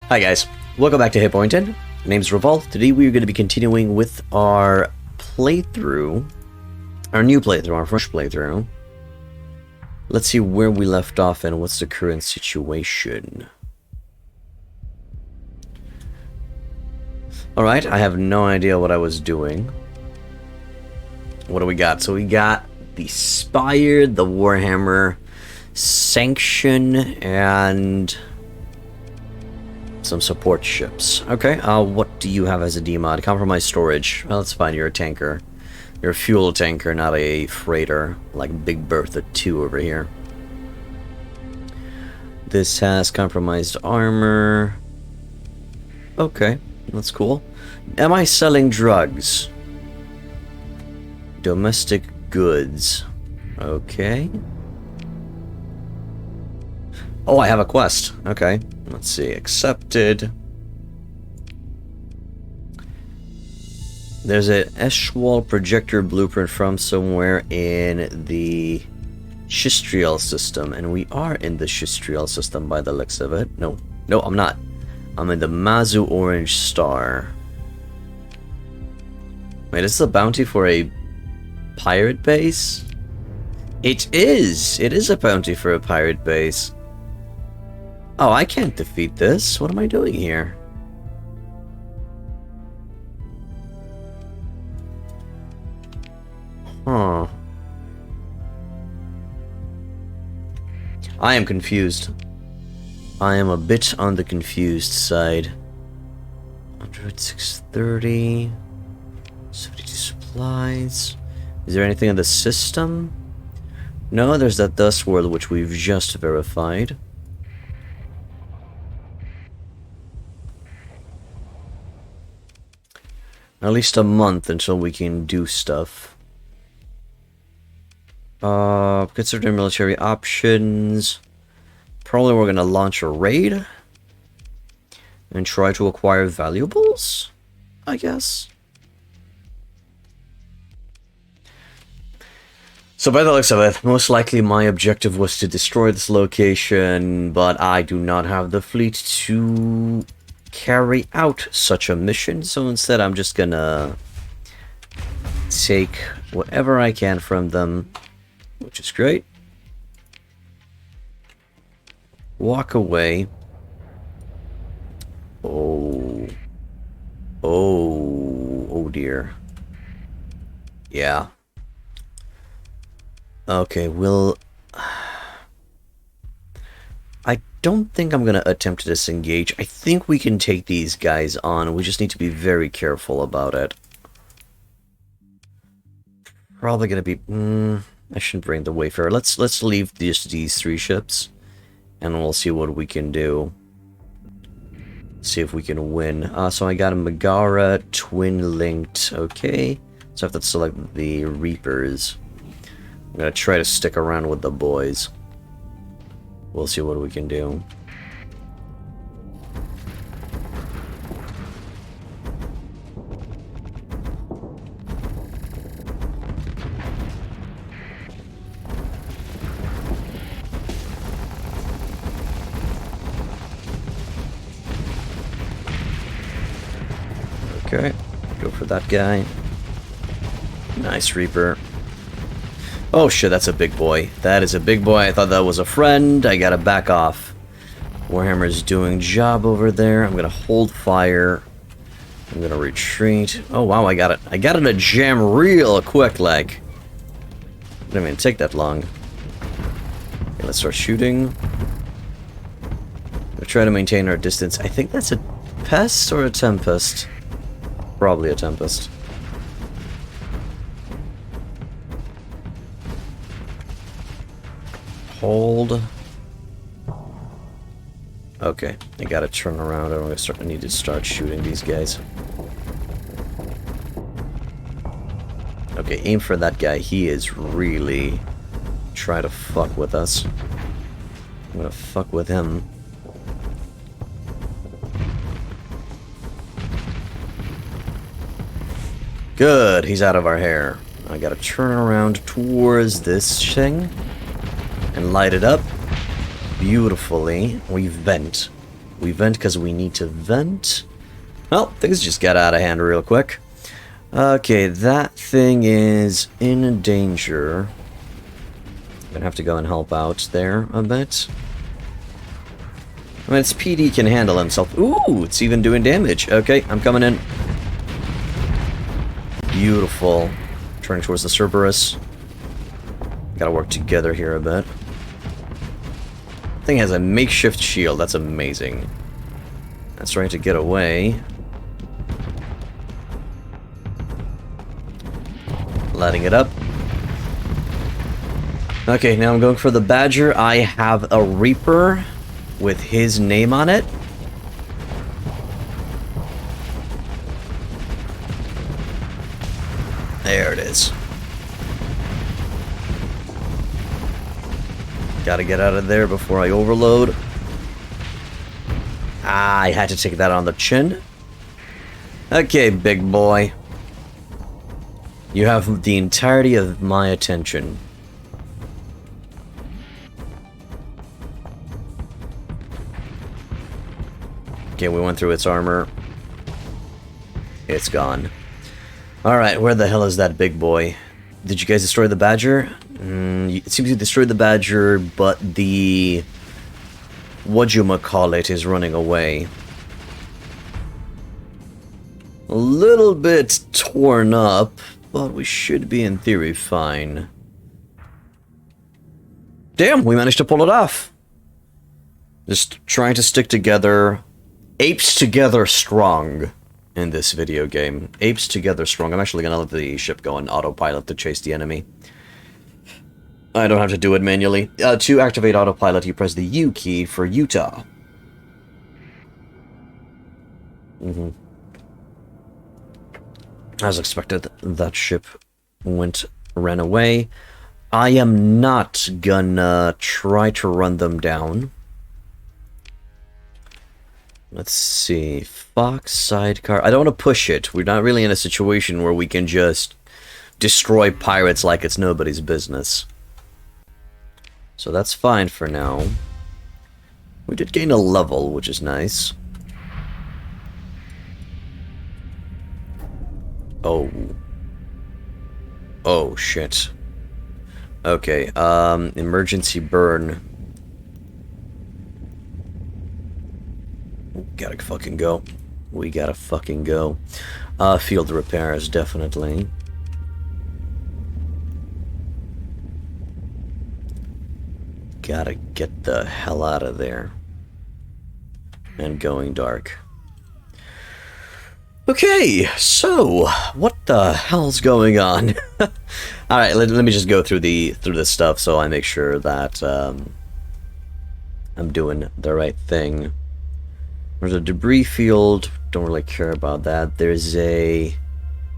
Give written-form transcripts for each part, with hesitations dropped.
Hi guys, welcome back to Hitpointed. My name's Revolt. Today we are going to be continuing with our playthrough, our new playthrough, our fresh playthrough. Let's see where we left off and what's the current situation. Alright, I have no idea what I was doing. What do we got? So we got the Spire, the Warhammer, Sanction, and some support ships. Okay, what do you have as a D-mod? Compromised storage. Well, that's fine, you're a tanker. You're a fuel tanker, not a freighter, like Big Bertha 2 over here. This has compromised armor. Okay, that's cool. Am I selling drugs? Domestic goods. Okay. Oh, I have a quest. Okay. Let's see. Accepted. There's an Eschwall projector blueprint from somewhere in the Shistriel system. And we are in the Shistriel system by the looks of it. No, I'm not. I'm in the Mazu Orange Star. Wait, this is a bounty for a pirate base? It is! It is a bounty for a pirate base. Oh, I can't defeat this. What am I doing here? Huh. I am confused. I am a bit on the confused side. 100, 630... 72 supplies... Is there anything in the system? No, there's that Dust World which we've just verified. At least a month until we can do stuff. Consider military options. Probably we're gonna launch a raid and try to acquire valuables, I guess. So by the looks of it, most likely my objective was to destroy this location, but I do not have the fleet to carry out such a mission, so instead I'm just gonna take whatever I can from them, which is great. Walk away. Oh dear. Yeah. Okay, we'll... I don't think I'm going to attempt to disengage. I think we can take these guys on. We just need to be very careful about it. Probably going to be... I shouldn't bring the Wayfarer. Let's leave these three ships. And we'll see what we can do. See if we can win. So I got a Megara, twin-linked. Okay. So I have to select the Reapers. I'm going to try to stick around with the boys. We'll see what we can do. Okay, go for that guy. Nice Reaper. Oh shit, that's a big boy. That is a big boy. I thought that was a friend. I gotta back off. Warhammer's doing job over there. I'm gonna hold fire. I'm gonna retreat. Oh wow, I got it. I got it to jam real quick, like. Didn't even take that long. Okay, let's start shooting. We'll try to maintain our distance. I think that's a pest or a tempest. Probably a tempest. Hold. Okay, I gotta turn around and I need to start shooting these guys. Okay, aim for that guy. He is really trying to fuck with us. I'm gonna fuck with him. Good, he's out of our hair. I gotta turn around towards this thing and light it up beautifully. We vent. We vent because we need to vent. Well, things just got out of hand real quick. Okay, that thing is in danger. I'm gonna have to go and help out there a bit. I mean, its PD can handle himself. Ooh, it's even doing damage. Okay, I'm coming in. Beautiful. Turning towards the Cerberus. Gotta work together here a bit. Thing has a makeshift shield. That's amazing. That's right to get away. Letting it up. Okay, now I'm going for the Badger. I have a Reaper with his name on it. There it is. Gotta get out of there before I overload. Ah, I had to take that on the chin. Okay, big boy. You have the entirety of my attention. Okay, we went through its armor. It's gone. Alright, where the hell is that big boy? Did you guys destroy the Badger? It seems you destroyed the Badger, but the... whatchamacallit is running away. A little bit torn up, but we should be, in theory, fine. Damn, we managed to pull it off. Just trying to stick together. Apes together strong in this video game. Apes together strong. I'm actually gonna let the ship go on autopilot to chase the enemy. I don't have to do it manually. To activate autopilot, you press the U key for Utah. As expected, that ship ran away. I am not gonna try to run them down. Let's see. Fox sidecar. I don't want to push it. We're not really in a situation where we can just destroy pirates like it's nobody's business. So that's fine for now. We did gain a level, which is nice. Oh. Oh, shit. Okay, emergency burn. Gotta fucking go. We gotta fucking go. Field repairs, definitely. Gotta get the hell out of there. And going dark. Okay, so what the hell's going on? All right, let me just go through this stuff so I make sure that I'm doing the right thing. There's a debris field. Don't really care about that. There's a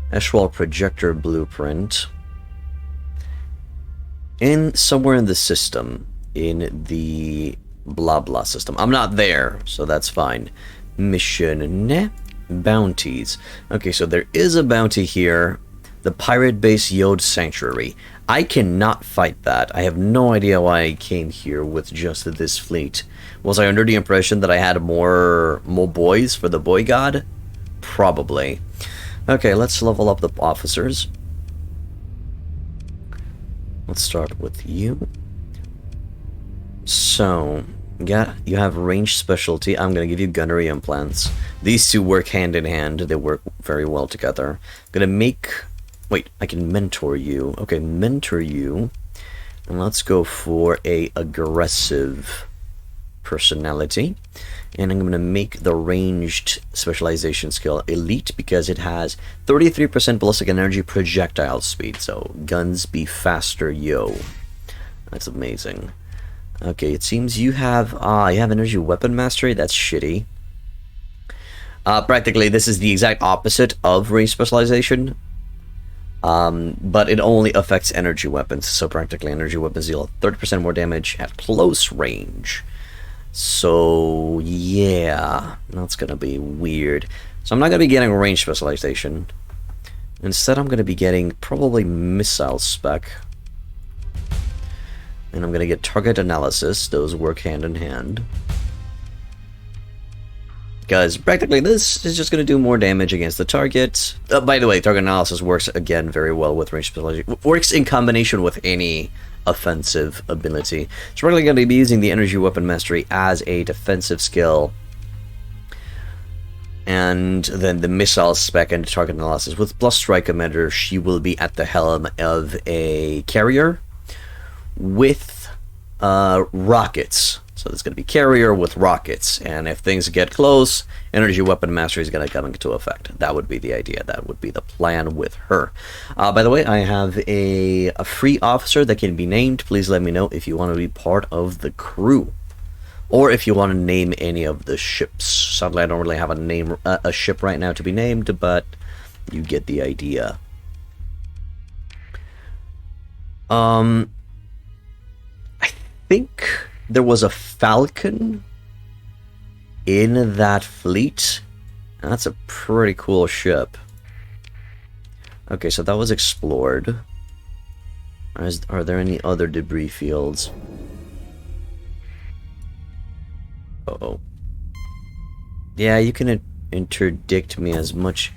Eshwal projector blueprint somewhere in the system, in the blah blah system. I'm not there, so that's fine. Mission. Bounties. Okay, so there is a bounty here. The pirate base Yod Sanctuary. I cannot fight that. I have no idea why I came here with just this fleet. Was I under the impression that I had more boys for the boy god? Probably. Okay, let's level up the officers. Let's start with you. So, you have range specialty. I'm gonna give you gunnery implants. These two work hand in hand. They work very well together. I'm gonna make... Wait, I can mentor you. Okay, mentor you. And let's go for a aggressive personality. And I'm gonna make the ranged specialization skill elite because it has 33% ballistic energy projectile speed. So, guns be faster, yo. That's amazing. Okay, it seems you have energy weapon mastery. That's shitty. Practically, this is the exact opposite of range specialization. But it only affects energy weapons. So practically, energy weapons deal 30% more damage at close range. So yeah, that's gonna be weird. So I'm not gonna be getting range specialization. Instead, I'm gonna be getting probably missile spec. And I'm going to get target analysis. Those work hand in hand. Because practically this is just going to do more damage against the target. By the way, target analysis works again very well with range specialty. Works in combination with any offensive ability. So we're really going to be using the energy weapon mastery as a defensive skill. And then the missile spec and target analysis. With plus strike commander, she will be at the helm of a carrier with rockets. So there's going to be carrier with rockets, and if things get close, energy weapon mastery is going to come into effect. That would be the idea. That would be the plan with her. By the way, I have a free officer that can be named. Please let me know if you want to be part of the crew, or if you want to name any of the ships. Sadly, I don't really have a ship right now to be named, but you get the idea. I think there was a Falcon in that fleet. That's a pretty cool ship. Okay, so that was explored. Are there any other debris fields? Uh-oh. Yeah, you can interdict me as much.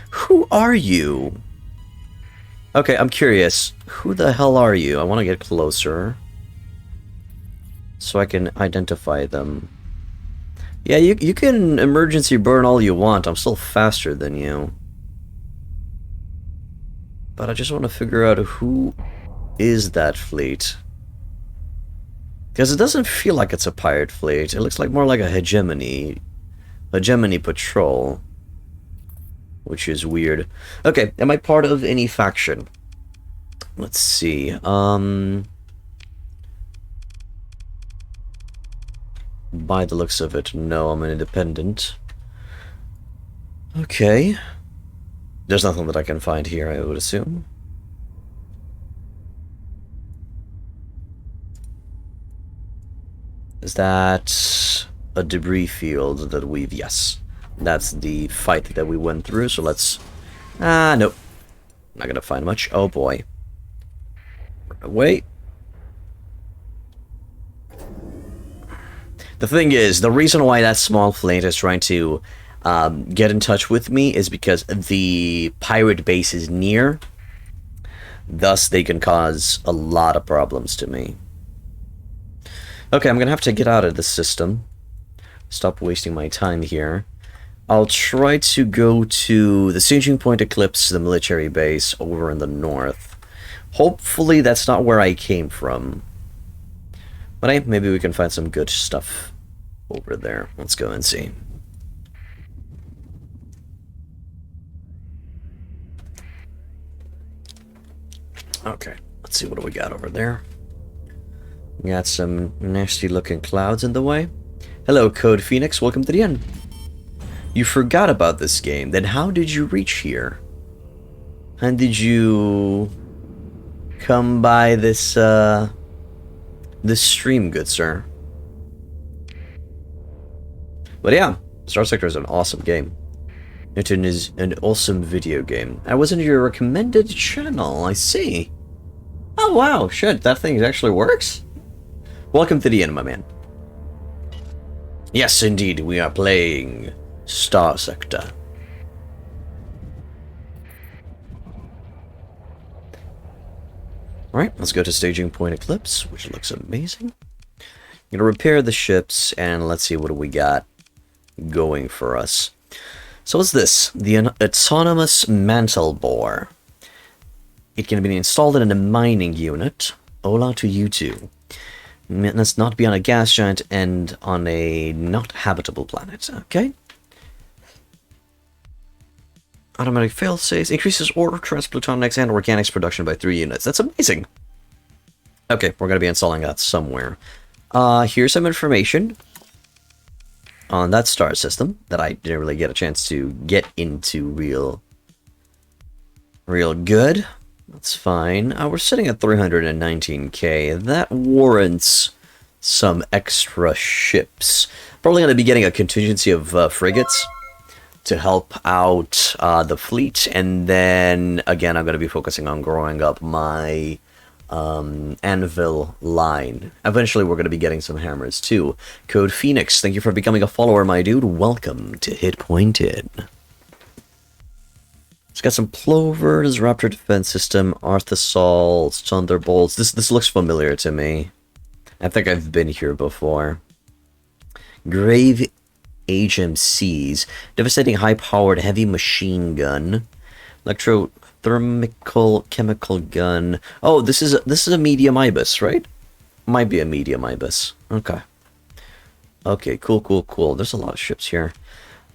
Who are you? Okay, I'm curious. Who the hell are you? I want to get closer so I can identify them. Yeah, you can emergency burn all you want. I'm still faster than you. But I just want to figure out who is that fleet. Because it doesn't feel like it's a pirate fleet. It looks like more like a hegemony patrol. Which is weird. Okay, am I part of any faction? Let's see. By the looks of it, no, I'm an independent. Okay. There's nothing that I can find here, I would assume. Is that a debris field that we've... Yes. That's the fight that we went through, so let's... nope. Not gonna find much. Oh boy. Run away. The thing is, the reason why that small fleet is trying to get in touch with me is because the pirate base is near. Thus, they can cause a lot of problems to me. Okay, I'm gonna have to get out of the system. Stop wasting my time here. I'll try to go to the Staging Point Eclipse, the military base over in the north. Hopefully that's not where I came from. But hey, maybe we can find some good stuff over there. Let's go and see. Okay, let's see what do we got over there. We got some nasty looking clouds in the way. Hello, Code Phoenix, welcome to the end. You forgot about this game, then how did you reach here? And did you come by this stream, good sir? But yeah, Starsector is an awesome game. It is an awesome video game. I was in your recommended channel, I see. Oh wow, shit, that thing actually works? Welcome to the end, my man. Yes, indeed, we are playing Starsector. Alright, let's go to Staging Point Eclipse, which looks amazing. I'm gonna repair the ships, and let's see what we got going for us. So what's this? The Autonomous Mantle Bore. It can be installed in a mining unit. Hola to you too. Let's not be on a gas giant and on a not habitable planet. Okay. Automatic failsafes increases ore, transplutonics, and organics production by 3 units. That's amazing. Okay, we're gonna be installing that somewhere. Here's some information on that star system that I didn't really get a chance to get into real good. That's fine. We're sitting at 319k. That warrants some extra ships. Probably going to be getting a contingency of frigates to help out the fleet. And then, again, I'm going to be focusing on growing up my anvil line. Eventually we're going to be getting some hammers too. Code Phoenix, thank you for becoming a follower, my dude. Welcome to Hit Pointed. It's got some plovers, Raptor defense system, Arthosols, Thunderbolts. This looks familiar to me. I think I've been here before. Grave HMCs, devastating high-powered heavy machine gun, electrothermical chemical gun. Oh, this is a medium ibis, right? Might be a medium ibis. Okay. Okay, cool. There's a lot of ships here.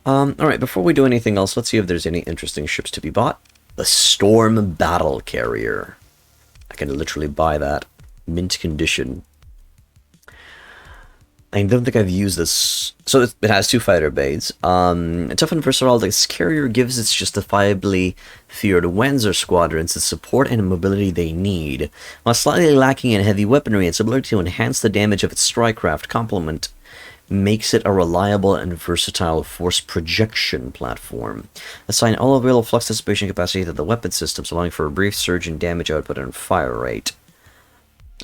Alright, before we do anything else, let's see if there's any interesting ships to be bought. The Storm Battle Carrier. I can literally buy that. Mint condition. I don't think I've used this. So it has 2 fighter bays. Tough and versatile, this carrier gives its justifiably feared Wanzer squadrons the support and mobility they need. While slightly lacking in heavy weaponry, its ability to enhance the damage of its strike craft complement makes it a reliable and versatile force projection platform. Assign all available flux dissipation capacity to the weapon systems, allowing for a brief surge in damage output and fire rate.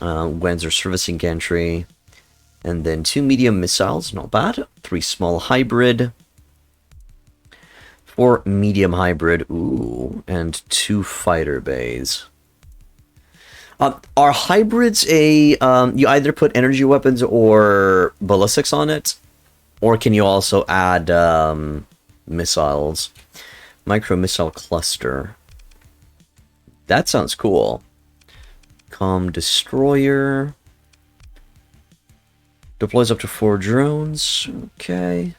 Wanzer servicing gantry. And then 2 medium missiles, not bad. 3 small hybrid. 4 medium hybrid, ooh, and 2 fighter bays. Are hybrids a, you either put energy weapons or ballistics on it? Or can you also add missiles? Micro missile cluster. That sounds cool. Com destroyer. Deploys up to 4 drones. Okay.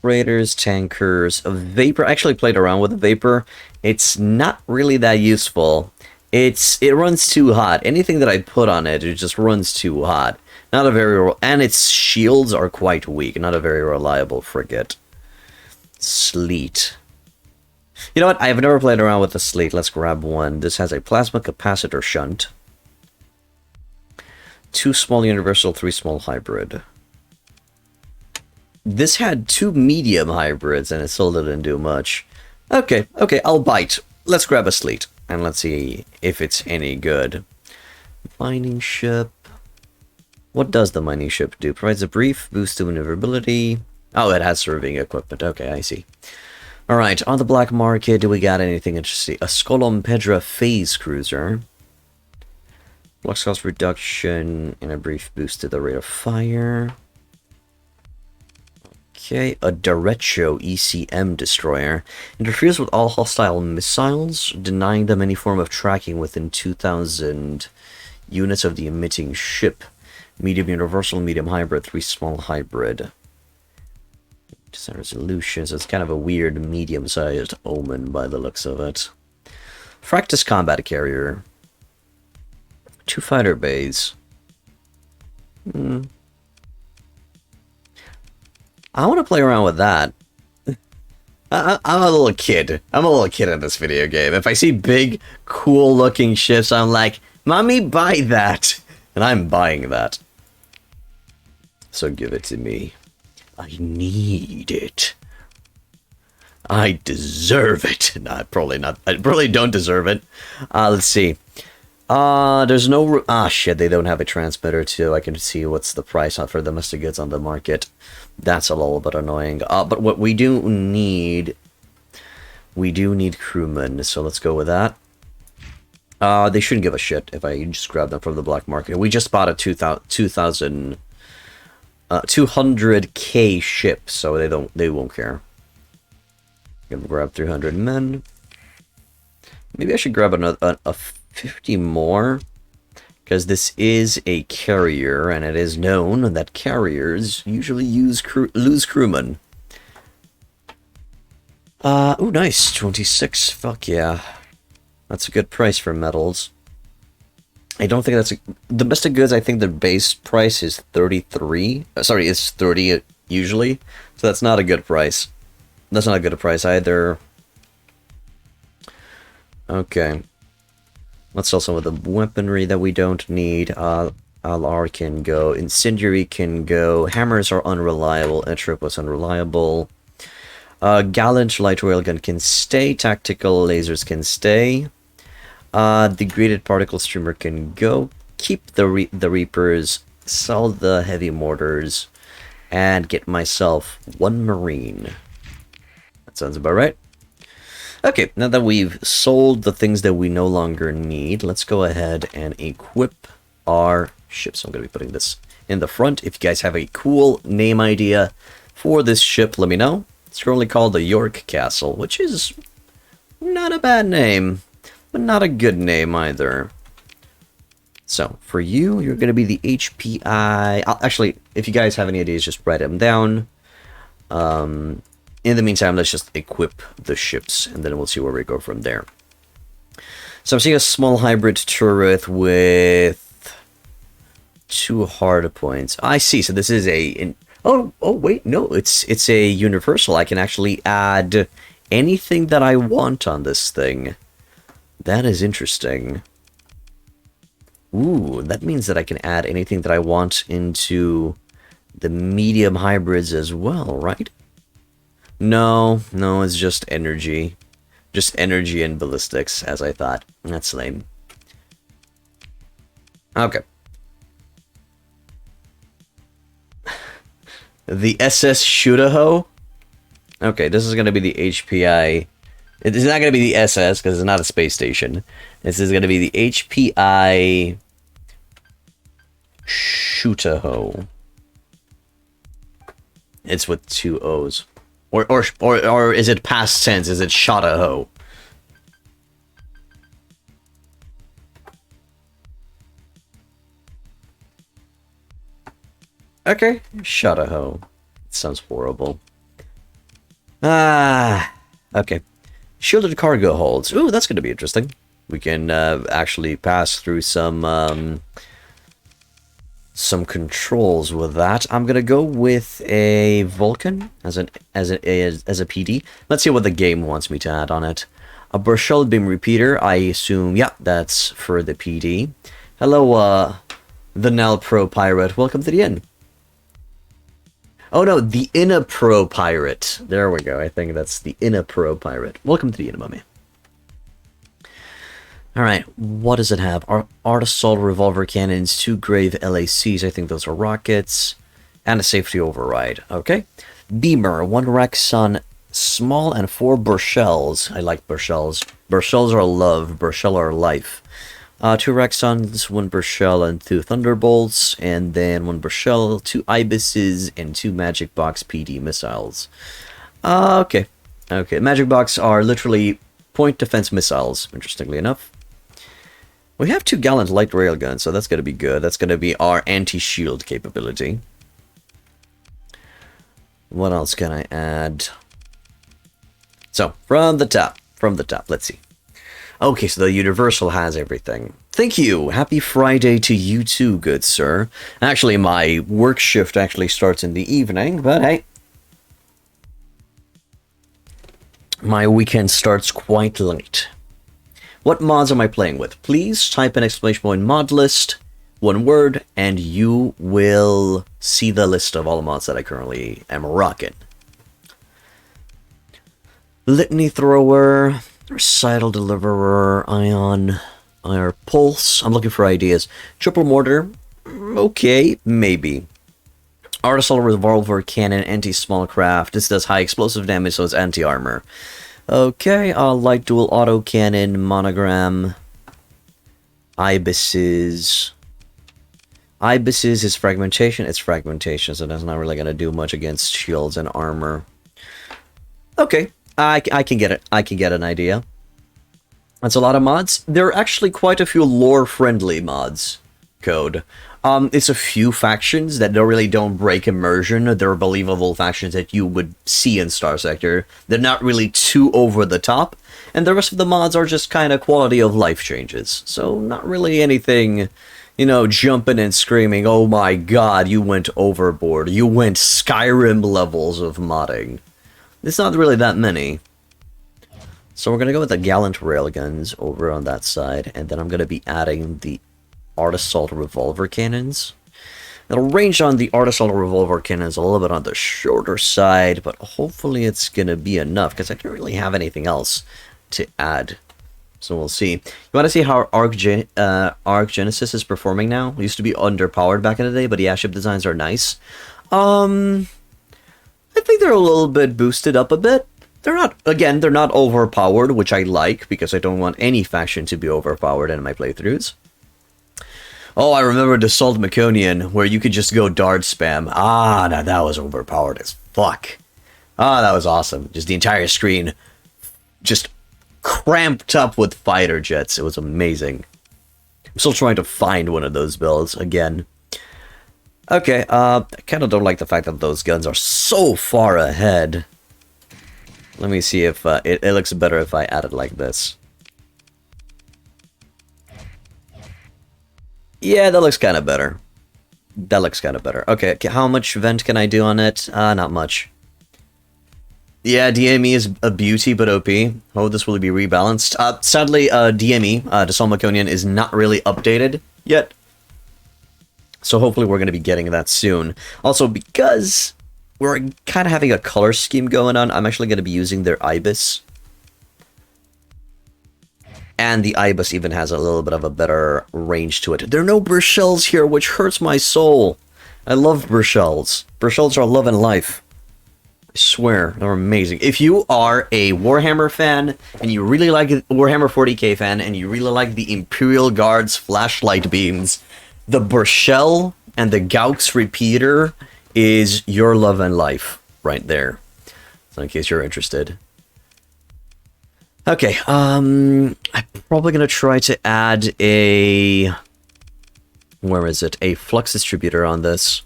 Raiders, tankers, a Vapor. I actually played around with a Vapor. It's not really that useful. It runs too hot. Anything that I put on it, it just runs too hot. Not a very... And its shields are quite weak. Not a very reliable frigate. Sleet. You know what? I've never played around with the Sleet. Let's grab one. This has a plasma capacitor shunt. 2 small universal, 3 small hybrid. This had 2 medium hybrids and it still didn't do much. Okay, I'll bite. Let's grab a Sleet and let's see if it's any good. Mining ship. What does the mining ship do? Provides a brief boost to maneuverability. Oh, it has surveying equipment. Okay, I see. Alright, on the black market, do we got anything interesting? A Skolom Pedra phase cruiser. Flux cost reduction and a brief boost to the rate of fire. Okay, a Derecho ECM destroyer. Interferes with all hostile missiles, denying them any form of tracking within 2,000 units of the emitting ship. Medium universal, medium hybrid, 3 small hybrid. Design resolution, so it's kind of a weird medium-sized Omen by the looks of it. Fractus combat carrier. 2 fighter bays. I want to play around with that. I'm a little kid. I'm a little kid in this video game. If I see big, cool-looking ships, I'm like, Mommy, buy that! And I'm buying that. So give it to me. I need it. I deserve it. Nah, probably not. I probably don't deserve it. Let's see. There's no... shit, they don't have a transmitter too. I can see what's the price for domestic goods on the market. That's a little bit annoying. But what we do need... We do need crewmen, so let's go with that. They shouldn't give a shit if I just grab them from the black market. We just bought a 200k ship, so they won't care. Gonna grab 300 men. Maybe I should grab another... 50 more, because this is a carrier, and it is known that carriers usually lose crewmen. Oh, nice, 26. Fuck yeah, that's a good price for metals. I don't think that's domestic goods. I think the base price is 33. Sorry, it's 30 usually, so that's not a good price. That's not a good price either. Okay. Let's sell some of the weaponry that we don't need. LR can go. Incendiary can go. Hammers are unreliable. Trip was unreliable. Gallant light railgun can stay. Tactical lasers can stay. Degraded particle streamer can go. Keep the Reapers, sell the heavy mortars, and get myself one marine. That sounds about right. Okay, now that we've sold the things that we no longer need, let's go ahead and equip our ship. So I'm going to be putting this in the front. If you guys have a cool name idea for this ship, let me know. It's currently called the York Castle, which is not a bad name, but not a good name either. So, for you, you're going to be the HPI... Actually, if you guys have any ideas, just write them down. In the meantime, let's just equip the ships, and then we'll see where we go from there. So I'm seeing a small hybrid turret with 2 hard points. I see, so this is a... Oh, wait, no, it's a universal. I can actually add anything that I want on this thing. That is interesting. Ooh, that means that I can add anything that I want into the medium hybrids as well, right? No, it's just energy. Just energy and ballistics, as I thought. That's lame. Okay. The SS Shootaho? Okay, this is going to be the HPI. It's not going to be the SS, because it's not a space station. This is going to be the HPI Shootaho. It's with 2 O's. Or is it past tense? Is it Shotaho? Okay, Shotaho. Sounds horrible. Okay. Shielded cargo holds. Ooh, that's going to be interesting. We can actually pass through some controls with that. I'm gonna go with a Vulcan as a PD. Let's see what the game wants me to add on it. A Burchell beam repeater. I assume, yeah, that's for the PD. Hello, the Nel Pro Pirate. Welcome to the inn. Oh no, the Inna Pro Pirate. There we go. I think that's the Inna Pro Pirate. Welcome to the inn, mummy. Alright, what does it have? Art Assault Revolver Cannons, 2 Grave LACs, I think those are rockets, and a Safety Override. Okay. Beamer, 1 Rexon Small and 4 Burchells. I like Burchells. Burchells are love, Burchell are life. 2 Rexons, 1 Burchell, and 2 Thunderbolts, and then 1 Burchell, 2 Ibises, and 2 Magic Box PD missiles. Okay. Okay, Magic Box are literally point defense missiles, interestingly enough. We have 2 Gallant light railguns, so that's going to be good. That's going to be our anti-shield capability. What else can I add? So, from the top, let's see. Okay, so the Universal has everything. Thank you! Happy Friday to you too, good sir. Actually, my work shift actually starts in the evening, but hey. My weekend starts quite late. What mods am I playing with? Please type an exclamation point mod list, 1 word, and you will see the list of all the mods that I currently am rocking. Litany Thrower, Recital Deliverer, Ion, Pulse. I'm looking for ideas. Triple Mortar, okay, maybe. Art Assault Revolver Cannon, Anti-Small Craft. This does high explosive damage, so it's anti-armor. Okay, Light Dual Auto Cannon, Monogram, Ibises. Ibises is fragmentation. It's fragmentation, so that's not really going to do much against shields and armor. Okay, I can get it. I can get an idea. That's a lot of mods. There are actually quite a few lore-friendly mods. Code. It's a few factions that really don't break immersion. They're believable factions that you would see in Starsector. They're not really too over the top. And the rest of the mods are just kind of quality of life changes. So not really anything, you know, jumping and screaming, oh my god, you went overboard. You went Skyrim levels of modding. It's not really that many. So we're going to go with the Gallant Railguns over on that side. And then I'm going to be adding the Art Assault Revolver Cannons. The range on the Art Assault Revolver Cannon is a little bit on the shorter side, but hopefully it's going to be enough, because I don't really have anything else to add So we'll see. You want to see how Arc Genesis is performing now? It used to be underpowered back in the day, but yeah, ship designs are nice. I think they're a little bit boosted up a bit. They're not, again, they're not overpowered, which I like, because I don't want any faction to be overpowered in my playthroughs. Oh, I remember the Salt Maconian, where you could just go dart spam. Ah, now that was overpowered as fuck. Ah, that was awesome. Just the entire screen just cramped up with fighter jets. It was amazing. I'm still trying to find one of those builds again. Okay, I kind of don't like the fact that those guns are so far ahead. Let me see if it looks better if I add it like this. Yeah, that looks kind of better. That looks kind of better. Okay, how much vent can I do on it? Not much. Yeah, DME is a beauty, but OP. Oh, this will be rebalanced. Sadly, DME, the Solmaconian, is not really updated yet. So hopefully we're going to be getting that soon. Also, because we're kind of having a color scheme going on, I'm actually going to be using their Ibis. And the Ibis even has a little bit of a better range to it. There are no Burchells here, which hurts my soul. I love Burchells. Burchells are love and life. I swear, they're amazing. If you are a Warhammer fan, and you really like Warhammer 40k fan, and you really like the Imperial Guard's flashlight beams, the Burchell and the Gaux repeater is your love and life right there. So in case you're interested. Okay, I'm probably gonna try to add a... where is it? A flux distributor on this,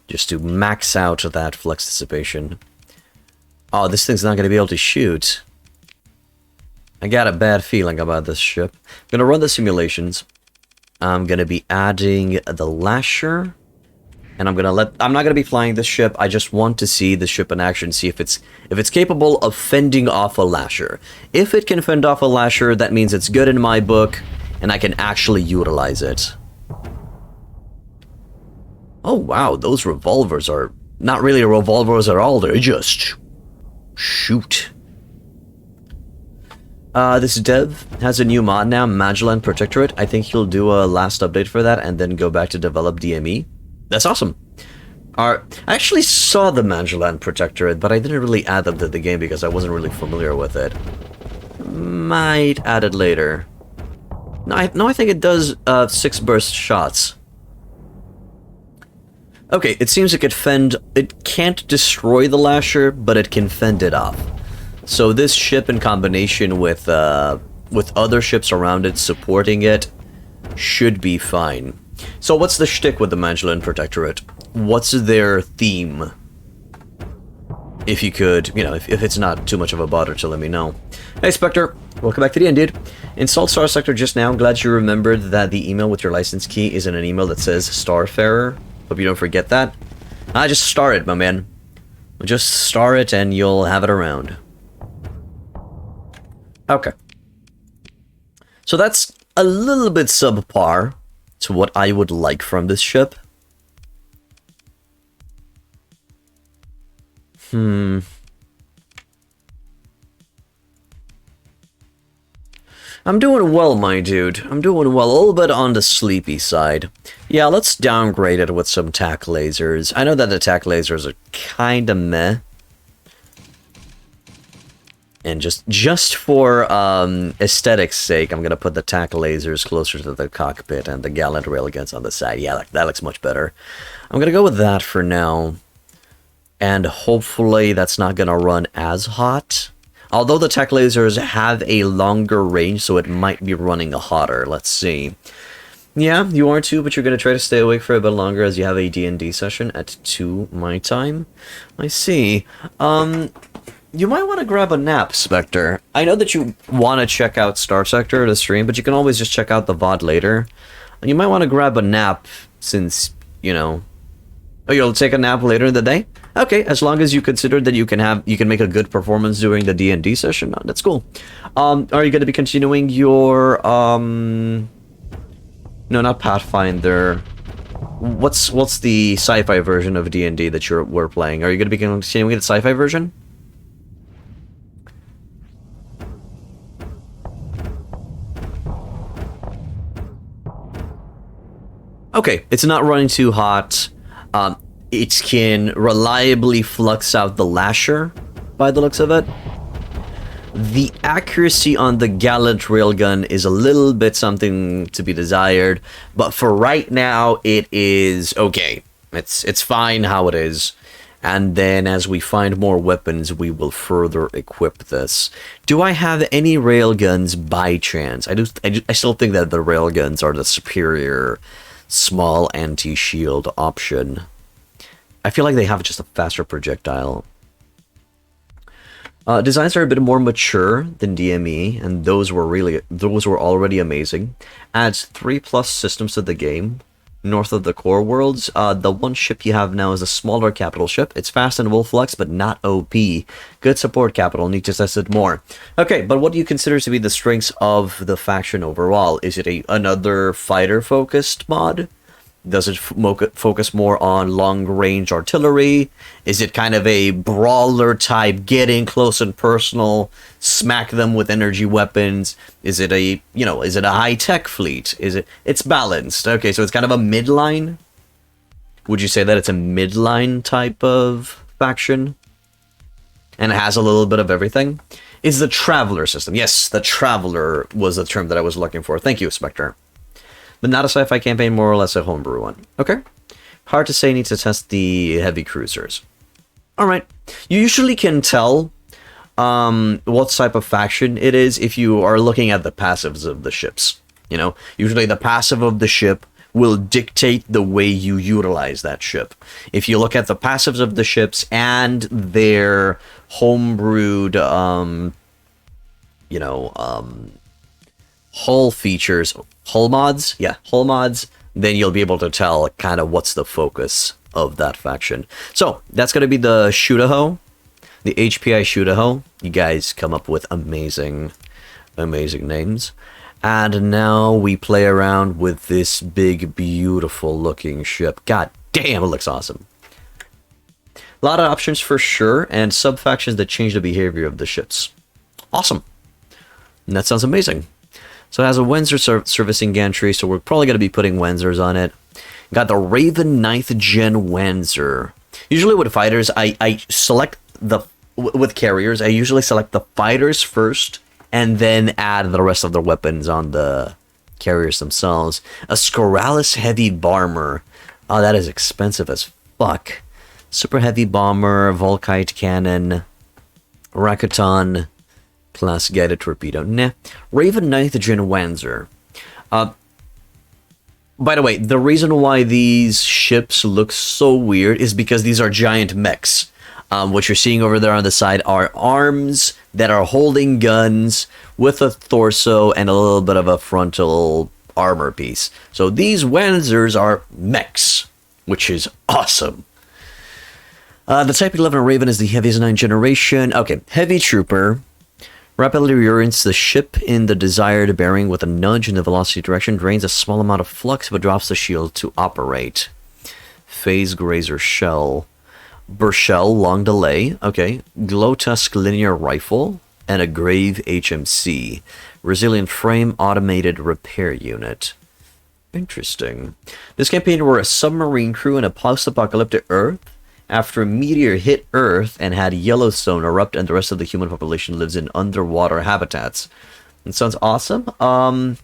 just to max out that flux dissipation. Oh, this thing's not gonna be able to shoot. I got a bad feeling about this ship. I'm gonna run the simulations. I'm gonna be adding the lasher. And I'm not gonna be flying this ship. I just want to see the ship in action, see if it's capable of fending off a lasher. If it can fend off a lasher, that means it's good in my book, and I can actually utilize it. Oh wow, those revolvers are not really revolvers at all. They're just shoot. This dev has a new mod now, Magellan Protectorate. I think he'll do a last update for that and then go back to develop DME. That's awesome. I actually saw the Magellan Protectorate, but I didn't really add them to the game because I wasn't really familiar with it. Might add it later. No, I think it does 6 burst shots. Okay, it seems it could fend... It can't destroy the lasher, but it can fend it off. So this ship in combination with other ships around it supporting it should be fine. So what's the shtick with the Magellan Protectorate? What's their theme? If you could, you know, if it's not too much of a bother to let me know. Hey Spectre, welcome back to the end, dude. Installed Starsector just now. I'm glad you remembered that the email with your license key is in an email that says Starfarer. Hope you don't forget that. Just star it, my man. Just star it and you'll have it around. Okay. So that's a little bit subpar to what I would like from this ship. I'm doing well, my dude. I'm doing well. A little bit on the sleepy side. Yeah, let's downgrade it with some tack lasers. I know that the tack lasers are kinda meh. And just for aesthetics sake, I'm gonna put the tack lasers closer to the cockpit and the gallant railguns on the side. Yeah, that looks much better. I'm gonna go with that for now. And hopefully that's not gonna run as hot. Although the tack lasers have a longer range, so it might be running hotter. Let's see. Yeah, you are too, but you're gonna try to stay awake for a bit longer as you have a D&D session at 2 my time. I see. You might want to grab a nap, Spectre. I know that you want to check out Starsector the stream, but you can always just check out the VOD later. And you might want to grab a nap since, you know... Oh, you'll take a nap later in the day? Okay, as long as you consider that you can make a good performance during the D&D session, that's cool. Are you going to be continuing your, No, not Pathfinder. What's the sci-fi version of D&D that we're playing? Are you going to be continuing the sci-fi version? Okay, it's not running too hot. It can reliably flux out the lasher, by the looks of it. The accuracy on the Gallant Railgun is a little bit something to be desired, but for right now, it is okay. It's fine how it is. And then as we find more weapons, we will further equip this. Do I have any railguns by chance? I still think that the railguns are the superior small anti-shield option. I feel like they have just a faster projectile. Designs are a bit more mature than DME, and those were already amazing. Adds 3+ systems to the game. North of the core worlds, the one ship you have now is a smaller capital ship. It's fast and will flex, but not OP. Good support capital, need to test it more. Okay, but what do you consider to be the strengths of the faction overall? Is it another fighter-focused mod? Does it focus more on long-range artillery? Is it kind of a brawler type, get in close and personal, smack them with energy weapons? Is it a high-tech fleet? It's balanced. Okay, so it's kind of a midline. Would you say that it's a midline type of faction? And it has a little bit of everything? Is the Traveler system? Yes, the Traveler was the term that I was looking for. Thank you, Spectre. But not a sci-fi campaign, more or less a homebrew one. Okay. Hard to say, need to test the heavy cruisers. Alright. You usually can tell what type of faction it is if you are looking at the passives of the ships. You know, usually the passive of the ship will dictate the way you utilize that ship. If you look at the passives of the ships and their homebrewed, hull features, hull mods, then you'll be able to tell kind of what's the focus of that faction. So that's going to be the Shootaho, the HPI Shootaho. You guys come up with amazing names. And now we play around with this big, beautiful looking ship. God damn, it looks awesome. A lot of options for sure, and sub-factions that change the behavior of the ships. Awesome. And that sounds amazing. So it has a Windsor servicing gantry, so we're probably going to be putting Windsors on it. Got the Raven 9th Gen Windsor. Usually with fighters, I select with carriers, I usually select the fighters first, and then add the rest of the weapons on the carriers themselves. A Scoralis Heavy Bomber. Oh, that is expensive as fuck. Super Heavy Bomber, Volkite Cannon, Hackathon class guided torpedo. Nah. Raven 9th Gen Windsor. By the way, the reason why these ships look so weird is because these are giant mechs. What you're seeing over there on the side are arms that are holding guns with a torso and a little bit of a frontal armor piece. So these Windsors are mechs, which is awesome. The Type 11 Raven is the heaviest 9th generation. Okay, Heavy Trooper. Rapidly reorients the ship in the desired bearing with a nudge in the velocity direction. Drains a small amount of flux but drops the shield to operate. Phase Grazer Shell. Burchell Long Delay. Okay. Glow Tusk Linear Rifle. And a Grave HMC. Resilient Frame Automated Repair Unit. Interesting. This campaign were a submarine crew in a post-apocalyptic Earth. After a meteor hit Earth and had Yellowstone erupt and the rest of the human population lives in underwater habitats. It sounds awesome. Are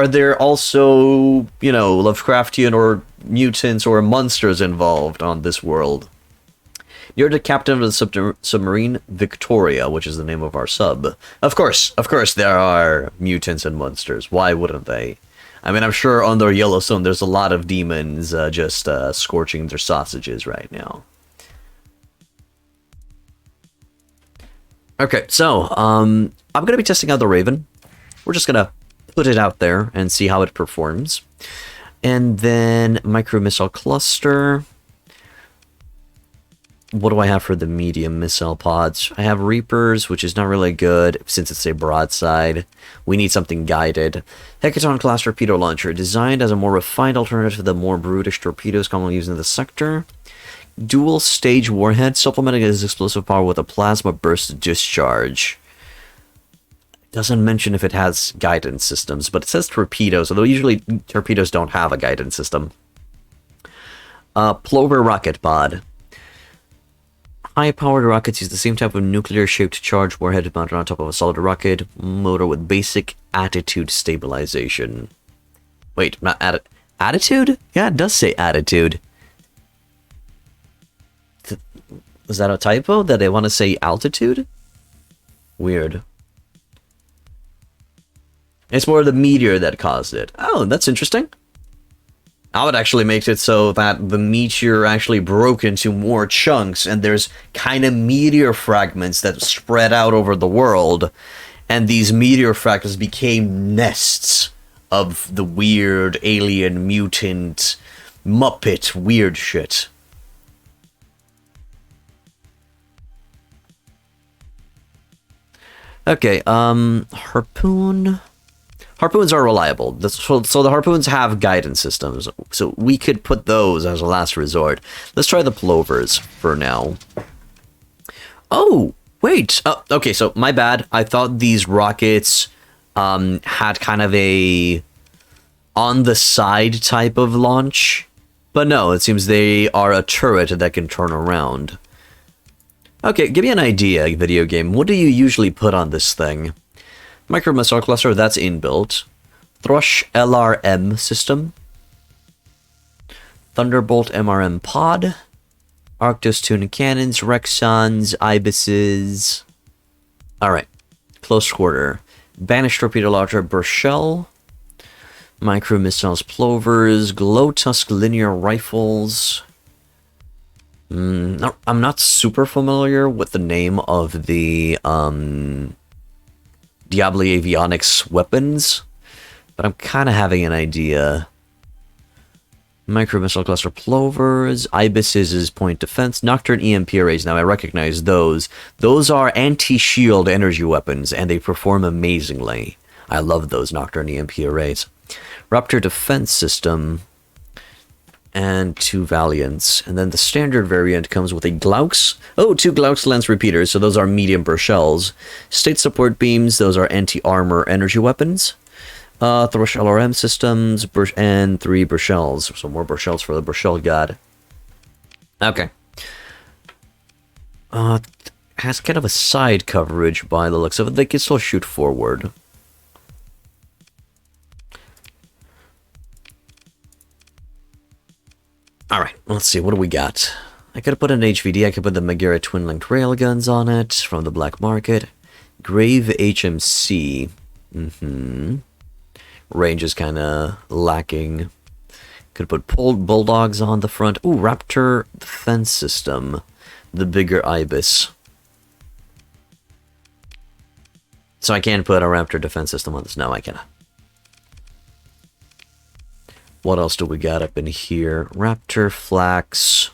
there also, Lovecraftian or mutants or monsters involved on this world? You're the captain of the submarine Victoria, which is the name of our sub. Of course, there are mutants and monsters. Why wouldn't they? I mean, I'm sure under Yellowstone there's a lot of demons just scorching their sausages right now. Okay, so I'm going to be testing out the Raven. We're just going to put it out there and see how it performs. And then Micro Missile Cluster. What do I have for the medium missile pods? I have Reapers, which is not really good since it's a broadside. We need something guided. Hackathon class torpedo launcher, designed as a more refined alternative to the more brutish torpedoes commonly used in the sector. Dual stage warhead, supplementing its explosive power with a plasma burst discharge. Doesn't mention if it has guidance systems, but it says torpedoes, although usually torpedoes don't have a guidance system. Plover rocket pod. High-powered rockets use the same type of nuclear-shaped charge warhead mounted on top of a solid rocket motor with basic attitude stabilization. Wait, not attitude? Yeah, it does say attitude. Was that a typo? That they want to say altitude? Weird. It's more the meteor that caused it. Oh, that's interesting. I would actually make it so that the meteor actually broke into more chunks, and there's kind of meteor fragments that spread out over the world, and these meteor fragments became nests of the weird alien mutant Muppet weird shit. Okay, harpoon. Harpoons are reliable, so the harpoons have guidance systems, so we could put those as a last resort. Let's try the plovers for now. Oh, wait. Okay, so my bad. I thought these rockets had kind of a on-the-side type of launch, but no, it seems they are a turret that can turn around. Okay, give me an idea, video game. What do you usually put on this thing? Micro missile cluster, that's inbuilt. Thrush LRM system. Thunderbolt MRM pod. Arctos tuna cannons, Rexons, Ibises. Alright. Close quarter. Banished torpedo launcher, Burchell. Micro missiles, plovers. Glow tusk linear rifles. I'm not super familiar with the name of the Diablo Avionics weapons, but I'm kind of having an idea. Micro missile cluster plovers, Ibises is point defense, Nocturne EMP arrays. Now I recognize those. Those are anti-shield energy weapons, and they perform amazingly. I love those Nocturne EMP arrays. Raptor defense system, and 2 Valiants. And then the standard variant comes with a Glauks. Oh, 2 Glauks lance repeaters, so those are medium Burchells. State support beams, those are anti-armor energy weapons. Thrush LRM systems, and 3 Burchells. So more Burchells for the Burchell god. Okay. Has kind of a side coverage by the looks of it. They can still shoot forward. Alright, let's see, what do we got? I could put an HVD, I could put the Megara twin-linked railguns on it from the black market. Grave HMC. Range is kind of lacking. Could put Bulldogs on the front. Ooh, Raptor defense system. The bigger Ibis. So I can't put a Raptor defense system on this. No, I cannot. What else do we got up in here? Raptor, Flax.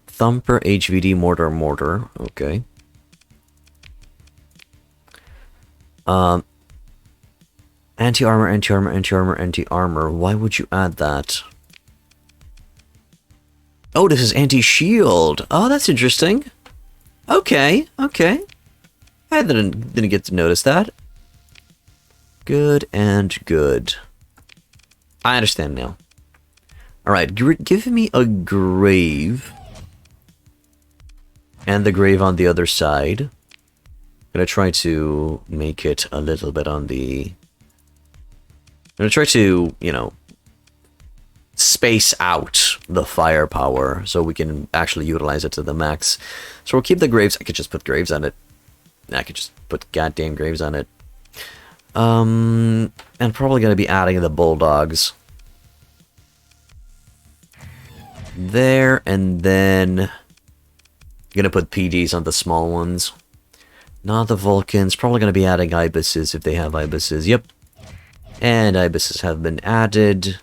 Thumper, HVD, Mortar. Okay. Anti-armor. Why would you add that? Oh, this is anti-shield. Oh, that's interesting. Okay. I didn't get to notice that. Good and good. I understand now. Alright, give me a grave. And the grave on the other side. I'm gonna try to make it a little bit on the... I'm gonna try to, you know, space out the firepower so we can actually utilize it to the max. So we'll keep the graves. I could just put graves on it. I could just put goddamn graves on it. And probably going to be adding the Bulldogs. There, and then... going to put PDs on the small ones. Not the Vulcans. Probably going to be adding Ibises if they have Ibises. Yep. And Ibises have been added.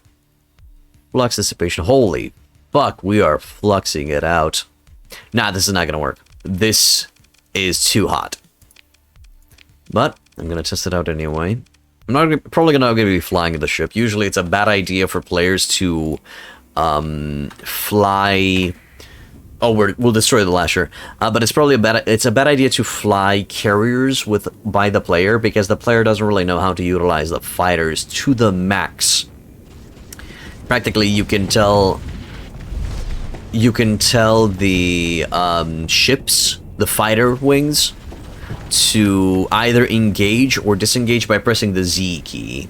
Flux dissipation. Holy fuck, we are fluxing it out. Nah, this is not going to work. This is too hot. But I'm going to test it out anyway. I'm probably not going to be flying the ship. Usually it's a bad idea for players to fly Oh, we'll destroy the Lasher. But it's probably it's a bad idea to fly carriers by the player, because the player doesn't really know how to utilize the fighters to the max. Practically, you can tell the ships, the fighter wings, to either engage or disengage by pressing the Z key.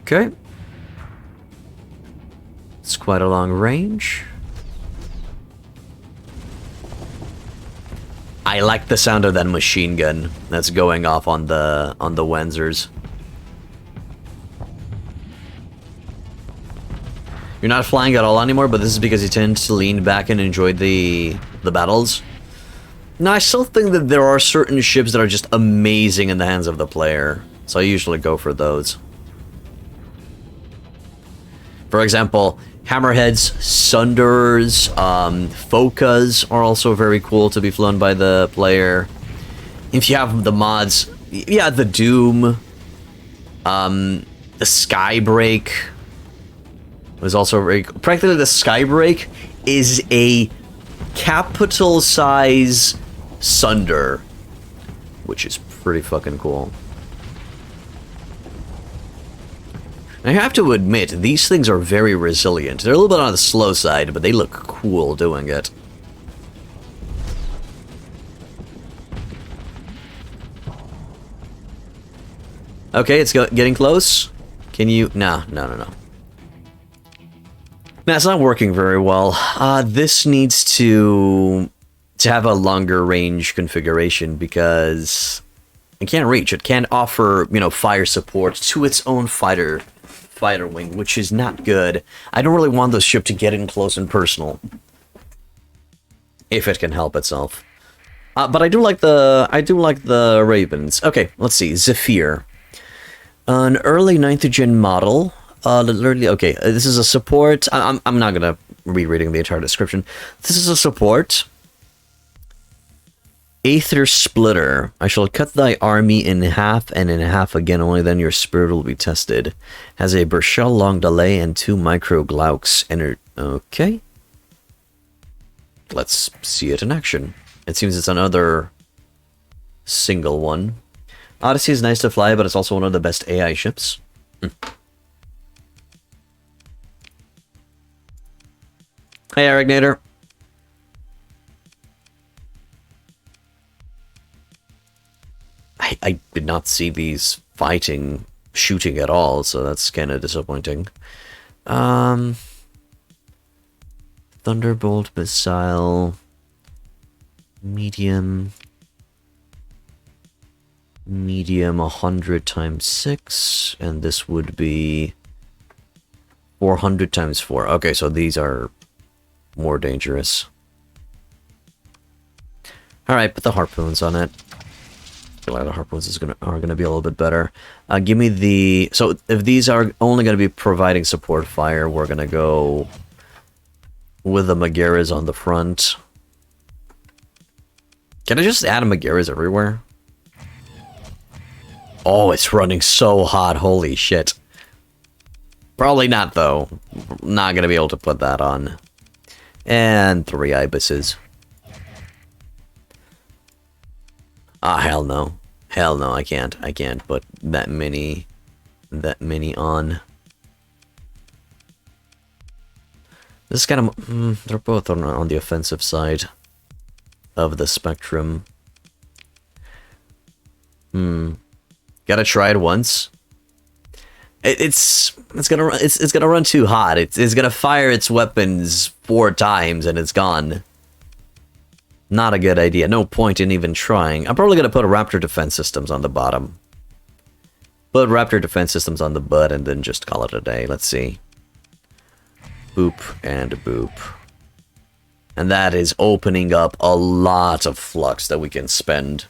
Okay. It's quite a long range. I like the sound of that machine gun that's going off on the Wenzers. You're not flying at all anymore, but this is because you tend to lean back and enjoy the battles. Now, I still think that there are certain ships that are just amazing in the hands of the player, so I usually go for those. For example, Hammerheads, Sunders, Focas are also very cool to be flown by the player. If you have the mods, yeah, the Doom, the Skybreak was also very... Practically, the Skybreak is a capital size Sunder, which is pretty fucking cool. I have to admit, these things are very resilient. They're a little bit on the slow side, but they look cool doing it. Okay, it's getting close. Can you... No. No, it's not working very well. This needs to have a longer range configuration, because it can't reach. It can't offer, you know, fire support to its own fighter wing, which is not good. I don't really want this ship to get in close and personal, if it can help itself. But I do like the Ravens. Okay, let's see. Zephyr, an early 9th gen model. Okay, this is a support. I'm not gonna be reading the entire description. This is a support. Aether Splitter. I shall cut thy army in half and in half again, only then your spirit will be tested. Has a Burchell long delay and 2 micro Glauks. Okay. Let's see it in action. It seems it's another single one. Odyssey is nice to fly, but it's also one of the best AI ships. Hey, Arignator. I did not see these shooting at all, so that's kind of disappointing. Thunderbolt missile, medium 100 times 6, and this would be 400 times 4. Okay, so these are more dangerous. All right, put the harpoons on it. I feel like the harpoons are gonna be a little bit better. Give me the... So if these are only gonna be providing support fire, we're gonna go with the Megaras on the front. Can I just add Megaras everywhere? Oh, it's running so hot. Holy shit. Probably not, though. Not gonna be able to put that on. And 3 Ibises. Ah, hell no. Hell no, I can't. I can't put that many on. This is kind of... they're both on the offensive side of the spectrum. Gotta try it once. It's gonna run too hot. It's gonna fire its weapons 4 times and it's gone. Not a good idea. No point in even trying. I'm probably gonna put Raptor defense systems on the bottom. Put Raptor defense systems on the butt and then just call it a day. Let's see. Boop and boop. And that is opening up a lot of flux that we can spend.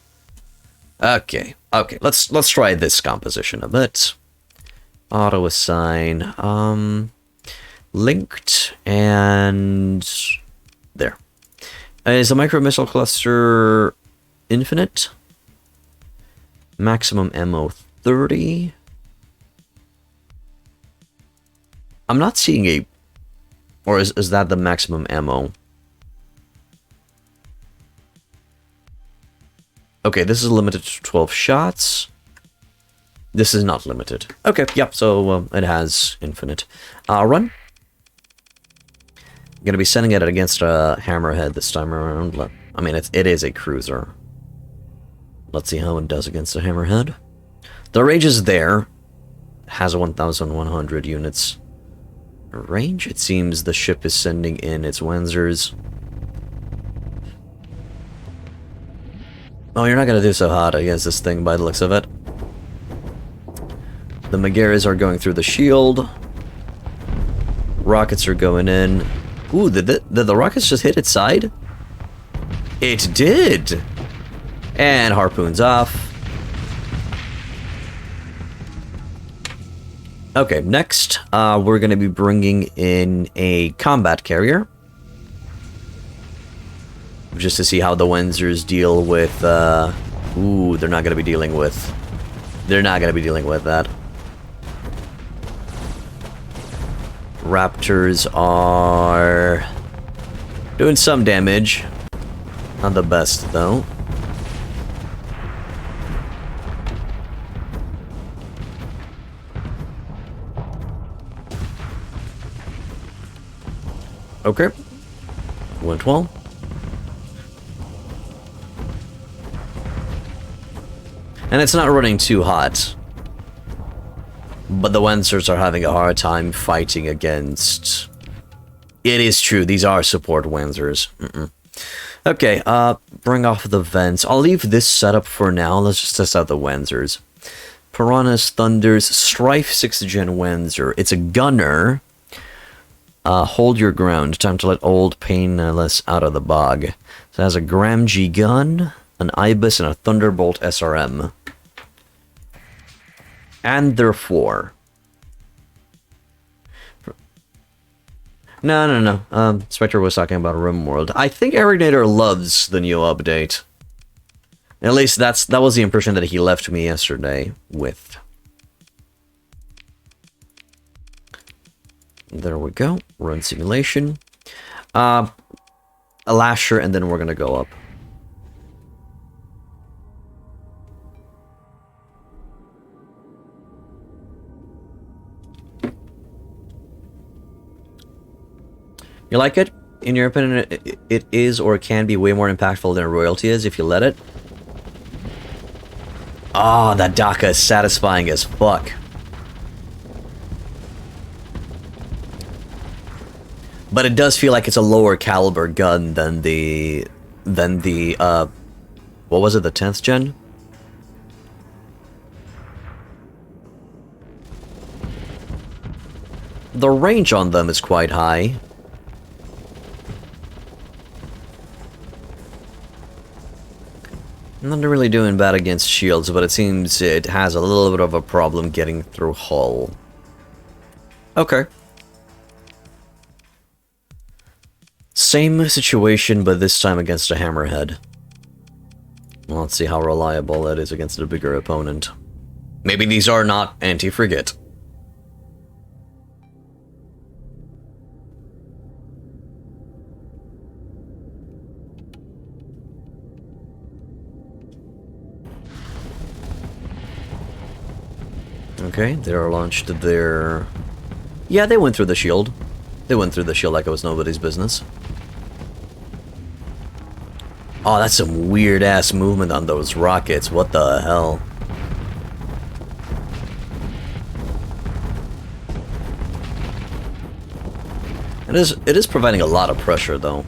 Okay. Okay, let's try this composition a bit. Auto assign. Linked and there. Is the micro missile cluster infinite? Maximum ammo 30. I'm not seeing a... Or is that the maximum ammo? Okay, this is limited to 12 shots. This is not limited. Okay, yep, so it has infinite. Run. I'm gonna be sending it against a hammerhead this time around. I mean, it is a cruiser. Let's see how it does against a hammerhead. The range is there. Has 1,100 units range. It seems the ship is sending in its Wenzers. Oh, you're not gonna do so hot against this thing by the looks of it. The Megaras are going through the shield. Rockets are going in. Ooh, did the rockets just hit its side? It did! And harpoons off. Okay, next, we're going to be bringing in a combat carrier. Just to see how the Wenzers deal with, ooh, they're not going to be dealing with... They're not going to be dealing with that. Raptors are... doing some damage. Not the best, though. Okay. Went well. And it's not running too hot. But the Wenzers are having a hard time fighting against... It is true, these are support Wenzers. Okay, bring off the vents. I'll leave this setup for now. Let's just test out the Wenzers. Piranhas, Thunders, Strife 6th Gen Wenzer. It's a gunner. Hold your ground. Time to let old Painless out of the bog. So it has a Gram G gun, an Ibis, and a Thunderbolt SRM. And they're 4. No. Spectre was talking about RimWorld. I think Arignator loves the new update. At least that was the impression that he left me yesterday with. There we go. Run simulation. A lasher, and then we're gonna go up. You like it? In your opinion, it is or can be way more impactful than a royalty is if you let it? Ah, that Daka is satisfying as fuck. But it does feel like it's a lower caliber gun than the what was it, the 10th gen? The range on them is quite high. Not really doing bad against shields, but it seems it has a little bit of a problem getting through hull. Okay. Same situation, but this time against a hammerhead. Well, let's see how reliable it is against a bigger opponent. Maybe these are not anti-frigate. Okay, they are launched their... Yeah, they went through the shield. They went through the shield like it was nobody's business. Oh, that's some weird-ass movement on those rockets. What the hell? It is providing a lot of pressure, though.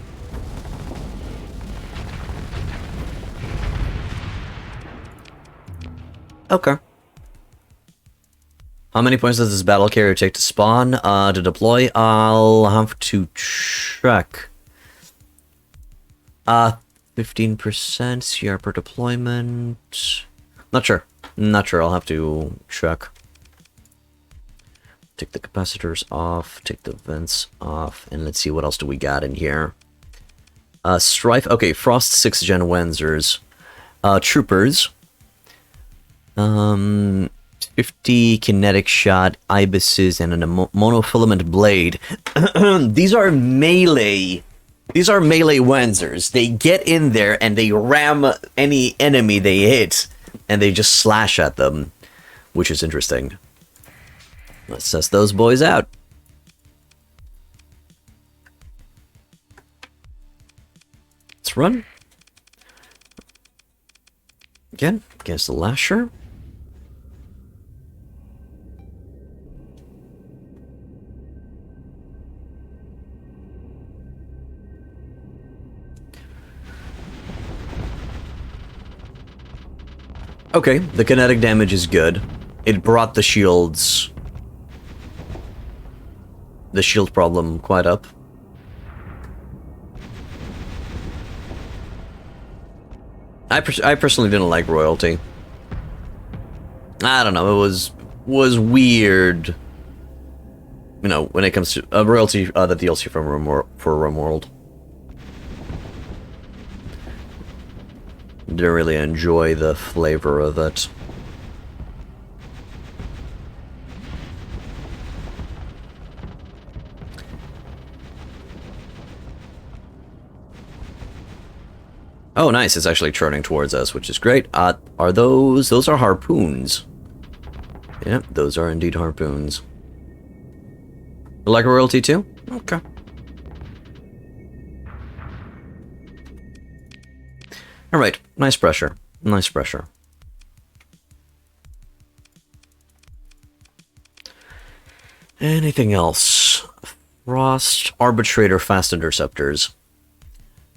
Okay. How many points does this battle carrier take to spawn? To deploy? I'll have to check. 15% CR per deployment. Not sure. Not sure. I'll have to check. Take the capacitors off. Take the vents off. And let's see what else do we got in here. Strife. Okay, Frost 6th Gen Wenzers. Troopers. 50 kinetic shot, ibises, and a monofilament blade. These are melee. These are melee Wenzers. They get in there and they ram any enemy they hit, and they just slash at them, which is interesting. Let's test those boys out. Let's run. Again, against the Lasher. Okay, the kinetic damage is good. It brought the shield problem quite up. I personally didn't like royalty. I don't know, it was weird. You know, when it comes to royalty, the DLC for RimWorld. Didn't really enjoy the flavor of it. Oh, nice. It's actually turning towards us, which is great. Are those... Those are harpoons. Yep, those are indeed harpoons. You like royalty too? Okay. Alright, nice pressure. Nice pressure. Anything else? Frost, Arbitrator, Fast Interceptors.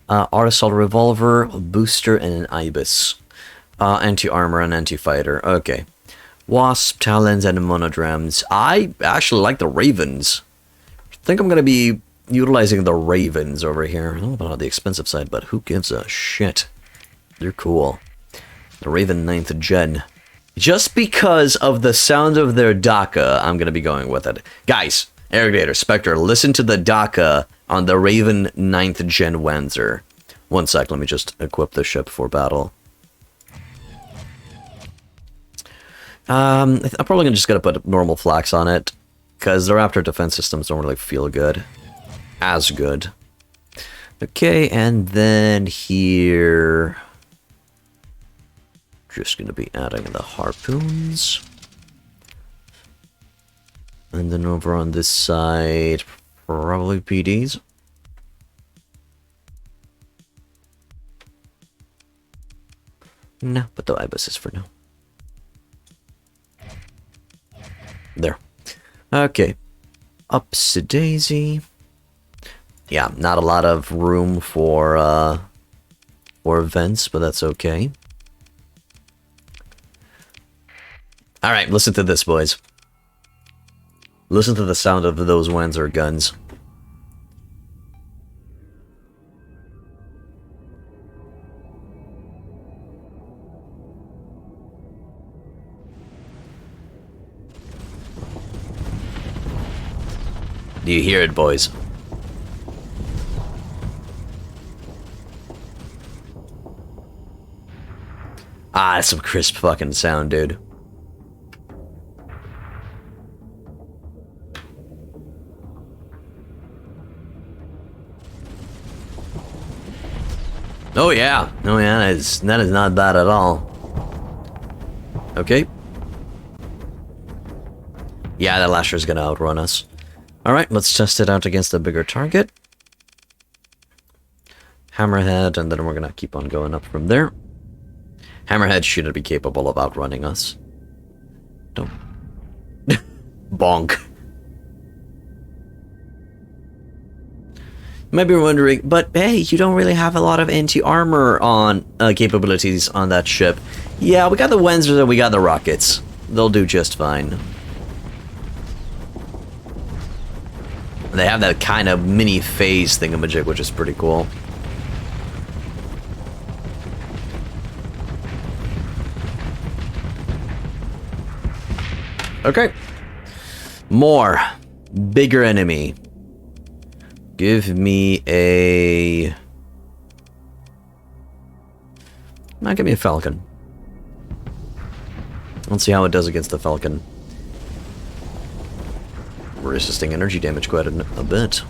Assault Revolver, Booster, and an Ibis. Anti-Armor and Anti-Fighter. Okay. Wasp, Talons, and Monodrams. I actually like the Ravens. I think I'm going to be utilizing the Ravens over here. I don't know about the expensive side, but who gives a shit? They're cool. The Raven 9th Gen. Just because of the sound of their DACA, I'm going to be going with it. Guys, Aggregator, Spectre, listen to the DACA on the Raven 9th Gen Wenzer. One sec, let me just equip the ship for battle. I'm probably going to just put normal flax on it, because the Raptor defense systems don't really feel good. As good. Okay, and then here... Just going to be adding the harpoons. And then over on this side, probably PDs. No, but the Ibis is for now. There. Okay. Upsy-daisy. Yeah, not a lot of room for vents, but that's okay. Alright, listen to this, boys. Listen to the sound of those Wanzer guns. Do you hear it, boys? Ah, that's some crisp fucking sound, dude. Oh yeah, that is not bad at all. Okay. Yeah, that Lasher's gonna outrun us. Alright, let's test it out against a bigger target. Hammerhead, and then we're gonna keep on going up from there. Hammerhead shouldn't be capable of outrunning us. Don't. Bonk. You might be wondering, but hey, you don't really have a lot of anti-armor on capabilities on that ship. Yeah, we got the Wenzers and we got the rockets. They'll do just fine. They have that kind of mini phase thingamajig, which is pretty cool. Okay. More. Bigger enemy. Give me a... Give me a Falcon. Let's see how it does against the Falcon. Resisting energy damage quite a bit.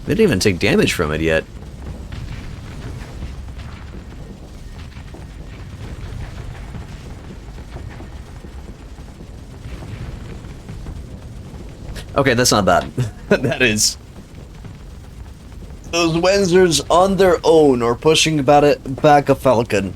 They didn't even take damage from it yet. Okay, that's not bad. That is. Those Wenzers on their own are pushing back a Falcon.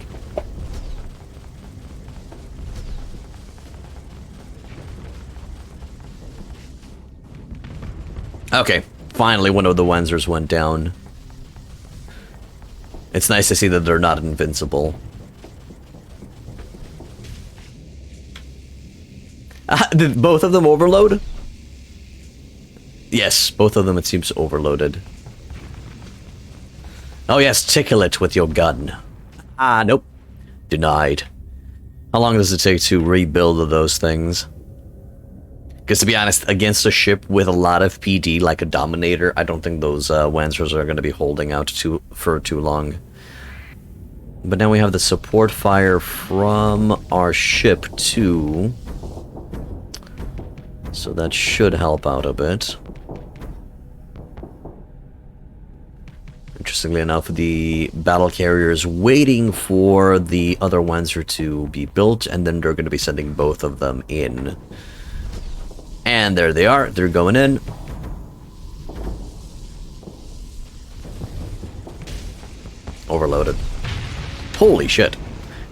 Okay, finally one of the Wenzers went down. It's nice to see that they're not invincible. Did both of them overload? Yes, both of them it seems overloaded. Oh yes, tickle it with your gun. Ah, nope. Denied. How long does it take to rebuild those things? Because to be honest, against a ship with a lot of PD, like a Dominator, I don't think those Wenzers are going to be holding out for too long. But now we have the support fire from our ship too. So that should help out a bit. Interestingly enough, the battle carrier is waiting for the other Wenzer to be built, and then they're going to be sending both of them in. And there they are. They're going in. Overloaded. Holy shit.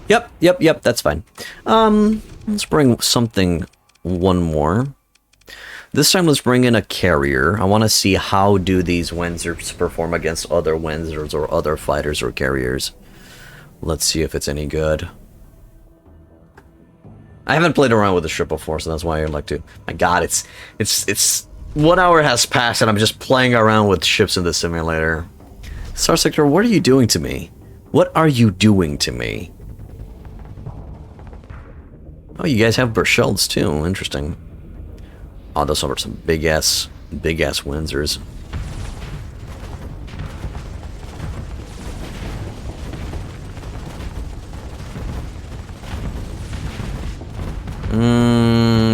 Yep, that's fine. Let's bring one more. This time let's bring in a carrier. I want to see how do these Wenzers perform against other Wenzers or other fighters or carriers. Let's see if it's any good. I haven't played around with the ship before, so that's why I'd like to. My god, it's 1 hour has passed and I'm just playing around with ships in the simulator. Starsector, what are you doing to me? What are you doing to me? Oh, you guys have Burchelds too. Interesting. Oh, those are some big ass Wenzers.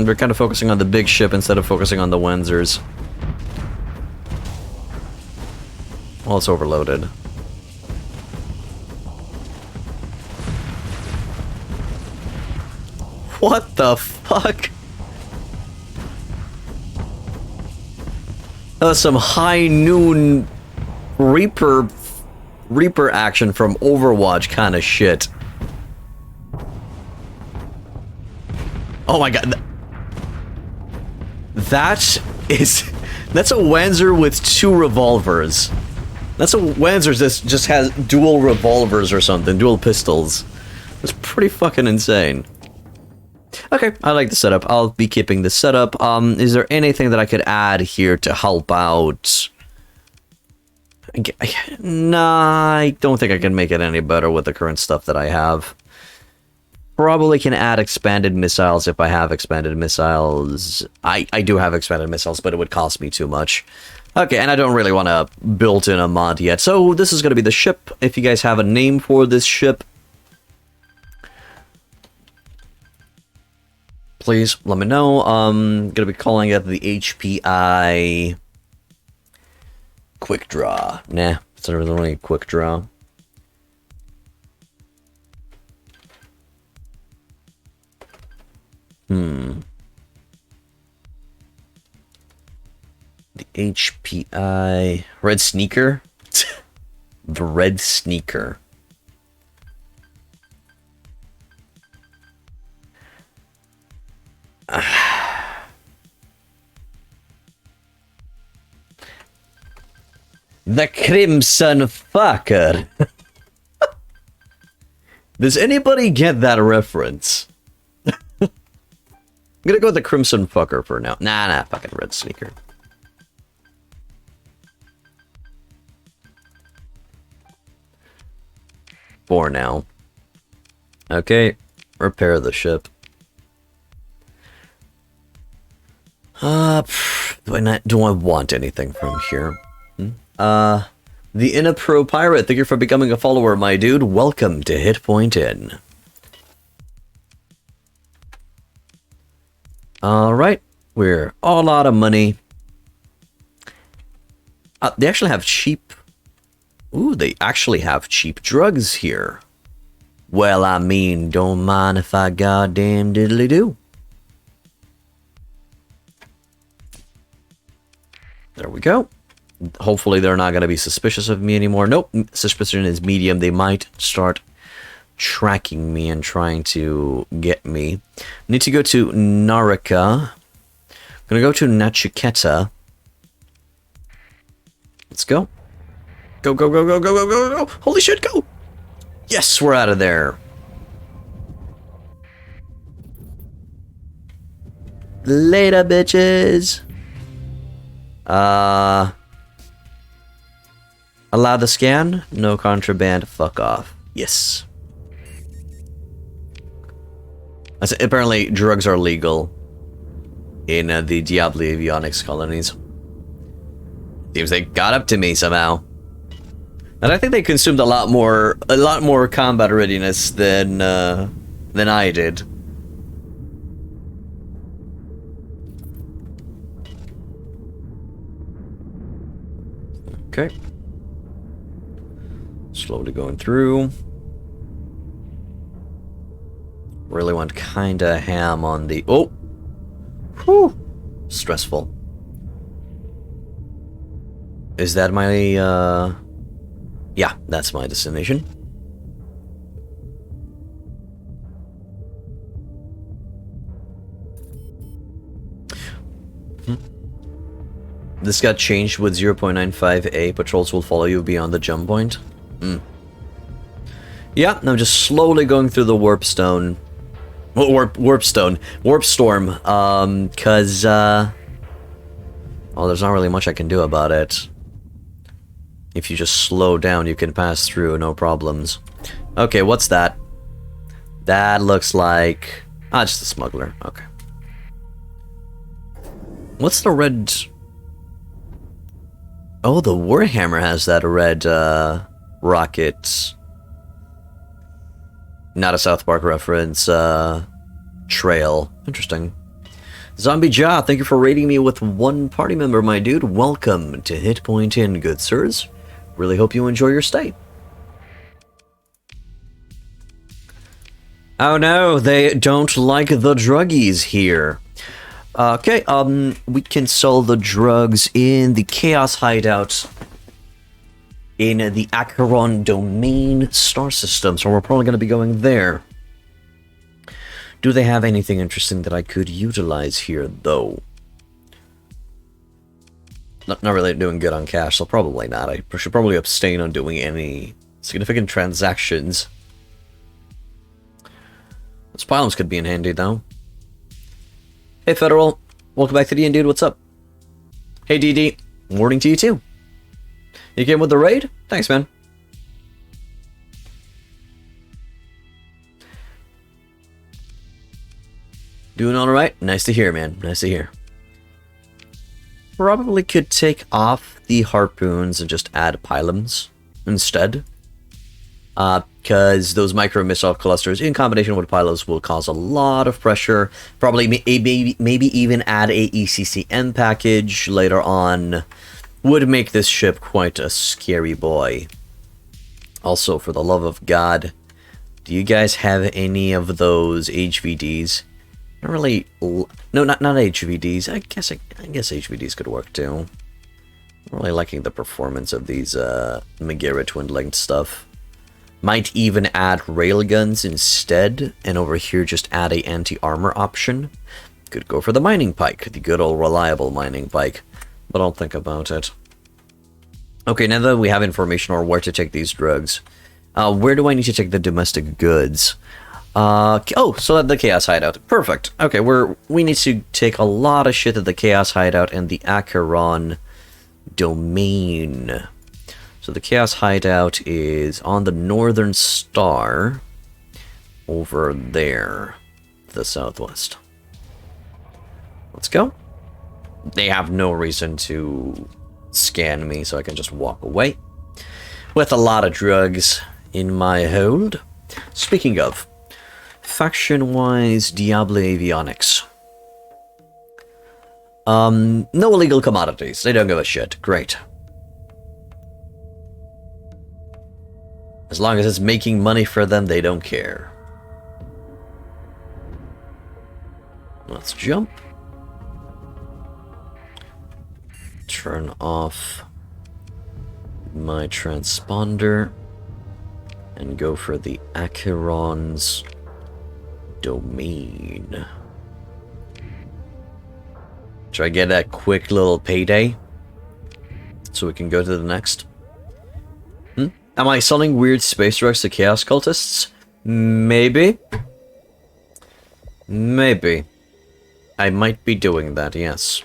They're kind of focusing on the big ship instead of focusing on the Wenzers. Well, it's overloaded. What the fuck? That was some high noon Reaper action from Overwatch kind of shit. Oh my god. That's a Wenzer with 2 revolvers. That's a Wenzer that just has dual revolvers or something, dual pistols. That's pretty fucking insane. Okay, I like the setup. I'll be keeping the setup. Is there anything that I could add here to help out? Nah, I don't think I can make it any better with the current stuff that I have. Probably can add expanded missiles if I have expanded missiles. I do have expanded missiles, but it would cost me too much. Okay, and I don't really want to build in a mod yet. So this is going to be the ship. If you guys have a name for this ship, please let me know. I'm going to be calling it the HPI Quick Draw. Nah, it's not really a quick draw. The HPI Red Sneaker? The Red Sneaker. The Crimson Fucker. Does anybody get that reference? I'm gonna go with the Crimson Fucker for now. Nah, fucking Red Sneaker. For now. Okay, repair the ship. Do I want anything from here? The Innapro Pirate, thank you for becoming a follower, my dude. Welcome to Hit Point In. Alright, we're all out of money. They actually have cheap... Ooh, they actually have cheap drugs here. Well, I mean, don't mind if I goddamn diddly do. There we go. Hopefully they're not going to be suspicious of me anymore. Nope, suspicion is medium. They might start tracking me and trying to get me. Need to go to Naraka. I'm going to go to Nachiketa. Let's go. Go, go, go, go, go, go, go, go. Holy shit, go. Yes, we're out of there. Later, bitches. Allow the scan? No contraband. Fuck off. Yes. Apparently, drugs are legal in the Diablo Avionics colonies. Seems they got up to me somehow. And I think they consumed a lot more combat readiness than I did. Okay. Slowly going through. Really went kinda ham on the... Oh! Whew! Stressful. Is that my, Yeah, that's my destination. This got changed with 0.95a. Patrols will follow you beyond the jump point. Yeah, I'm just slowly going through the warp storm. Cause well, there's not really much I can do about it. If you just slow down, you can pass through, no problems. Okay, what's that? That looks like... Ah, just a smuggler. Okay. What's the red... Oh, the Warhammer has that red, rocket... Not a South Park reference, trail. Interesting. Zombie Jaw, thank you for rating me with one party member, my dude. Welcome to Hit Point In, good sirs. Really hope you enjoy your stay. Oh no, they don't like the druggies here. Okay, we can sell the drugs in the Chaos Hideout in the Acheron Domain star system, so we're probably going to be going there. Do they have anything interesting that I could utilize here, though? Not really doing good on cash, so probably not. I should probably abstain on doing any significant transactions. Those pylons could be in handy, though. Hey, Federal. Welcome back to the dude. What's up? Hey, DD. Morning to you, too. You came with the raid? Thanks, man. Doing alright? Nice to hear, man. Nice to hear. Probably could take off the harpoons and just add pylons instead. Because those micro-missile clusters in combination with pylons will cause a lot of pressure. Probably maybe even add a ECCM package later on. Would make this ship quite a scary boy. Also, for the love of God, do you guys have any of those HVDs? Not really. No, not HVDs. I guess HVDs could work too. I'm really liking the performance of these Megara twin-linked stuff. Might even add railguns instead, and over here just add a anti-armor option. Could go for the mining pike, the good old reliable mining pike. But I'll think about it. Okay, now that we have information on where to take these drugs, where do I need to take the domestic goods? Oh, so at the Chaos Hideout. Perfect. Okay, we need to take a lot of shit at the Chaos Hideout and the Acheron Domain. So the Chaos Hideout is on the Northern Star, over there, to the southwest. Let's go. They have no reason to scan me so I can just walk away. With a lot of drugs in my hold. Speaking of, faction-wise, Diablo Avionics. No illegal commodities. They don't give a shit. Great. As long as it's making money for them, they don't care. Let's jump. Turn off my transponder and go for the Acheron's domain. Should I get a quick little payday so we can go to the next? Am I selling weird space drugs to Chaos Cultists? Maybe. Maybe. I might be doing that, yes.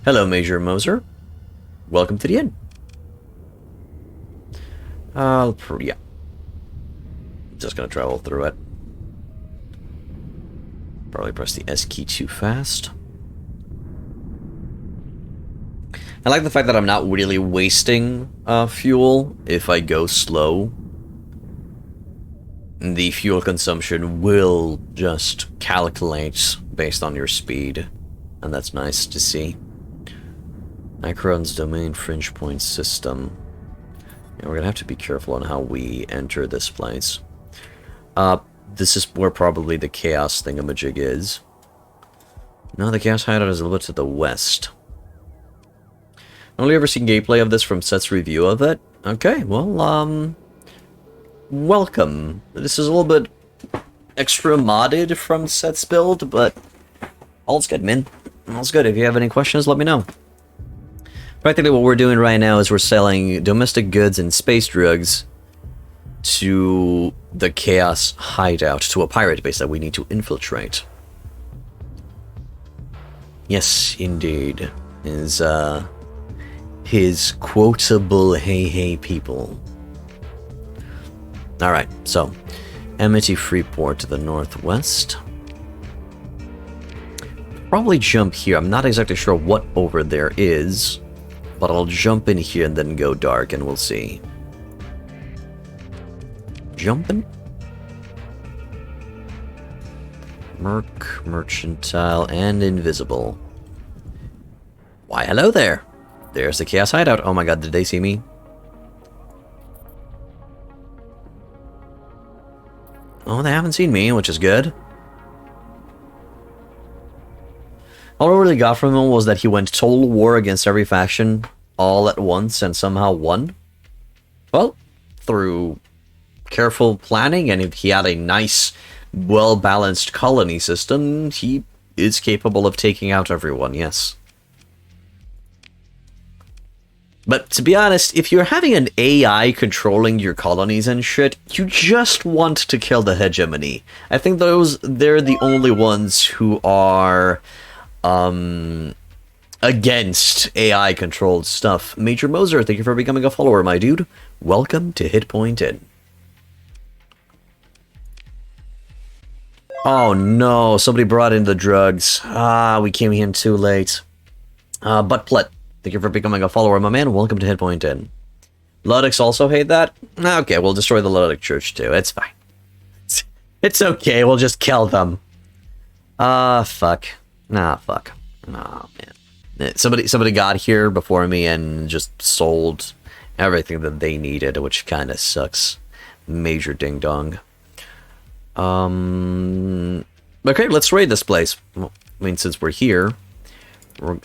Hello, Major Moser. Welcome to the inn. Yeah. Just gonna travel through it. Probably press the S key too fast. I like the fact that I'm not really wasting fuel if I go slow. The fuel consumption will just calculate based on your speed. And that's nice to see. Acheron's domain fringe point system. Yeah, we're gonna have to be careful on how we enter this place. This is where probably the Chaos thingamajig is. No, the Chaos Hideout is a little bit to the west. I've only ever seen gameplay of this from Set's review of it. Okay, well, welcome. This is a little bit extra modded from Set's build, but all's good, man. All's good. If you have any questions, let me know. Practically what we're doing right now is we're selling domestic goods and space drugs to the Chaos Hideout, to a pirate base that we need to infiltrate. Yes, indeed. Is, his quotable hey people. Alright, so Amity Freeport to the northwest. Probably jump here. I'm not exactly sure what over there is, but I'll jump in here and then go dark and we'll see. Jumping? Mercantile, and invisible. Why, hello there. There's the Chaos Hideout. Oh my god, did they see me? Oh, they haven't seen me, which is good. All I really got from him was that he went total war against every faction all at once and somehow won. Well, through careful planning, and if he had a nice, well-balanced colony system, he is capable of taking out everyone, yes. But to be honest, if you're having an AI controlling your colonies and shit, you just want to kill the hegemony. I think they're the only ones who are against AI-controlled stuff. Major Moser, thank you for becoming a follower, my dude. Welcome to Hitpoint Inn. Oh no, somebody brought in the drugs. Ah, we came in too late. Buttplot, thank you for becoming a follower, my man. Welcome to Hitpoint Inn. Luddics also hate that? Okay, we'll destroy the Luddic Church too. It's fine. It's okay, we'll just kill them. Fuck. Nah, fuck. Nah, man. Somebody got here before me and just sold everything that they needed, which kind of sucks. Major ding-dong. Okay, let's raid this place. Well, I mean, since we're here,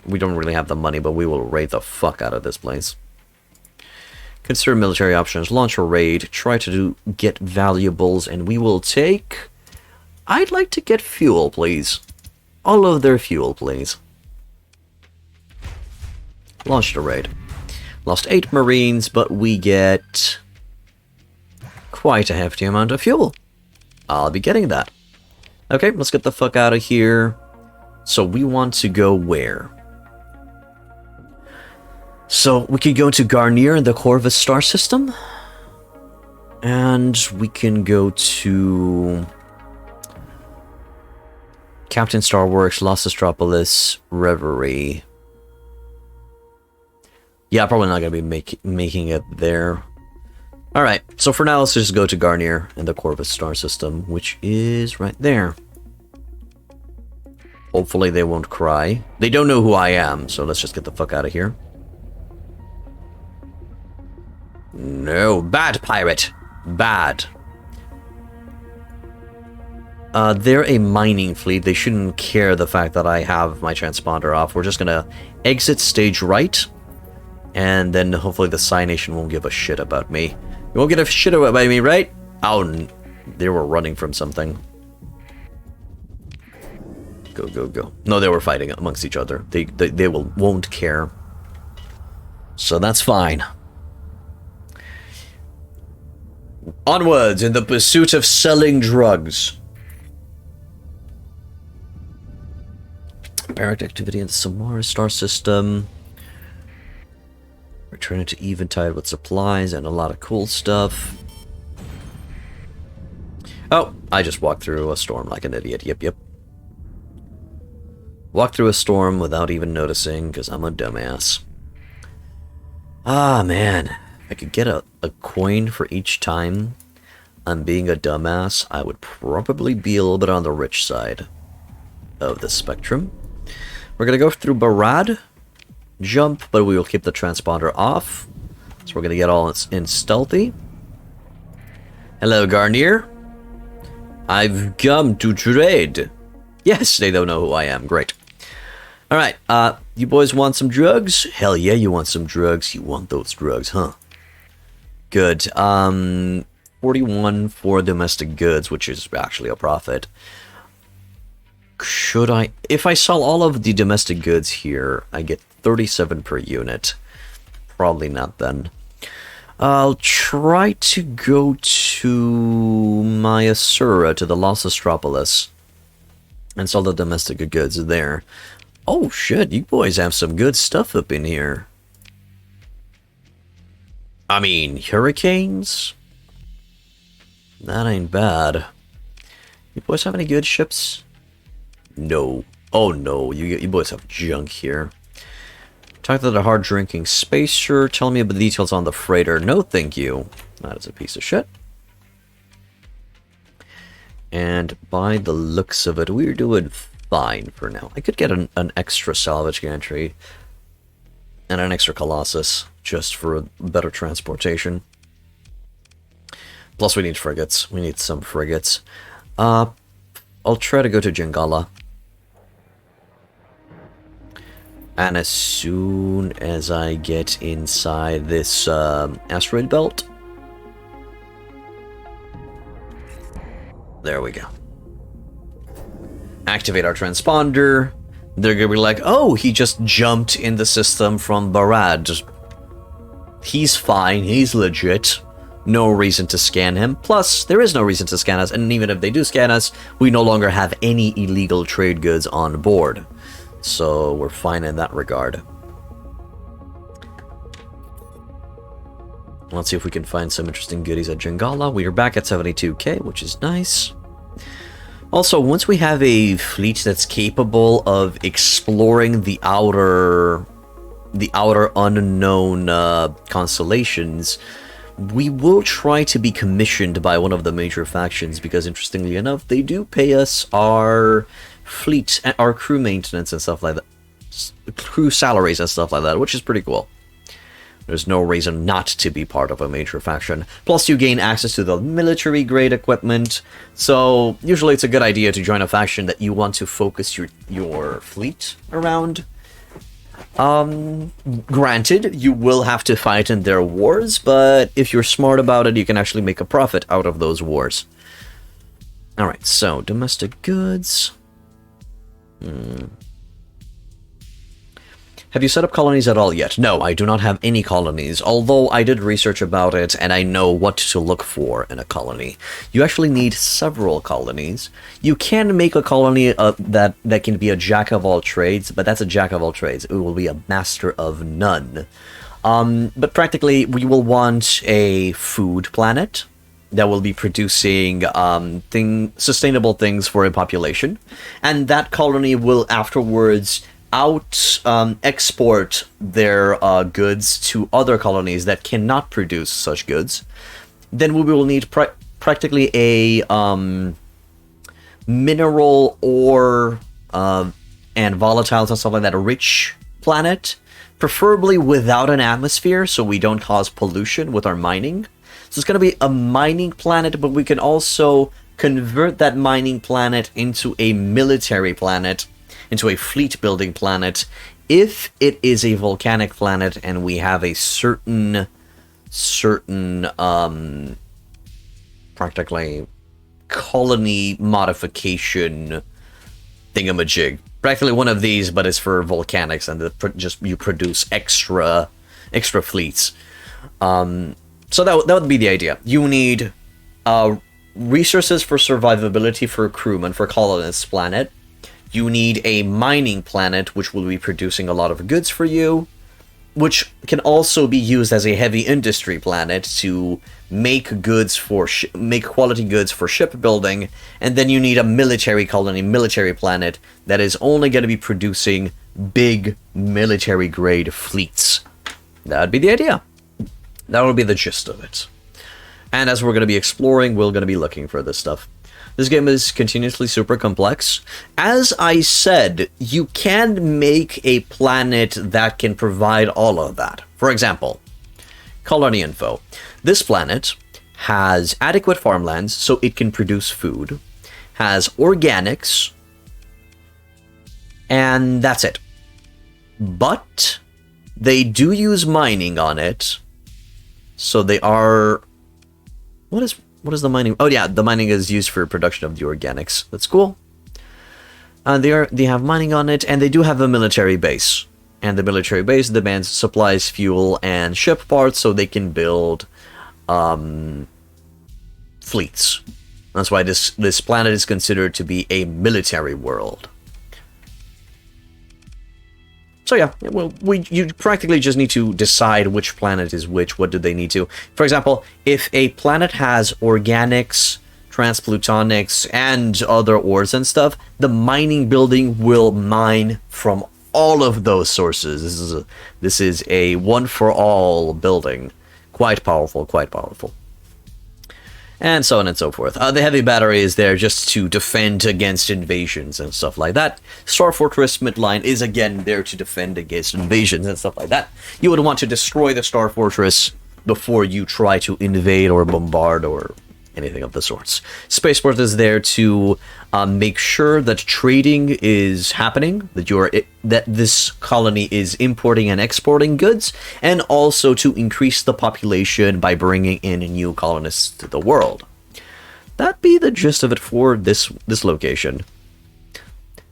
we don't really have the money, but we will raid the fuck out of this place. Consider military options, launch a raid, try to get valuables, and we will take... I'd like to get fuel, please. All of their fuel, please. Launched a raid. Lost 8 Marines, but we get quite a hefty amount of fuel. I'll be getting that. Okay, let's get the fuck out of here. So we want to go where? So we could go to Garnier in the Corvus star system. And we can go to Captain Starworks, Los Astropolis, Reverie. Yeah, probably not going to be making it there. Alright, so for now, let's just go to Garnier and the Corvus star system, which is right there. Hopefully they won't cry. They don't know who I am, so let's just get the fuck out of here. No, bad pirate. Bad. They're a mining fleet. They shouldn't care the fact that I have my transponder off. We're just gonna exit stage right, and then hopefully the Psy Nation won't give a shit about me. You won't give a shit about me, right? Oh, they were running from something. Go, go, go. No, they were fighting amongst each other. They won't care. So that's fine. Onwards in the pursuit of selling drugs. Barrack activity in the Samara star system. Returning to Eventide with supplies and a lot of cool stuff. Oh, I just walked through a storm like an idiot. Yep, yep. Walked through a storm without even noticing because I'm a dumbass. Ah, man. If I could get a coin for each time I'm being a dumbass, I would probably be a little bit on the rich side of the spectrum. We're going to go through Barad, jump, but we will keep the transponder off. So we're going to get all in stealthy. Hello, Garnier. I've come to trade. Yes, they don't know who I am. Great. Alright, you boys want some drugs? Hell yeah, you want some drugs. You want those drugs, huh? Good. 41 for domestic goods, which is actually a profit. Should I... If I sell all of the domestic goods here, I get 37 per unit. Probably not then. I'll try to go to my Asura, to the Los Astropolis, and sell the domestic goods there. Oh shit, you boys have some good stuff up in here. I mean, hurricanes? That ain't bad. You boys have any good ships? No. Oh no, you boys have junk here. Talk to the hard-drinking spacer. Tell me about the details on the freighter. No, thank you. That is a piece of shit. And by the looks of it, we're doing fine for now. I could get an extra salvage gantry and an extra Colossus just for better transportation. Plus we need frigates. We need some frigates. I'll try to go to Jingala. And as soon as I get inside this asteroid belt... There we go. Activate our transponder. They're gonna be like, oh, he just jumped in the system from Barad. He's fine, he's legit. No reason to scan him. Plus, there is no reason to scan us, and even if they do scan us, we no longer have any illegal trade goods on board. So we're fine in that regard. Let's see if we can find some interesting goodies at Jingala. We are back at 72k, which is nice. Also, once we have a fleet that's capable of exploring the outer unknown constellations, we will try to be commissioned by one of the major factions, because interestingly enough, they do pay us our fleet, our crew maintenance and stuff like that, crew salaries and stuff like that, which is pretty cool. There's no reason not to be part of a major faction. Plus, you gain access to the military-grade equipment, so usually it's a good idea to join a faction that you want to focus your fleet around. Granted, you will have to fight in their wars, but if you're smart about it, you can actually make a profit out of those wars. Alright, so, domestic goods. Have you set up colonies at all yet? No, I do not have any colonies, although I did research about it and I know what to look for in a colony. You actually need several colonies. You can make a colony that can be a jack of all trades, but that's a jack of all trades. It will be a master of none. But practically, we will want a food planet, that will be producing sustainable things for a population, and that colony will afterwards export their goods to other colonies that cannot produce such goods. Then we will need practically a mineral ore and volatiles and stuff like that, a rich planet, preferably without an atmosphere so we don't cause pollution with our mining. So it's going to be a mining planet, but we can also convert that mining planet into a military planet, into a fleet building planet, if it is a volcanic planet and we have a certain practically colony modification thingamajig. Practically one of these, but it's for volcanics, and you produce extra fleets. So that would be the idea. You need resources for survivability for crewmen, for colonists planet. You need a mining planet, which will be producing a lot of goods for you, which can also be used as a heavy industry planet to make goods for make quality goods for shipbuilding. And then you need a military colony, military planet that is only going to be producing big military grade fleets. That would be the idea. That would be the gist of it. And as we're going to be exploring, we're going to be looking for this stuff. This game is continuously super complex. As I said, you can make a planet that can provide all of that. For example, colony info. This planet has adequate farmlands, so it can produce food, has organics, and that's it. But they do use mining on it, so they are... What is the mining? Oh yeah, the mining is used for production of the organics. That's cool. They have mining on it, and they do have a military base. And the military base demands supplies, fuel, and ship parts, so they can build fleets. That's why this planet is considered to be a military world. So yeah, well, you practically just need to decide which planet is which, what do they need to. For example, if a planet has organics, transplutonics, and other ores and stuff, the mining building will mine from all of those sources. This is a one-for-all building. Quite powerful, quite powerful. And so on and so forth. The heavy battery is there just to defend against invasions and stuff like that. Star Fortress Midline is again there to defend against invasions and stuff like that. You would want to destroy the Star Fortress before you try to invade or bombard or anything of the sorts. Spaceport is there to make sure that trading is happening, that this colony is importing and exporting goods, and also to increase the population by bringing in new colonists to the world. That'd be the gist of it for this location.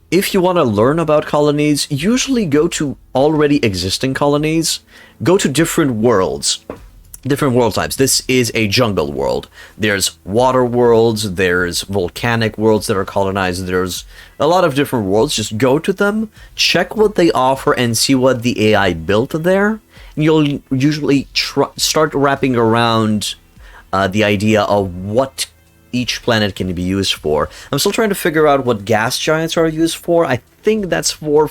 If you want to learn about colonies, usually go to already existing colonies. Go to different worlds. Different world types. This is a jungle world. There's water worlds, there's volcanic worlds that are colonized, there's a lot of different worlds. Just go to them, check what they offer, and see what the AI built there. And you'll usually start wrapping around the idea of what each planet can be used for. I'm still trying to figure out what gas giants are used for. I think that's for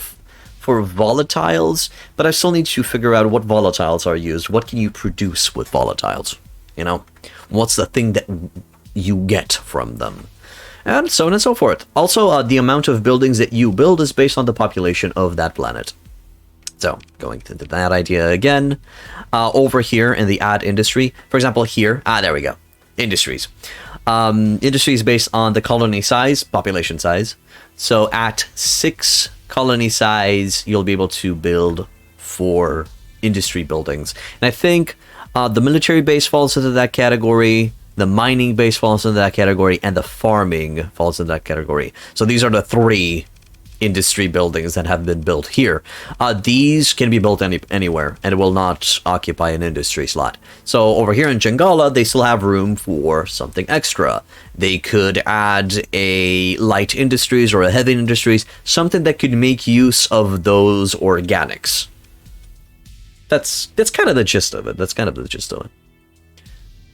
volatiles, but I still need to figure out what volatiles are used. What can you produce with volatiles? You know, what's the thing that you get from them? And so on and so forth. Also, the amount of buildings that you build is based on the population of that planet. So, going into that idea again, over here in the add industry, for example here, there we go, industries. Industries based on the colony size, population size. So at 6 colony size, you'll be able to build 4 industry buildings. And I think the military base falls into that category, the mining base falls into that category, and the farming falls into that category. So these are the 3 industry buildings that have been built here. These can be built anywhere, and it will not occupy an industry slot. So over here in Jangala, they still have room for something extra. They could add a light industries or a heavy industries, something that could make use of those organics. That's kind of the gist of it.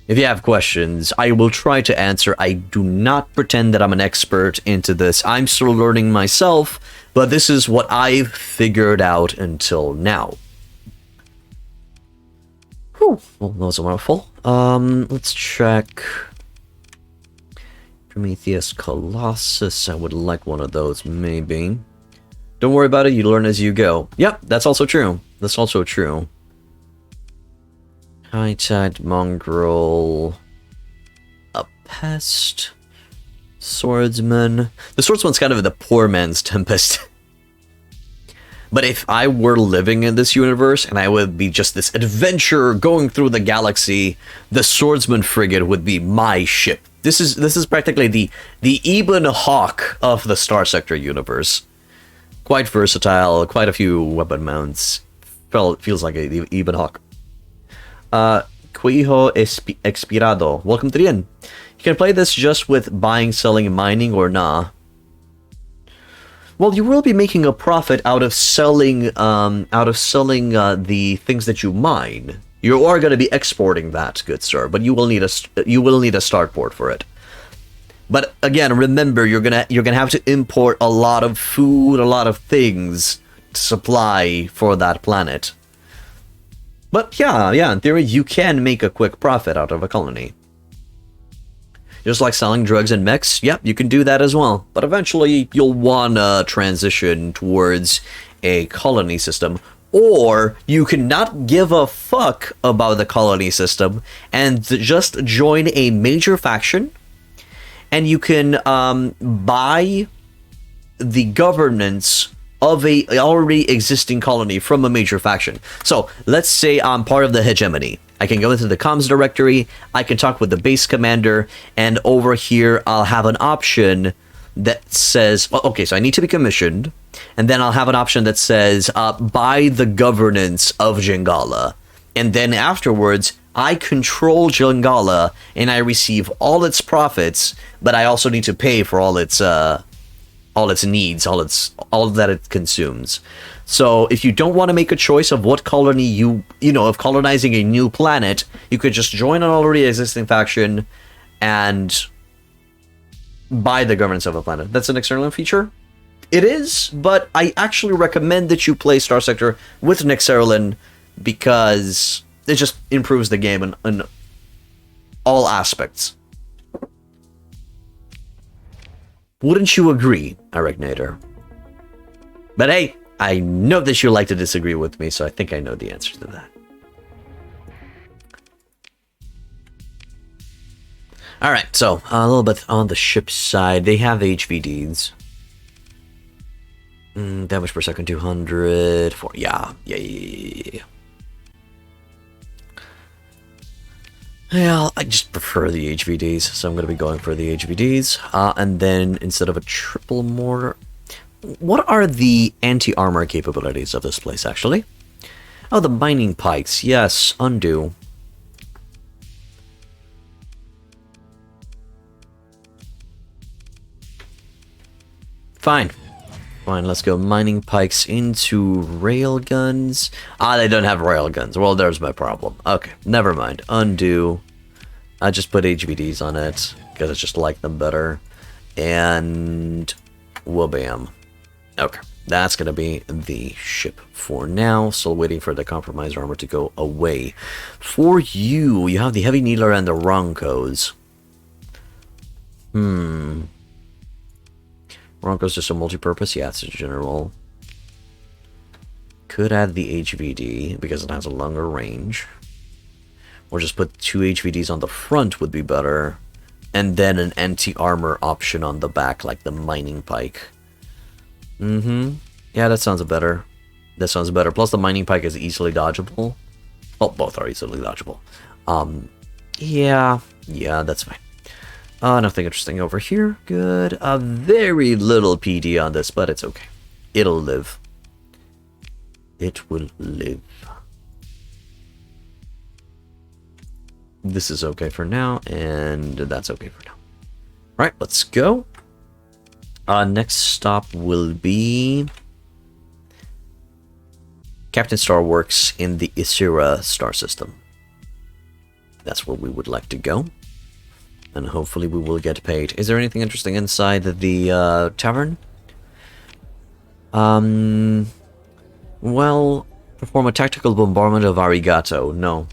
If you have questions, I will try to answer. I do not pretend that I'm an expert into this. I'm still learning myself, but this is what I've figured out until now. Whew. Well, those are wonderful. Let's check. Prometheus Colossus. I would like one of those, maybe. Don't worry about it, you learn as you go. Yep, that's also true. That's also true. High-tide mongrel. A pest. Swordsman. The swordsman's kind of the poor man's Tempest. But if I were living in this universe and I would be just this adventurer going through the galaxy, the Swordsman Frigate would be my ship. This is practically the Ebon Hawk of the Starsector universe. Quite versatile, quite a few weapon mounts. Feels like a Ebon Hawk. Quijo Expirado. Welcome to the inn. You can play this just with buying, selling, mining, or nah. Well, you will be making a profit out of selling the things that you mine. You are going to be exporting that, good sir, but you will need a start port for it. But again, remember, you're gonna have to import a lot of food, a lot of things to supply for that planet. But yeah, in theory, you can make a quick profit out of a colony. Just like selling drugs and mechs, yep, you can do that as well. But eventually, you'll wanna transition towards a colony system. Or you can not give a fuck about the colony system and just join a major faction. And you can buy the governance of a already existing colony from a major faction. So let's say I'm part of the hegemony. I can go into the comms directory, I can talk with the base commander, and over here I'll have an option that says, well, okay, so I need to be commissioned, and then I'll have an option that says, buy the governance of Jingala. And then afterwards, I control Jingala, and I receive all its profits, but I also need to pay for all its needs, all that it consumes. So if you don't want to make a choice of what colony of colonizing a new planet, you could just join an already existing faction and buy the governance of a planet. That's an external feature? It is, but I actually recommend that you play Starsector with Nexerlin because it just improves the game in all aspects. Wouldn't you agree, Arachnator? But hey, I know that you like to disagree with me, so I think I know the answer to that. Alright, so a little bit on the ship side. They have HVDs. Damage per second 200. Yeah. Yeah, I just prefer the HVDs, so I'm going to be going for the HVDs. And then instead of a triple mortar... What are the anti-armor capabilities of this place, actually? Oh, the mining pikes. Yes, undo. Fine, let's go mining pikes into railguns. They don't have railguns. Well, there's my problem. Okay, never mind. Undo. I just put HVDs on it, because I just like them better. And... wha-bam. Okay, that's going to be the ship for now. Still waiting for the compromised armor to go away. For you, you have the Heavy Needler and the Roncos. Ronco's just a multi-purpose? Yeah, it's a general. Could add the HVD, because it has a longer range. Or just put 2 HVDs on the front would be better. And then an anti-armor option on the back, like the mining pike. Yeah, that sounds better. Plus the mining pike is easily dodgeable. Well, both are easily dodgeable. Yeah, that's fine. Nothing interesting over here. Good. Very little PD on this, but it's okay. It'll live. It will live. This is okay for now, and that's okay for now. Right, let's go. Next stop will be Captain Star works in the Isira star system. That's where we would like to go. And hopefully we will get paid. Is there anything interesting inside the tavern? Well, perform a tactical bombardment of Arigato. No.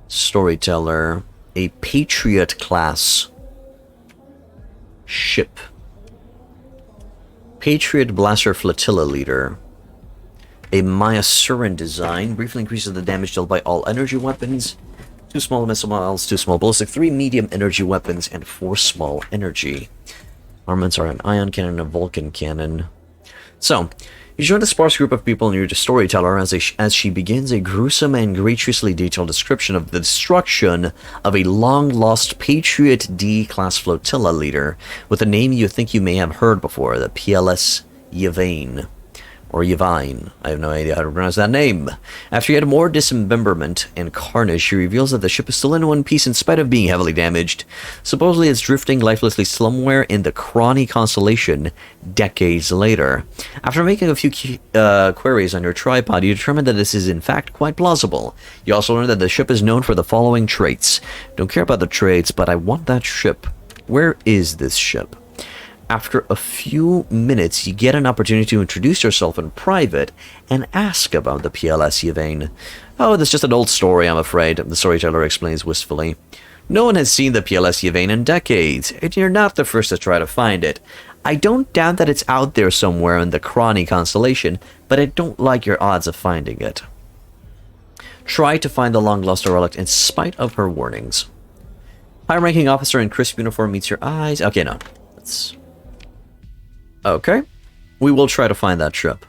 Storyteller. A Patriot class ship. Patriot Blaster Flotilla Leader. A Myasuran design. Briefly increases the damage dealt by all energy weapons. 2 small missiles, 2 small ballistic, 3 medium energy weapons, and 4 small energy. Armaments are an ion cannon and a Vulcan cannon. So, you join a sparse group of people near the storyteller as she begins a gruesome and gratuitously detailed description of the destruction of a long-lost Patriot D-class flotilla leader with a name you think you may have heard before, the PLS Yvain. Or Yvain. I have no idea how to pronounce that name. After yet more dismemberment and carnage, she reveals that the ship is still in one piece in spite of being heavily damaged. Supposedly it's drifting lifelessly somewhere in the Crony constellation decades later. After making a few queries on your tripod, you determine that this is in fact quite plausible. You also learn that the ship is known for the following traits. Don't care about the traits, but I want that ship. Where is this ship? After a few minutes, you get an opportunity to introduce yourself in private and ask about the PLS Yvain. Oh, that's just an old story, I'm afraid, the storyteller explains wistfully. No one has seen the PLS Yvain in decades, and you're not the first to try to find it. I don't doubt that it's out there somewhere in the Crony constellation, but I don't like your odds of finding it. Try to find the long-lost relic in spite of her warnings. High-ranking officer in crisp uniform meets your eyes. Okay, no. Let's... Okay. We will try to find that ship.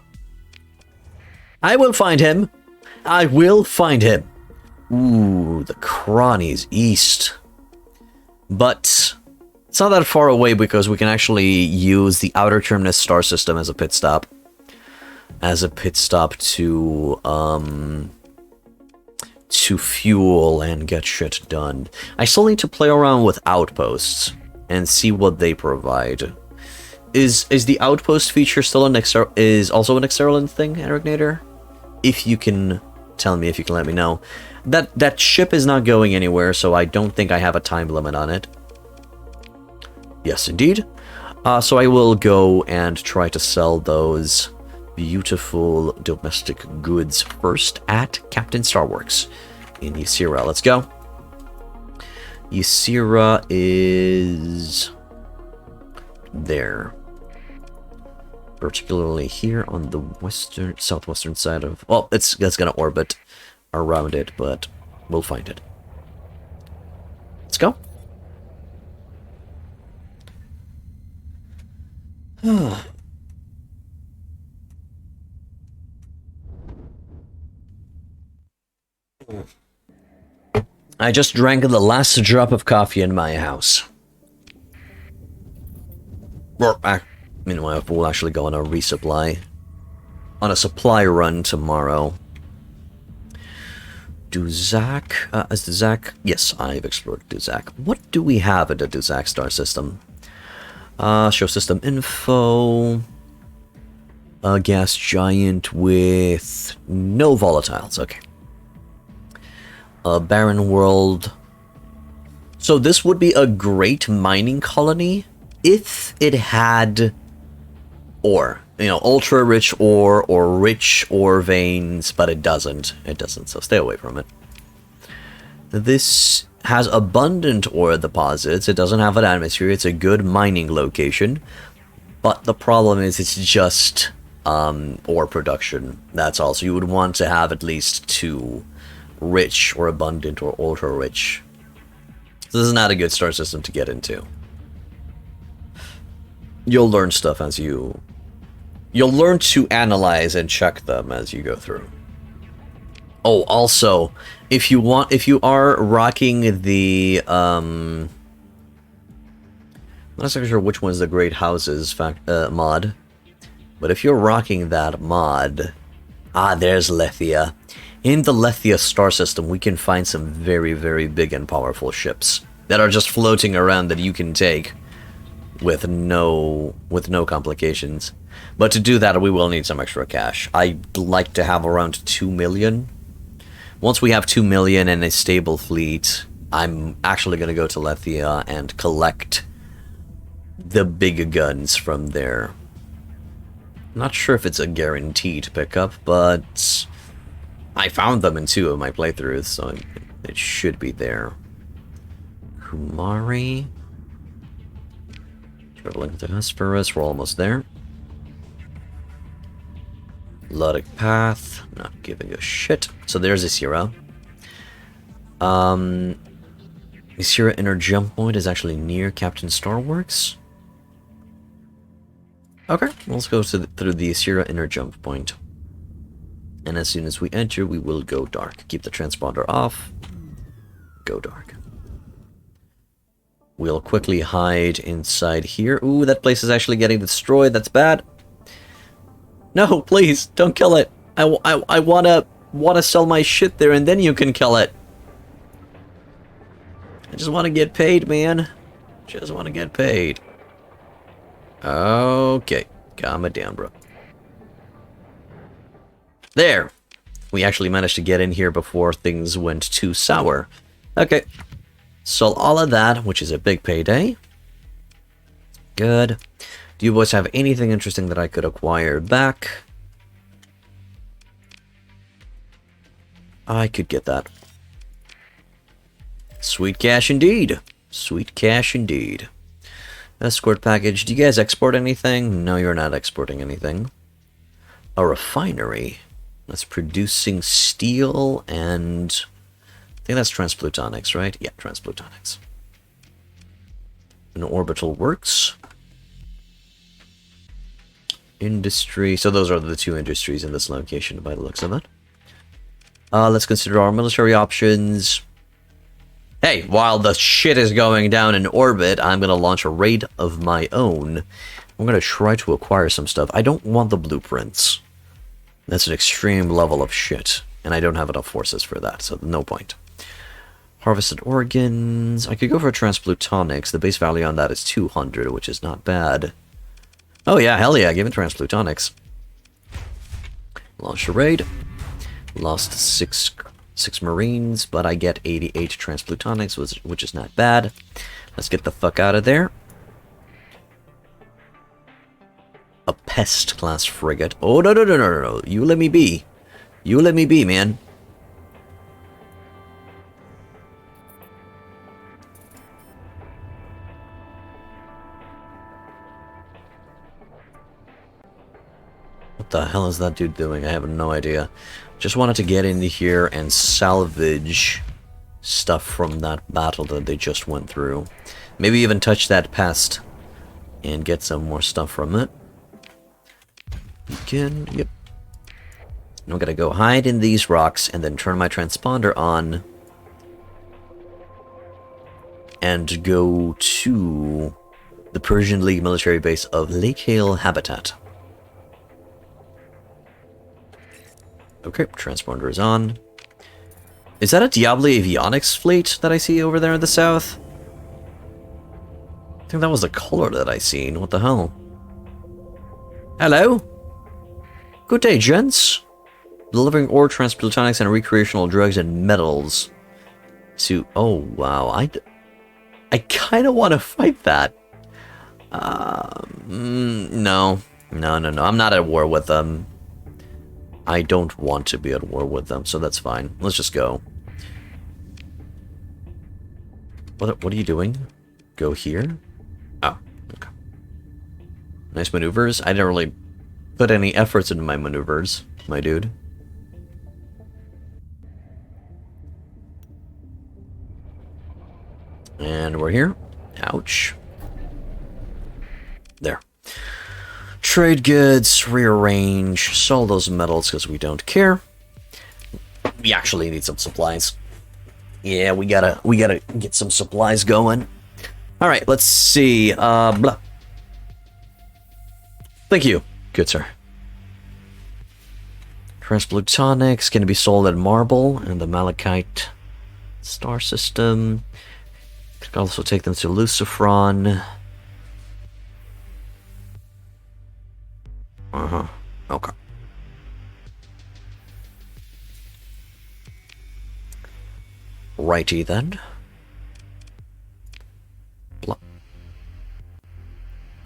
I will find him. I will find him. Ooh, the Crony's east. But it's not that far away because we can actually use the outer terminus star system as a pit stop. To fuel and get shit done. I still need to play around with outposts and see what they provide. Is the outpost feature still is also an Exterland thing, Erignator? If you can tell me, if you can let me know. That ship is not going anywhere, so I don't think I have a time limit on it. Yes, indeed. So I will go and try to sell those beautiful domestic goods first at Captain Starworks in Ysira. Let's go. Ysira is there. Particularly here on the southwestern side of... Well, that's gonna orbit around it, but we'll find it. Let's go. I just drank the last drop of coffee in my house. Meanwhile, we'll actually go on a resupply. On a supply run tomorrow. Duzak? Is Duzak? Yes, I've explored Duzak. What do we have at the Duzak star system? Show system info. A gas giant with no volatiles. Okay. A barren world. So this would be a great mining colony if it had ore. You know, ultra rich ore or rich ore veins, but it doesn't. It doesn't, so stay away from it. This has abundant ore deposits. It doesn't have an atmosphere. It's a good mining location. But the problem is it's just ore production. That's all. So you would want to have at least 2 rich or abundant or ultra rich. So this is not a good star system to get into. You'll learn stuff as you... You'll learn to analyze and check them as you go through. Oh, also, if you are rocking the, I'm not so sure which one's the Great Houses mod, but if you're rocking that mod, there's Lethia. In the Lethia star system, we can find some very, very big and powerful ships that are just floating around that you can take with no complications. But to do that, we will need some extra cash. I'd like to have around 2 million. Once we have 2 million and a stable fleet, I'm actually going to go to Lethia and collect the big guns from there. Not sure if it's a guaranteed pickup, but I found them in 2 of my playthroughs, so it should be there. Kumari. Traveling to Hesperus, we're almost there. Ludic Path, not giving a shit. So there's Isira. Isira Inner Jump Point is actually near Captain Starworks. Okay, let's go through the Isira Inner Jump Point. And as soon as we enter, we will go dark. Keep the transponder off. Go dark. We'll quickly hide inside here. Ooh, that place is actually getting destroyed. That's bad. No, please, don't kill it. I wanna sell my shit there, and then you can kill it. I just want to get paid, man. Just want to get paid. Okay, calm it down, bro. There. We actually managed to get in here before things went too sour. Okay. Sold all of that, which is a big payday. Good. Do you boys have anything interesting that I could acquire back? I could get that. Sweet cash indeed. Sweet cash indeed. Escort package. Do you guys export anything? No, you're not exporting anything. A refinery. That's producing steel and... I think that's transplutonics, right? Yeah, transplutonics. An orbital works. Industry. So those are the 2 industries in this location by the looks of it. Let's consider our military options. Hey, while the shit is going down in orbit, I'm going to launch a raid of my own. I'm going to try to acquire some stuff. I don't want the blueprints. That's an extreme level of shit. And I don't have enough forces for that, so no point. Harvested organs. I could go for transplutonics. The base value on that is 200, which is not bad. Oh yeah, hell yeah, give it transplutonics. Launch a raid. Lost 6 Marines, but I get 88 transplutonics, which is not bad. Let's get the fuck out of there. A Pest class frigate. Oh, no. You let me be. You let me be, man. What the hell is that dude doing? I have no idea. Just wanted to get in here and salvage stuff from that battle that they just went through. Maybe even touch that pest and get some more stuff from it. Again, yep. I'm gonna go hide in these rocks and then turn my transponder on and go to the Persian League military base of Lake Hale Habitat. Okay, transponder is on. Is that a Diablo Avionics fleet that I see over there in the south? I think that was the color that I seen. What the hell? Hello? Good day, gents. Delivering ore, transplutonics, and recreational drugs and metals to... Oh, wow. I kind of want to fight that. No. I'm not at war with them. I don't want to be at war with them, so that's fine. Let's just go. What are you doing? Go here? Oh, okay. Nice maneuvers. I didn't really put any efforts into my maneuvers, my dude. And we're here. Ouch. There. Trade goods, rearrange, sell those metals because we don't care. We actually need some supplies. Yeah, we gotta get some supplies going. All right, let's see. Blah. Thank you, good sir. Transplutonics can be sold at Marble and the Malachite star system. Could also take them to Lucifron. Okay. Righty then.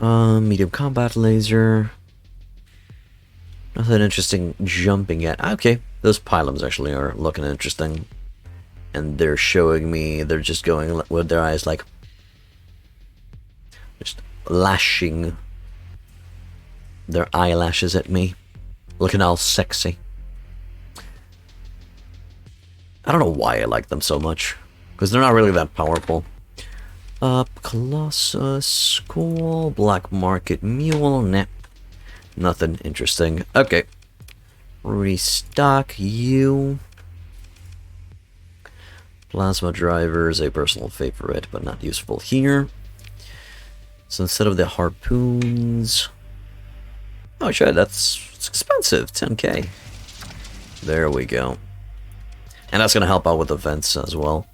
Medium combat laser. Nothing interesting jumping yet. Okay, those pylons actually are looking interesting. And they're showing me, they're just going with their eyes like... just lashing their eyelashes at me. Looking all sexy. I don't know why I like them so much. Because they're not really that powerful. Colossus, School, Black Market Mule, nah. Nothing interesting. Okay. Restock you. Plasma drivers, a personal favorite, but not useful here. So instead of the harpoons... oh shit, it's expensive, 10k. There we go. And that's gonna help out with the vents as well.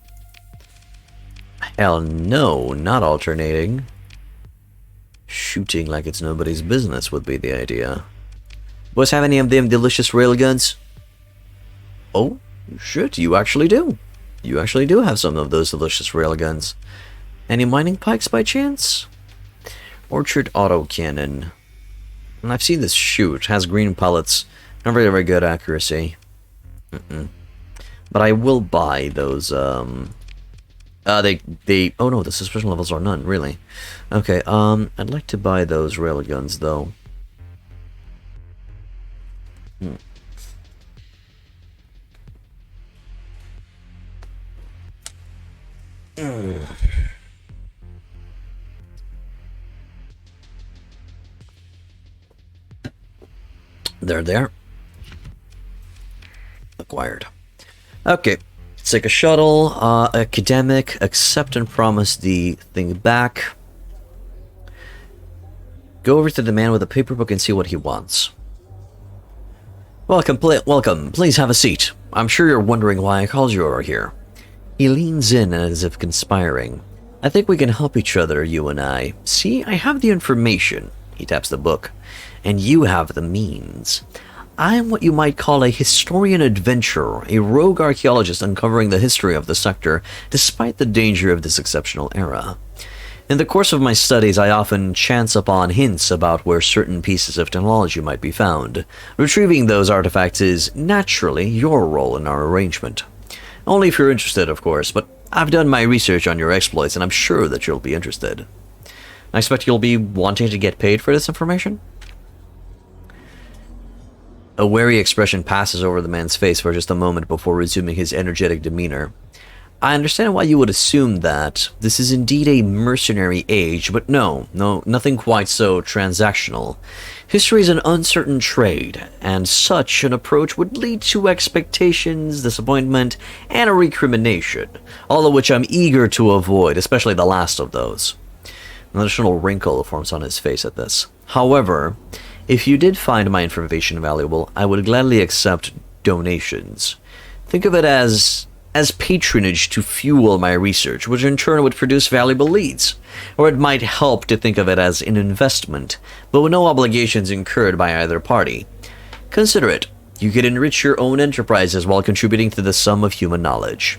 Hell no, not alternating. Shooting like it's nobody's business would be the idea. Boys, have any of them delicious railguns? Oh, shit, you actually do. You actually do have some of those delicious railguns. Any mining pikes by chance? Orchard autocannon. And I've seen this shoot. Has green pellets. Not very, very good accuracy. But I will buy those, oh no, the suspicion levels are none, really. Okay, I'd like to buy those railguns, though. They're there. Acquired. Okay. Take a shuttle, academic, accept and promise the thing back. Go over to the man with the paper book and see what he wants. Welcome, welcome. Please have a seat. I'm sure you're wondering why I called you over here. He leans in as if conspiring. I think we can help each other, you and I. See, I have the information. He taps the book. And you have the means. I am what you might call a historian adventurer, a rogue archaeologist uncovering the history of the sector, despite the danger of this exceptional era. In the course of my studies, I often chance upon hints about where certain pieces of technology might be found. Retrieving those artifacts is, naturally, your role in our arrangement. Only if you're interested, of course, but I've done my research on your exploits, and I'm sure that you'll be interested. I expect you'll be wanting to get paid for this information? A wary expression passes over the man's face for just a moment before resuming his energetic demeanor. I understand why you would assume that. This is indeed a mercenary age, but no, nothing quite so transactional. History is an uncertain trade, and such an approach would lead to expectations, disappointment, and a recrimination, all of which I'm eager to avoid, especially the last of those. An additional wrinkle forms on his face at this. However, if you did find my information valuable, I would gladly accept donations. Think of it as patronage to fuel my research, which in turn would produce valuable leads. Or it might help to think of it as an investment, but with no obligations incurred by either party. Consider it. You could enrich your own enterprises while contributing to the sum of human knowledge.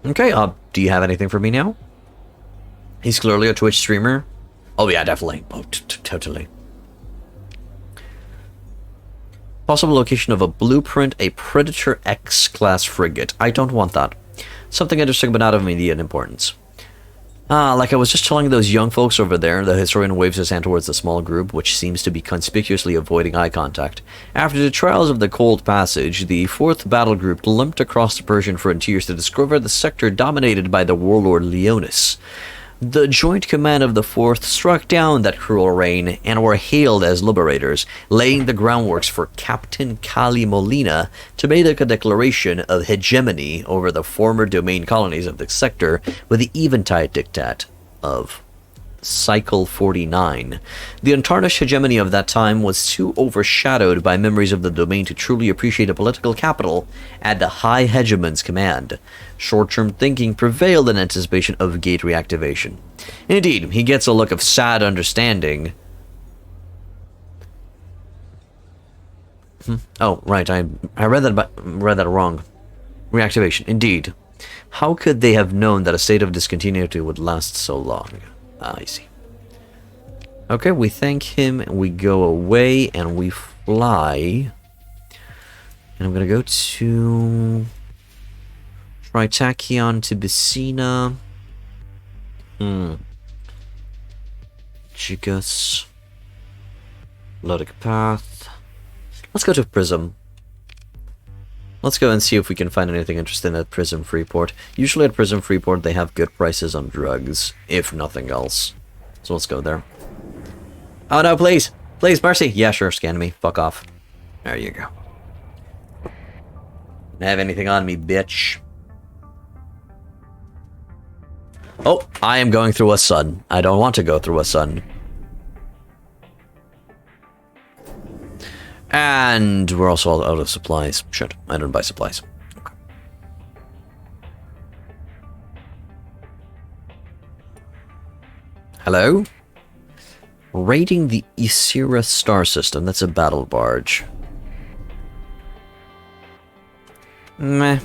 Okay, do you have anything for me now? He's clearly a Twitch streamer. Oh yeah, definitely. Oh, totally. Possible location of a blueprint, a Predator X-class frigate. I don't want that. Something interesting but not of immediate importance. Like I was just telling those young folks over there, the historian waves his hand towards the small group, which seems to be conspicuously avoiding eye contact. After the trials of the Cold Passage, the 4th battle group limped across the Persian frontiers to discover the sector dominated by the warlord Leonis. The joint command of the 4th struck down that cruel reign and were hailed as liberators, laying the groundworks for Captain Kali Molina to make a declaration of hegemony over the former domain colonies of the sector with the Eventide diktat of Cycle 49. The untarnished hegemony of that time was too overshadowed by memories of the domain to truly appreciate a political capital at the High Hegemon's command. Short-term thinking prevailed in anticipation of gate reactivation. Indeed, he gets a look of sad understanding. Oh, right, I read that wrong. Reactivation, indeed. How could they have known that a state of discontinuity would last so long? Ah, I see. Okay, we thank him, we go away, and we fly. And I'm gonna go to Tritachyon to Bissina. Gigas. Lodic Path. Let's go to Prism. Let's go and see if we can find anything interesting at Prism Freeport. Usually at Prism Freeport they have good prices on drugs, if nothing else. So let's go there. Oh no, please! Please, mercy! Yeah, sure, scan me. Fuck off. There you go. Don't have anything on me, bitch. Oh, I am going through a sun. I don't want to go through a sun. And we're also all out of supplies. Shit, I don't buy supplies. Okay. Hello? Raiding the Isira star system. That's a battle barge. Meh.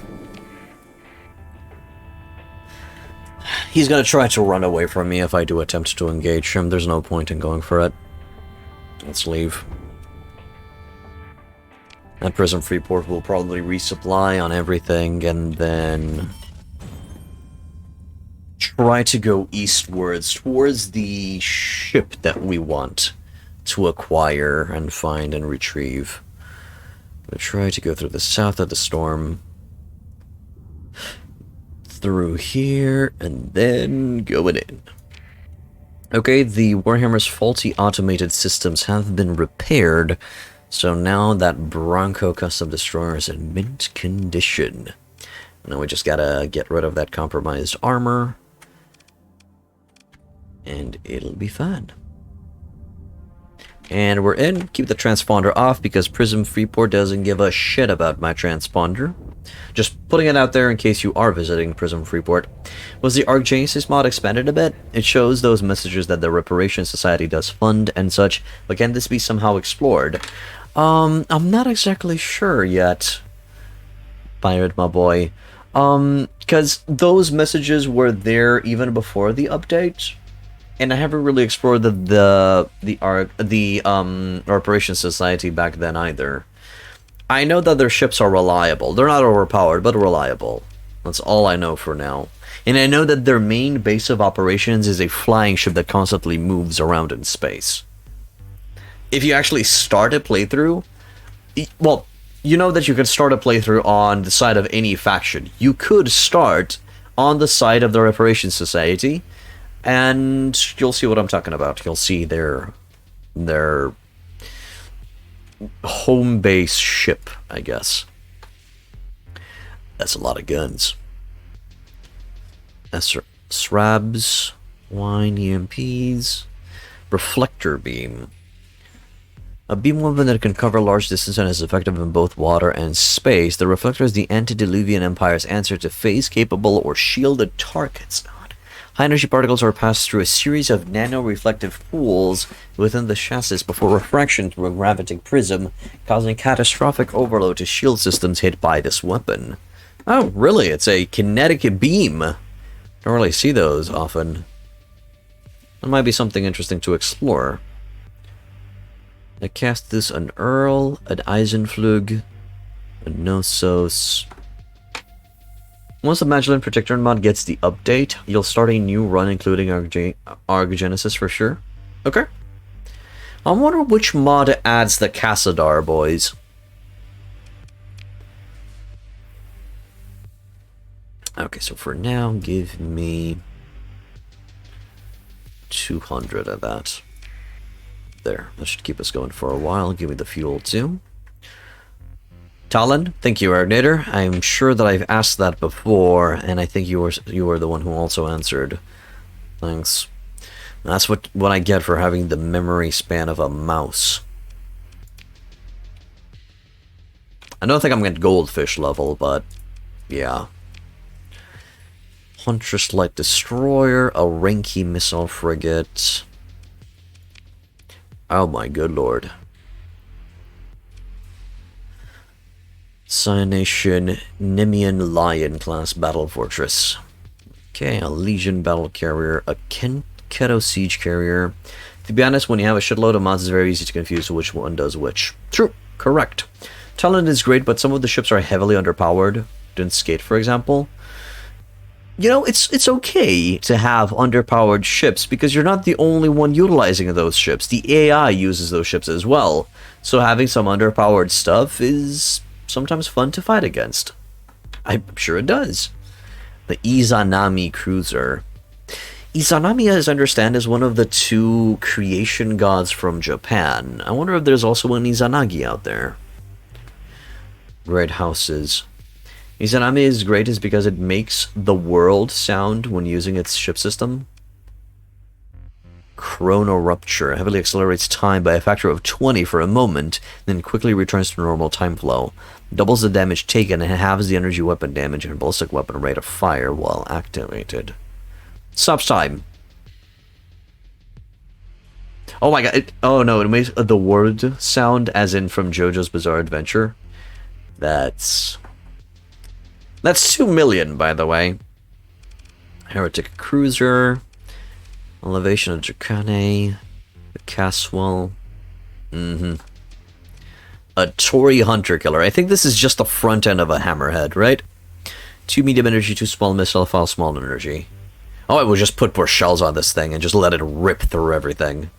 He's gonna try to run away from me if I do attempt to engage him. There's no point in going for it. Let's leave. At Prism Freeport, we'll probably resupply on everything and then try to go eastwards towards the ship that we want to acquire and find and retrieve. We'll try to go through the south of the storm, through here, and then going in. Okay, the Warhammer's faulty automated systems have been repaired. So now that Bronco Custom Destroyer is in mint condition. Now we just gotta get rid of that compromised armor. And it'll be fine. And we're in. Keep the transponder off because Prism Freeport doesn't give a shit about my transponder. Just putting it out there in case you are visiting Prism Freeport. Was the ArcGenesis mod expanded a bit? It shows those messages that the Reparation Society does fund and such, but can this be somehow explored? I'm not exactly sure yet, Pirate my boy. Because those messages were there even before the update, and I haven't really explored the Reparation Society back then either. I know that their ships are reliable. They're not overpowered, but reliable. That's all I know for now. And I know that their main base of operations is a flying ship that constantly moves around in space. If you actually start a playthrough, well, you know that you can start a playthrough on the side of any faction. You could start on the side of the Reparation Society, and you'll see what I'm talking about. You'll see their home base ship, I guess. That's a lot of guns. That's SRABs, wine, EMPs, reflector beam. A beam weapon that can cover large distance and is effective in both water and space. The reflector is the antediluvian empire's answer to phase-capable or shielded targets. High-energy particles are passed through a series of nano-reflective pools within the chassis before refraction through a gravitic prism, causing catastrophic overload to shield systems hit by this weapon. Oh, really? It's a kinetic beam. Don't really see those often. That might be something interesting to explore. I cast this an Earl, an Eisenflug, a Knossos. Once the Magellan Protector mod gets the update, you'll start a new run including ArcGenesis for sure. Okay. I wonder which mod adds the Cassadar, boys. Okay, so for now, give me 200 of that. There, that should keep us going for a while. Give me the fuel too. Talon, thank you, Arnator. I'm sure that I've asked that before, and I think you were the one who also answered. Thanks. That's what I get for having the memory span of a mouse. I don't think I'm at goldfish level, but yeah. Huntress Light Destroyer, a Renki Missile Frigate. Oh my good lord. Cyanation Nemean Lion class battle fortress. Okay, a Legion battle carrier, a Keto siege carrier. To be honest, when you have a shitload of mods, it's very easy to confuse which one does which. True, correct. Talent is great, but some of the ships are heavily underpowered. Didn't skate, for example. You know, it's okay to have underpowered ships because you're not the only one utilizing those ships. The AI uses those ships as well. So having some underpowered stuff is sometimes fun to fight against. I'm sure it does. The Izanami cruiser. Izanami, as I understand, is one of the 2 creation gods from Japan. I wonder if there's also an Izanagi out there. Red houses. Izanami is great is because it makes the world sound when using its ship system. Chrono Rupture heavily accelerates time by a factor of 20 for a moment, then quickly returns to normal time flow. Doubles the damage taken and halves the energy weapon damage and ballistic weapon rate of fire while activated. Stops time. Oh my god. Oh no, it makes the word sound as in from JoJo's Bizarre Adventure. That's 2 million, by the way. Heretic Cruiser. Elevation of Dracane. The Caswell. A Tory Hunter Killer. I think this is just the front end of a Hammerhead, right? 2 medium energy, 2 small missile, file small energy. Oh, I will just put more shells on this thing and just let it rip through everything.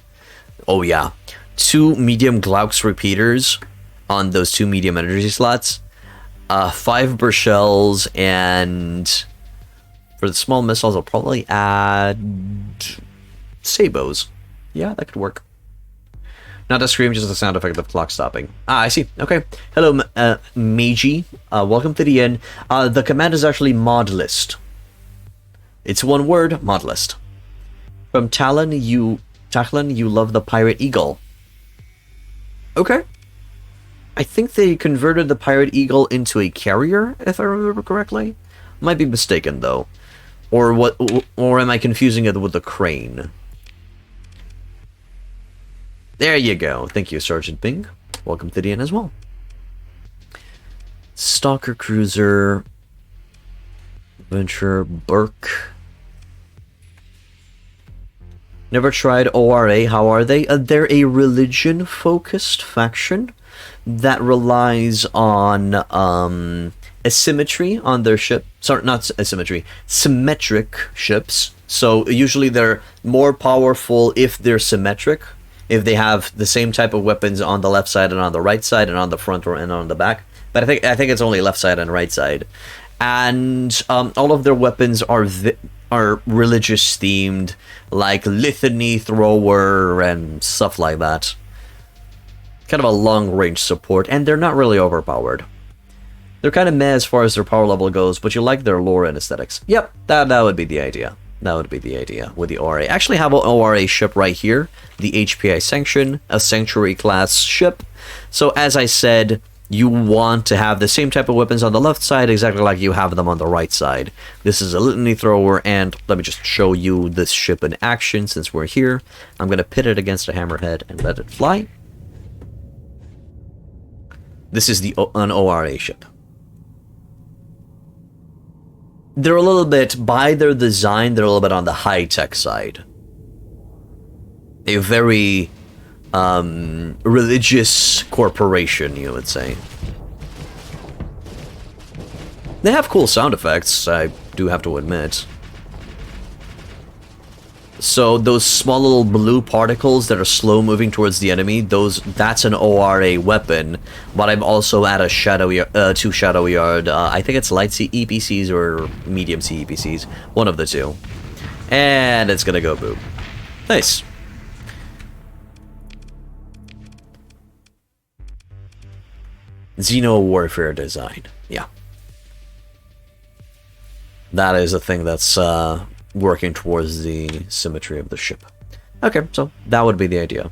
Oh yeah. 2 medium Glauc's repeaters on those 2 medium energy slots. 5 Burr and for the small missiles I'll probably add Sabos. Yeah, that could work. Not a scream, just the sound effect of clock stopping. Ah, I see. Okay. Hello, Meiji. Welcome to the inn. The command is actually mod list. It's one word, mod list. From Talon, you love the Pirate Eagle. Okay. I think they converted the Pirate Eagle into a carrier, if I remember correctly. Might be mistaken, though. Or what? Or am I confusing it with the crane? There you go. Thank you, Sergeant Bing. Welcome to the inn as well. Stalker Cruiser. Venture Burke. Never tried ORA. How are they? They're a religion-focused faction that relies on asymmetry on their ship. Sorry, not asymmetry. Symmetric ships. So usually they're more powerful if they're symmetric. If they have the same type of weapons on the left side and on the right side and on the front and on the back. But I think it's only left side and right side. And all of their weapons are religious themed, like litany thrower and stuff like that. Kind of a long range support, and they're not really overpowered. They're kind of meh as far as their power level goes, but you like their lore and aesthetics. Yep, that would be the idea. That would be the idea with the ORA. Actually have an ORA ship right here, the HPI Sanction, a Sanctuary class ship. So as I said, you want to have the same type of weapons on the left side exactly like you have them on the right side. This is a litany thrower, and let me just show you this ship in action since we're here. I'm going to pit it against a hammerhead and let it fly. This is an ORA ship. They're a little bit, by their design, they're a little bit on the high-tech side. A very religious corporation, you would say. They have cool sound effects, I do have to admit. So those small little blue particles that are slow moving towards the enemy, that's an ORA weapon. But I'm also at a two Shadow Yard. I think it's light C EPCs or medium C EPCs, one of the two. And it's gonna go boom. Nice. Xeno Warfare design. Yeah. That is a thing that's working towards the symmetry of the ship. Okay, so that would be the idea.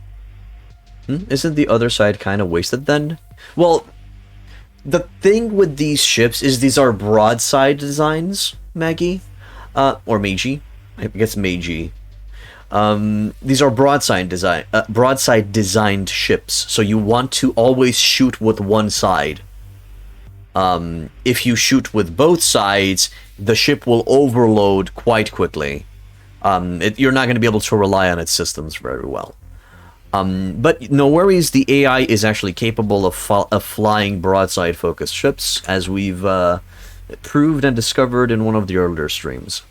Isn't the other side kind of wasted then? Well, the thing with these ships is these are broadside designs, Maggie. Or Meiji. I guess Meiji. These are broadside designed ships, so you want to always shoot with one side. if you shoot with both sides, the ship will overload quite quickly. You're not going to be able to rely on its systems very well. But no worries, the AI is actually capable of flying broadside-focused ships, as we've proved and discovered in one of the earlier streams.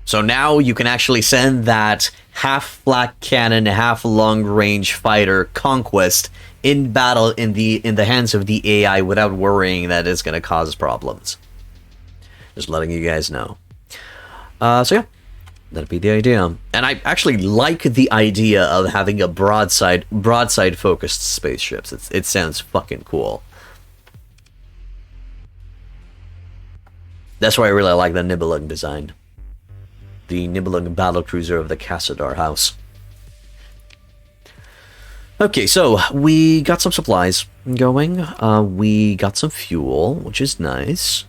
So now you can actually send that half-flak cannon, half-long-range fighter Conquest in battle in the hands of the AI without worrying that it's going to cause problems. Just letting you guys know. So yeah, that'd be the idea. And I actually like the idea of having a broadside-focused spaceships. It sounds fucking cool. That's why I really like the Nibelung design. The Nibelung battlecruiser of the Cassadar house. Okay, so we got some supplies going. We got some fuel, which is nice.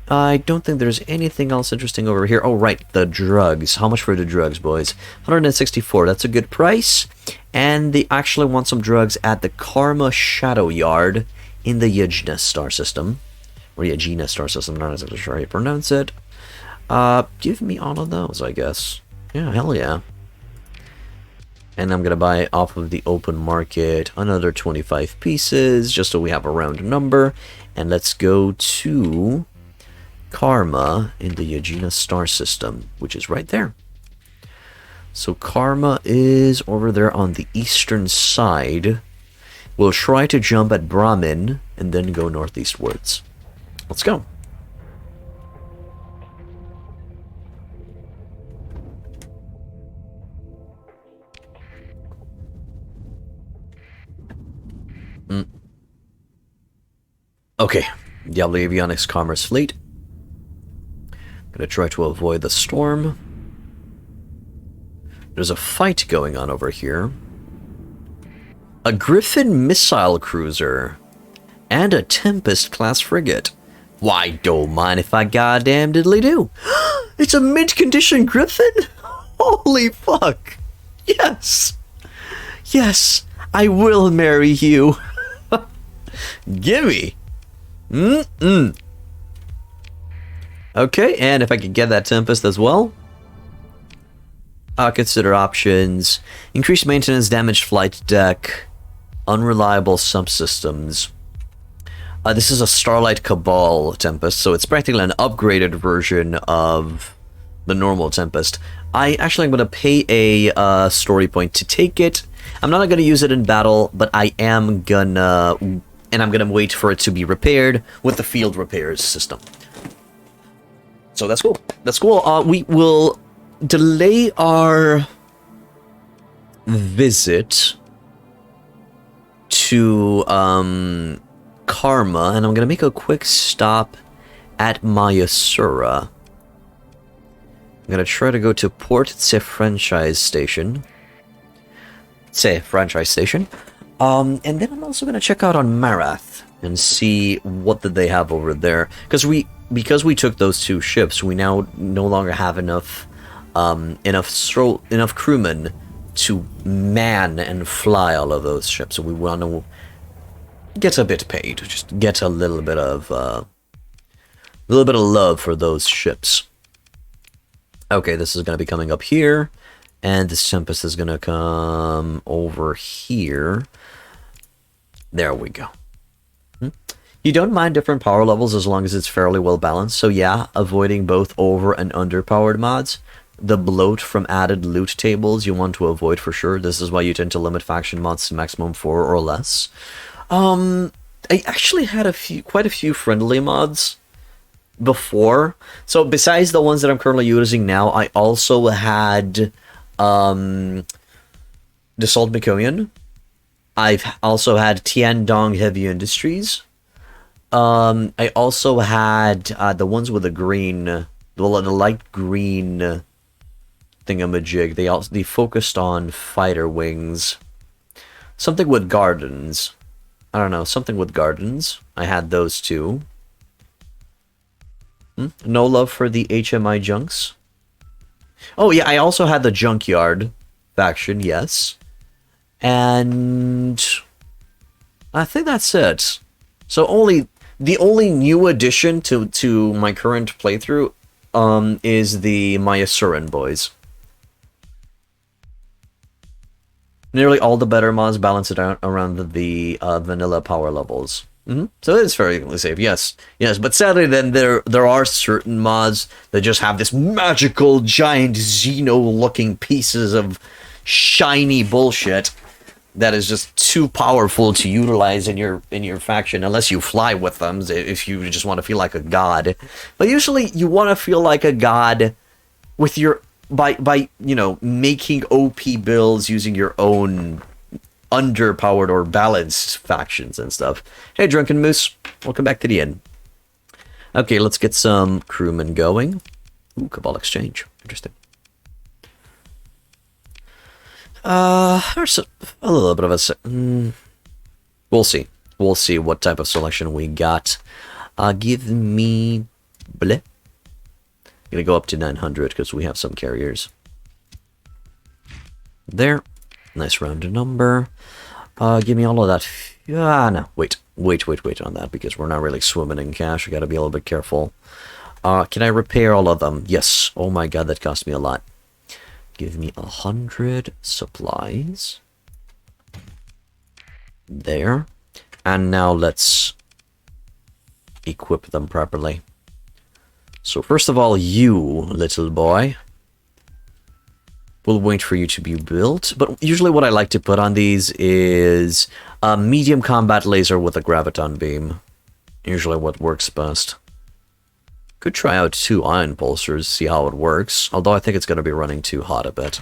I don't think there's anything else interesting over here. Oh, right, the drugs. How much for the drugs, boys? 164. That's a good price. And they actually want some drugs at the Karma Shadow Yard in the Yajna star system. Or Yajna star system, not exactly sure how you pronounce it. Give me all of those, I guess. Yeah, hell yeah. And I'm gonna buy off of the open market another 25 pieces, just so we have a round number. And let's go to Karma in the Yajna star system, which is right there. So Karma is over there on the eastern side. We'll try to jump at Brahmin and then go northeastwards. Let's go. Okay, Diablo Avionics Commerce Fleet. Gonna try to avoid the storm. There's a fight going on over here. A Griffin missile cruiser and a Tempest-class frigate. Why, don't mind if I goddamn diddly do. It's a mint-condition Griffin? Holy fuck. Yes. Yes, I will marry you. Gimme. Okay, and if I could get that Tempest as well. I'll consider options. Increased maintenance, damaged flight deck, unreliable subsystems. This is a Starlight Cabal Tempest, so it's practically an upgraded version of the normal Tempest. I'm going to pay a story point to take it. I'm not going to use it in battle, but I am gonna... And I'm gonna wait for it to be repaired with the field repairs system. So that's cool. That's cool. We will delay our visit to Karma, and I'm gonna make a quick stop at Mayasura. I'm gonna try to go to Port Franchise Station. And then I'm also gonna check out on Marath and see what did they have over there. Because we took those two ships, we now no longer have enough crewmen to man and fly all of those ships. So we want to get a bit paid, just get a little bit of love for those ships. Okay, this is gonna be coming up here, and this Tempest is gonna come over here. There we go. You don't mind different power levels as long as it's fairly well balanced. So yeah, avoiding both over and underpowered mods. The bloat from added loot tables you want to avoid for sure. This is why you tend to limit faction mods to maximum 4 or less. I actually had quite a few friendly mods before. So besides the ones that I'm currently using now, I also had Dassault Mikoyan. I've also had Tiandong Heavy Industries. I also had the ones with the green, the light green thingamajig. They focused on fighter wings. Something with gardens. I don't know, something with gardens. I had those too. No love for the HMI junks. Oh yeah, I also had the Junkyard faction, yes. And I think that's it. So the only new addition to my current playthrough is the Mayasuran boys. Nearly all the better mods balance it out around the vanilla power levels. So it's fairly safe, yes. Yes, but sadly then there are certain mods that just have this magical giant Xeno-looking pieces of shiny bullshit that is just too powerful to utilize in your faction unless you fly with them, if you just want to feel like a god. But usually you want to feel like a god with your by you know, making OP builds using your own underpowered or balanced factions and stuff. Hey, Drunken Moose, welcome back to the inn. Okay, let's get some crewmen going. Ooh, Cabal exchange, interesting. There's a little bit of a... we'll see. We'll see what type of selection we got. Give me... bleh. Gonna go up to 900 because we have some carriers. There. Nice round number. Give me all of that. No. Wait on that because we're not really swimming in cash. I gotta be a little bit careful. Can I repair all of them? Yes. Oh my god, that cost me a lot. Give me 100 supplies. There. And now let's equip them properly. So first of all, you, little boy. We'll wait for you to be built. But usually what I like to put on these is a medium combat laser with a graviton beam. Usually what works best. Could try out 2 ion pulsers, see how it works. Although I think it's going to be running too hot a bit.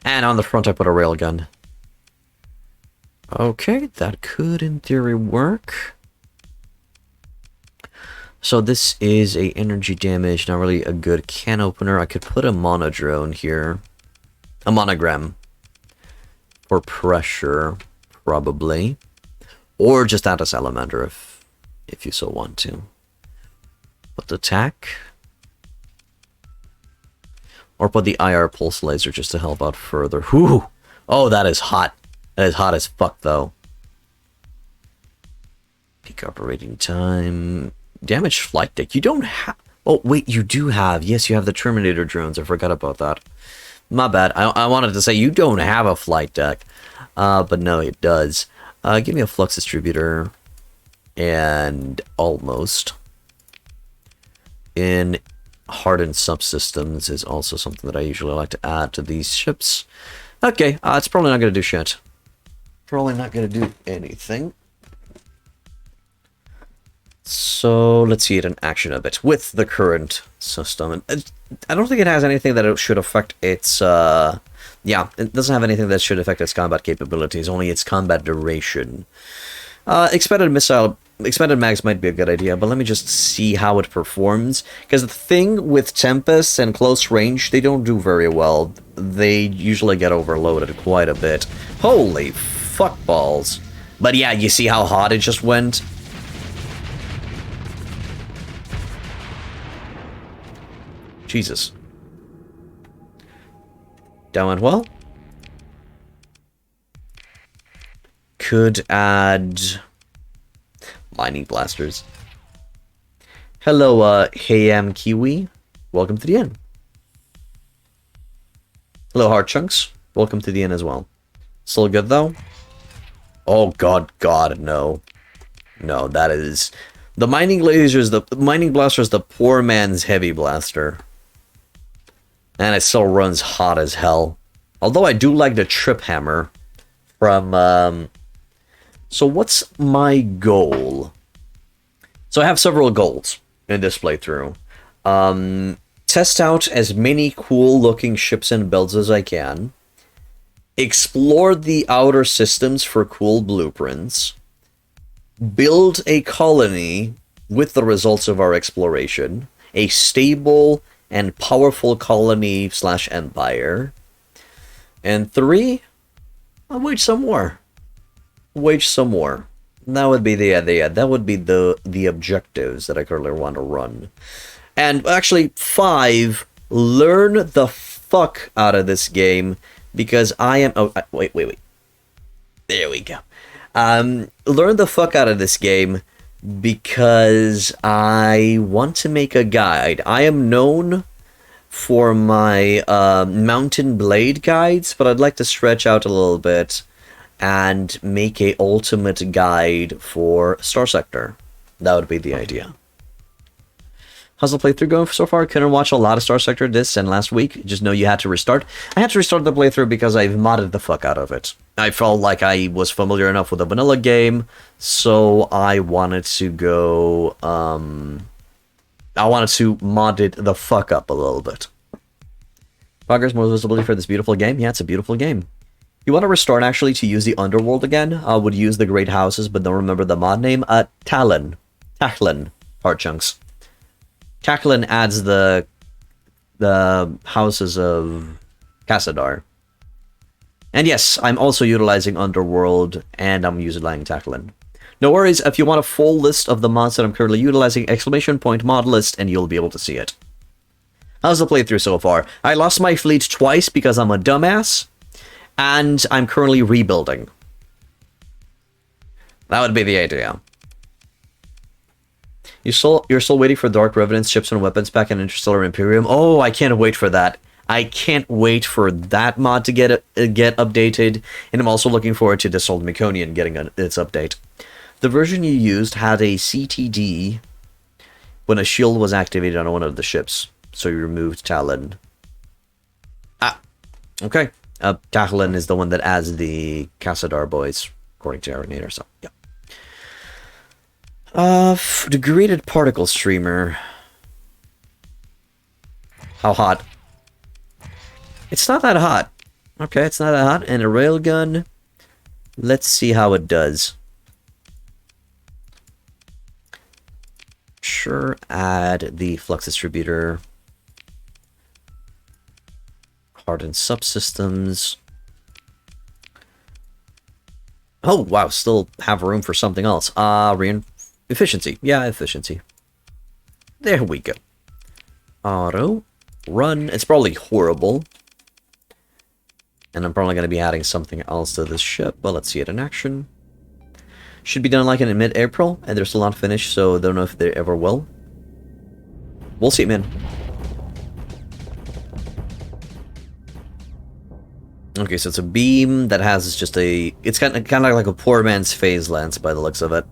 And on the front I put a railgun. Okay, that could in theory work. So this is a energy damage, not really a good can opener. I could put a monodrone here. A monogram. For pressure, probably. Or just add a salamander if you so want to. Put attack. Or put the IR pulse laser just to help out further. Whew! Oh, that is hot. That is hot as fuck, though. Peak operating time. Damaged flight deck. You don't have... Oh, wait, you do have... Yes, you have the Terminator drones. I forgot about that. My bad. I wanted to say you don't have a flight deck. But no, it does. Give me a flux distributor. And almost. In hardened subsystems is also something that I usually like to add to these ships. Okay, it's probably not going to do shit. Probably not going to do anything. So let's see it in action a bit with the current system. And I don't think it has anything that it should affect its... yeah, it doesn't have anything that should affect its combat capabilities, only its combat duration. Expanded mags might be a good idea, but let me just see how it performs. Because the thing with Tempest and close range, they don't do very well. They usually get overloaded quite a bit. Holy fuck balls. But yeah, you see how hot it just went? Jesus. That went well. Could add mining blasters. Hello, Hayam Kiwi. Welcome to the inn. Hello, Hard Chunks. Welcome to the inn as well. Still good though? Oh god, no. No, that is the mining lasers. The mining blaster is the poor man's heavy blaster. And it still runs hot as hell. Although I do like the trip hammer from... So what's my goal? So I have several goals in this playthrough. Test out as many cool looking ships and builds as I can. Explore the outer systems for cool blueprints. Build a colony with the results of our exploration. A stable and powerful colony / empire. And 3, I'll wage some more. Wage some more. That would be that would be the objectives that I currently want to run. And actually 5, learn the fuck out of this game because I am... Oh, wait. There we go. Learn the fuck out of this game because I want to make a guide. I am known for my Mountain Blade guides, but I'd like to stretch out a little bit and make a ultimate guide for Starsector. That would be the idea. How's the playthrough going so far? Couldn't watch a lot of Starsector this and last week. Just know you had to restart. I had to restart the playthrough because I've modded the fuck out of it. I felt like I was familiar enough with the vanilla game, so I wanted to go... I wanted to mod it the fuck up a little bit. Progress, more visibility for this beautiful game? Yeah, it's a beautiful game. You want to restart, actually, to use the Underworld again? I would use the Great Houses, but don't remember the mod name. Talon. Tachlin. Heart chunks. Tachlin adds the houses of Cassadar. And yes, I'm also utilizing Underworld, and I'm utilizing Tachlin. No worries, if you want a full list of the mods that I'm currently utilizing, !mod list, and you'll be able to see it. How's the playthrough so far? I lost my fleet twice because I'm a dumbass, and I'm currently rebuilding. That would be the idea. You're still waiting for Dark Revenants, ships and weapons pack, and Interstellar Imperium? Oh, I can't wait for that. I can't wait for that mod to get updated, and I'm also looking forward to Dissolved Meconian getting its update. The version you used had a CTD when a shield was activated on one of the ships, so you removed Talon. Okay. Talon is the one that adds the Cassadar boys, according to Arenator, so, yeah. Degraded Particle Streamer. How hot? It's not that hot. Okay, it's not that hot. And a railgun. Let's see how it does. Sure, add the flux distributor. Hardened subsystems. Oh, wow, still have room for something else. Efficiency. Yeah, efficiency. There we go. Auto. Run. It's probably horrible. And I'm probably going to be adding something else to this ship, but let's see it in action. Should be done like in mid-April, and they're still not finished, so I don't know if they ever will. We'll see, man. Okay, so it's a beam that has just a... It's kind of like a poor man's phase lance by the looks of it.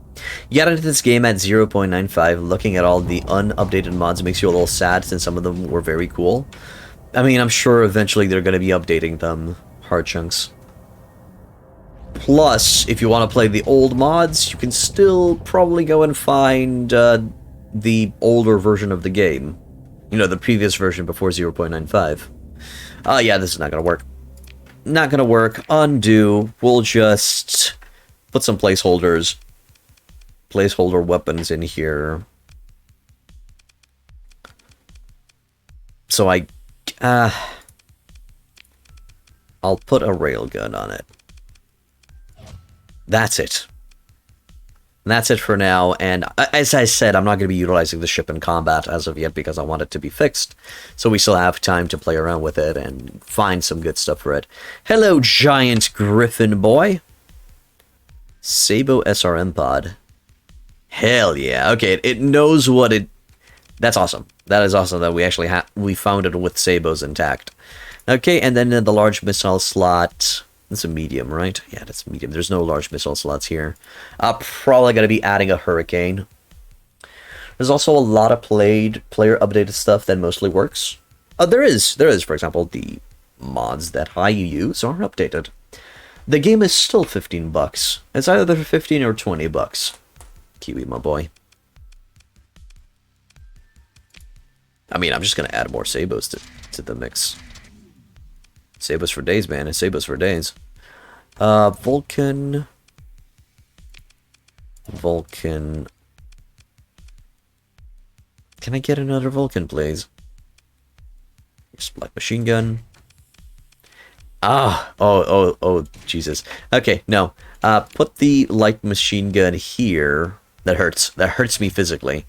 You got into this game at 0.95. Looking at all the unupdated mods makes you a little sad since some of them were very cool. I mean, I'm sure eventually they're going to be updating them. Hard chunks. Plus, if you want to play the old mods, you can still probably go and find the older version of the game. You know, the previous version before 0.95. Yeah, this is not going to work. Not going to work. Undo. We'll just put some placeholders. Placeholder weapons in here. So I'll put a railgun on it. That's it. That's it for now, and as I said, I'm not going to be utilizing the ship in combat as of yet because I want it to be fixed, so we still have time to play around with it and find some good stuff for it. Hello, giant griffin boy. Sabo SRM pod. Hell yeah. Okay, it knows what it... That's awesome. That is awesome that we actually we found it with Sabos intact. Okay, and then in the large missile slot... It's a medium, right? Yeah, that's medium. There's no large missile slots here. Probably going to be adding a Hurricane. There's also a lot of player updated stuff that mostly works. There is, for example, the mods that you use are updated. The game is still $15. It's either 15 or $20. Kiwi, my boy. I mean, I'm just going to add more Sabos to the mix. Sabos for days, man. It's Sabos for days. Vulcan. Can I get another Vulcan, please? Just like machine gun. Oh, Jesus. Okay, no. Put the light machine gun here. That hurts me physically.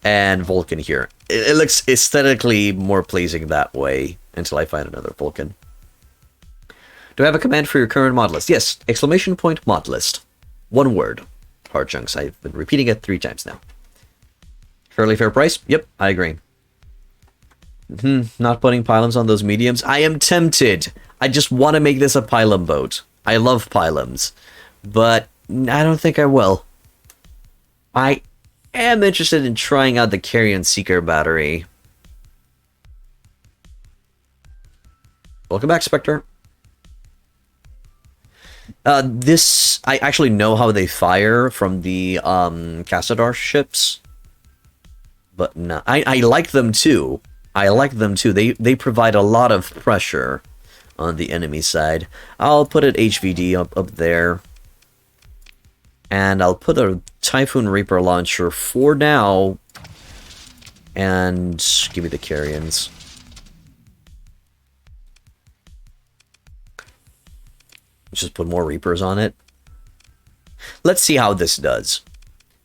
And Vulcan here. It looks aesthetically more pleasing that way until I find another Vulcan. Do I have a command for your current mod list? Yes, exclamation point mod list. One word. Hard chunks. I've been repeating it 3 times now. Fairly fair price? Yep, I agree. Not putting pylons on those mediums? I am tempted. I just want to make this a pylon boat. I love pylons. But I don't think I will. I am interested in trying out the Carrion Seeker battery. Welcome back, Spectre. I actually know how they fire from the Cassadar ships. But no, I like them too. I like them too. They provide a lot of pressure on the enemy side. I'll put an HVD up there. And I'll put a Typhoon Reaper launcher for now. And give me the Carrions. Just put more Reapers on it. Let's see how this does.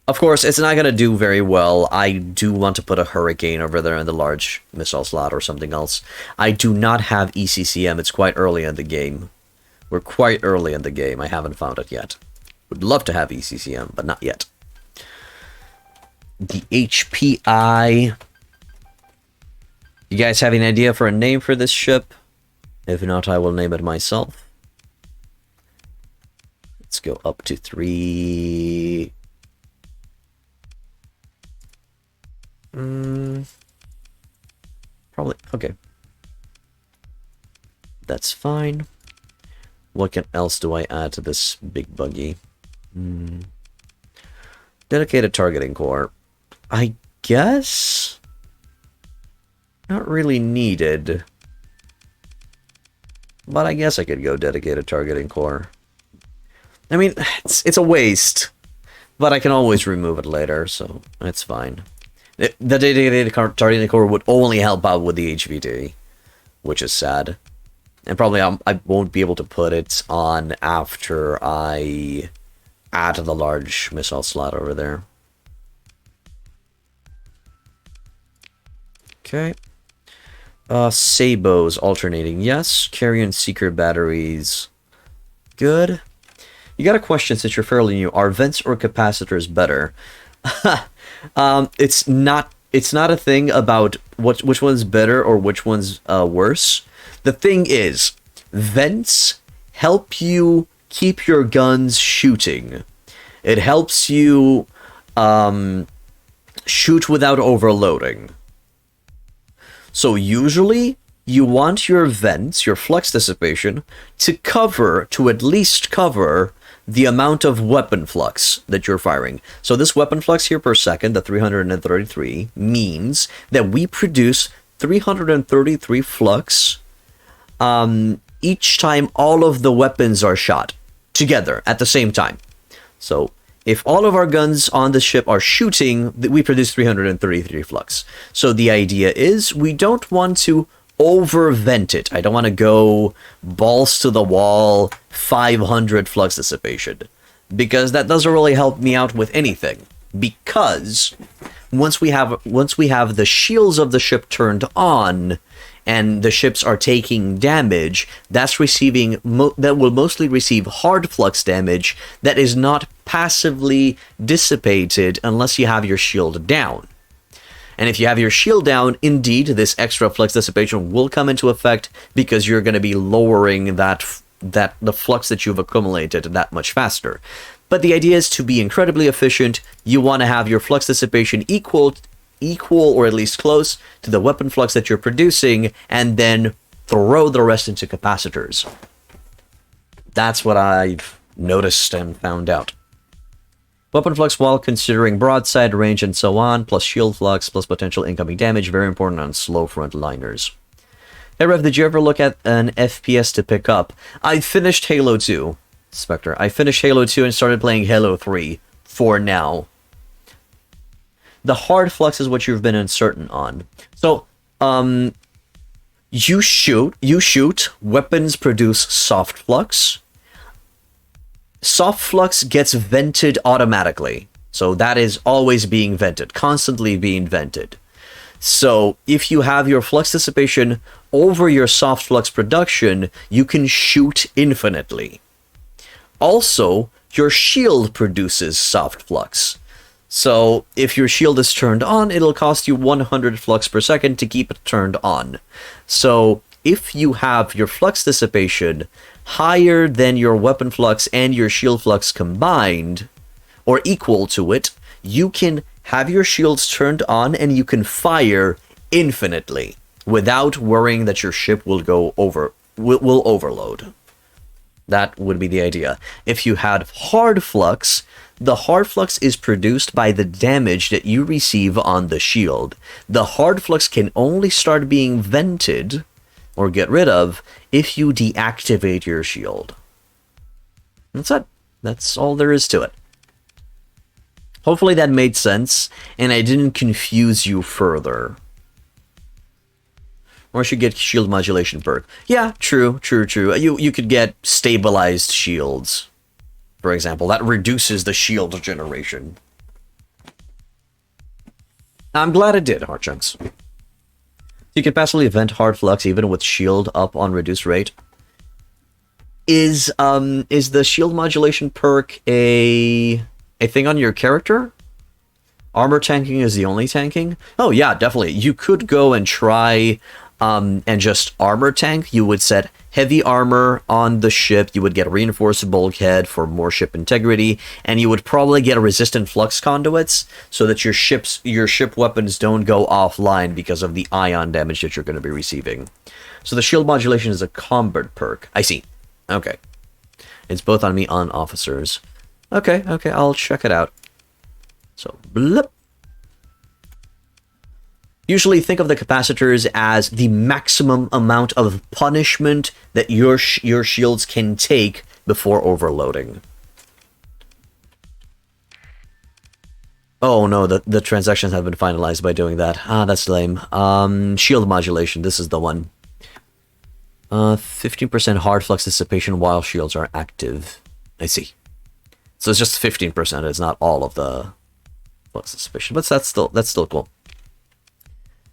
Of course, it's not going to do very well. I do want to put a Hurricane over there in the large missile slot or something else. I do not have ECCM. It's quite early in the game. We're quite early in the game. I haven't found it yet. Would love to have ECCM, but not yet. The HPI. You guys have an idea for a name for this ship? If not, I will name it myself. Let's go up to 3. Probably, okay. That's fine. What else do I add to this big buggy? Dedicated targeting core. I guess? Not really needed. But I guess I could go dedicated targeting core. I mean, it's a waste. But I can always remove it later, so it's fine. The dedicated targeting core would only help out with the HVD, which is sad. And probably I won't be able to put it on after I add the large missile slot over there. Okay. Sabos alternating, yes. Carrion Seeker batteries, good. You got a question since you're fairly new. Are vents or capacitors better? It's not a thing about which one's better or which one's worse. The thing is, vents help you keep your guns shooting. It helps you shoot without overloading. So usually, you want your vents, your flux dissipation, to at least cover the amount of weapon flux that you're firing. So this weapon flux here per second, the 333, means that we produce 333 flux each time all of the weapons are shot together at the same time. So if all of our guns on the ship are shooting, we produce 333 flux. So the idea is we don't want to over-vent it. I don't want to go balls to the wall, 500 flux dissipation, because that doesn't really help me out with anything. Because once we have the shields of the ship turned on, and the ships are taking damage, that's receiving that will mostly receive hard flux damage that is not passively dissipated unless you have your shield down. And if you have your shield down, indeed, this extra flux dissipation will come into effect because you're going to be lowering the flux that you've accumulated that much faster. But the idea is to be incredibly efficient. You want to have your flux dissipation equal or at least close to the weapon flux that you're producing, and then throw the rest into capacitors. That's what I've noticed and found out. Weapon flux while considering broadside range and so on, plus shield flux, plus potential incoming damage, very important on slow frontliners. Hey Rev, did you ever look at an FPS to pick up? I finished Halo 2, Spectre. I finished Halo 2 and started playing Halo 3 for now. The hard flux is what you've been uncertain on. So, you shoot, weapons produce soft flux. Soft flux gets vented automatically. So that is always being vented, constantly being vented. So if you have your flux dissipation over your soft flux production, you can shoot infinitely. Also, your shield produces soft flux. So if your shield is turned on, it'll cost you 100 flux per second to keep it turned on. So if you have your flux dissipation higher than your weapon flux and your shield flux combined, or equal to it, you can have your shields turned on and you can fire infinitely without worrying that your ship will will overload. That would be the idea. If you had hard flux, the hard flux is produced by the damage that you receive on the shield. The hard flux can only start being vented or get rid of if you deactivate your shield. That's it. That's all there is to it. Hopefully that made sense, and I didn't confuse you further. Or I should get shield modulation perk. Yeah, true. You could get stabilized shields, for example. That reduces the shield generation. I'm glad it did, Heart Chunks. You can passively vent hard flux even with shield up on reduced rate. Is the shield modulation perk a thing on your character? Armor tanking is the only tanking? Oh yeah, definitely. You could go and try and just armor tank. You would set heavy armor on the ship, you would get reinforced bulkhead for more ship integrity, and you would probably get resistant flux conduits so that your ship weapons don't go offline because of the ion damage that you're going to be receiving. So the shield modulation is a combat perk. I see. Okay. It's both on me on officers. Okay, I'll check it out. So, blip. Usually think of the capacitors as the maximum amount of punishment that your shields can take before overloading. Oh no, the transactions have been finalized by doing that. Ah, that's lame. Shield modulation, this is the one. 15% hard flux dissipation while shields are active. I see. So it's just 15%, it's not all of the flux dissipation, but that's still cool.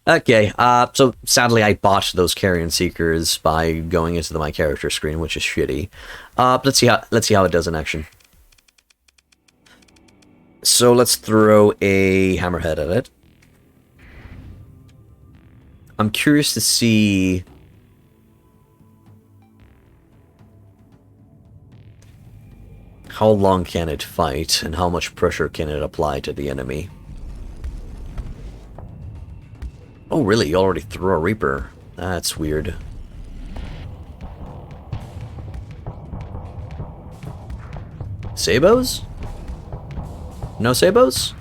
Okay, so sadly I botched those Carrion Seekers by going into my character screen, which is shitty. Let's see how it does in action. So let's throw a hammerhead at it. I'm curious to see how long can it fight and how much pressure can it apply to the enemy. Oh, really? You already threw a Reaper? That's weird. Sabos? No Sabos?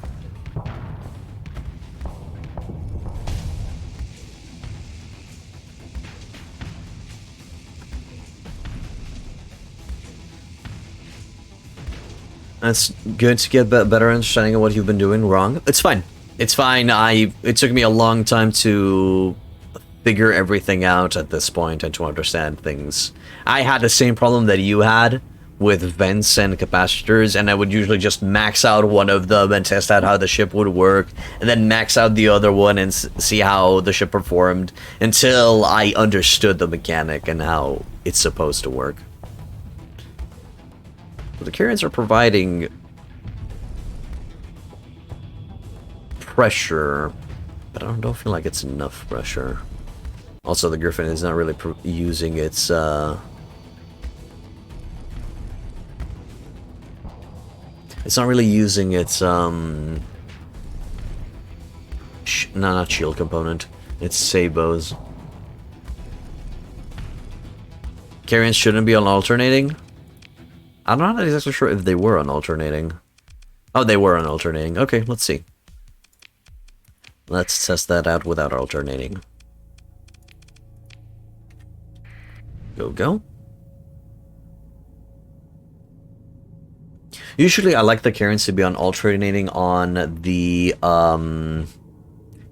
That's good to get a better understanding of what you've been doing wrong. It's fine. It's fine. It took me a long time to figure everything out at this point and to understand things. I had the same problem that you had with vents and capacitors, and I would usually just max out one of them and test out how the ship would work, and then max out the other one and see how the ship performed until I understood the mechanic and how it's supposed to work. So the Carrions are providing pressure, but I don't feel like it's enough pressure. Also, the Griffin is not really using its it's not really using its not shield component. It's Sabos. Carrions shouldn't be on alternating. I'm not exactly sure if they were on alternating. Oh, they were on alternating. Okay, let's see. Let's test that out without alternating. Go. Usually I like the Carrions to be on alternating on the, not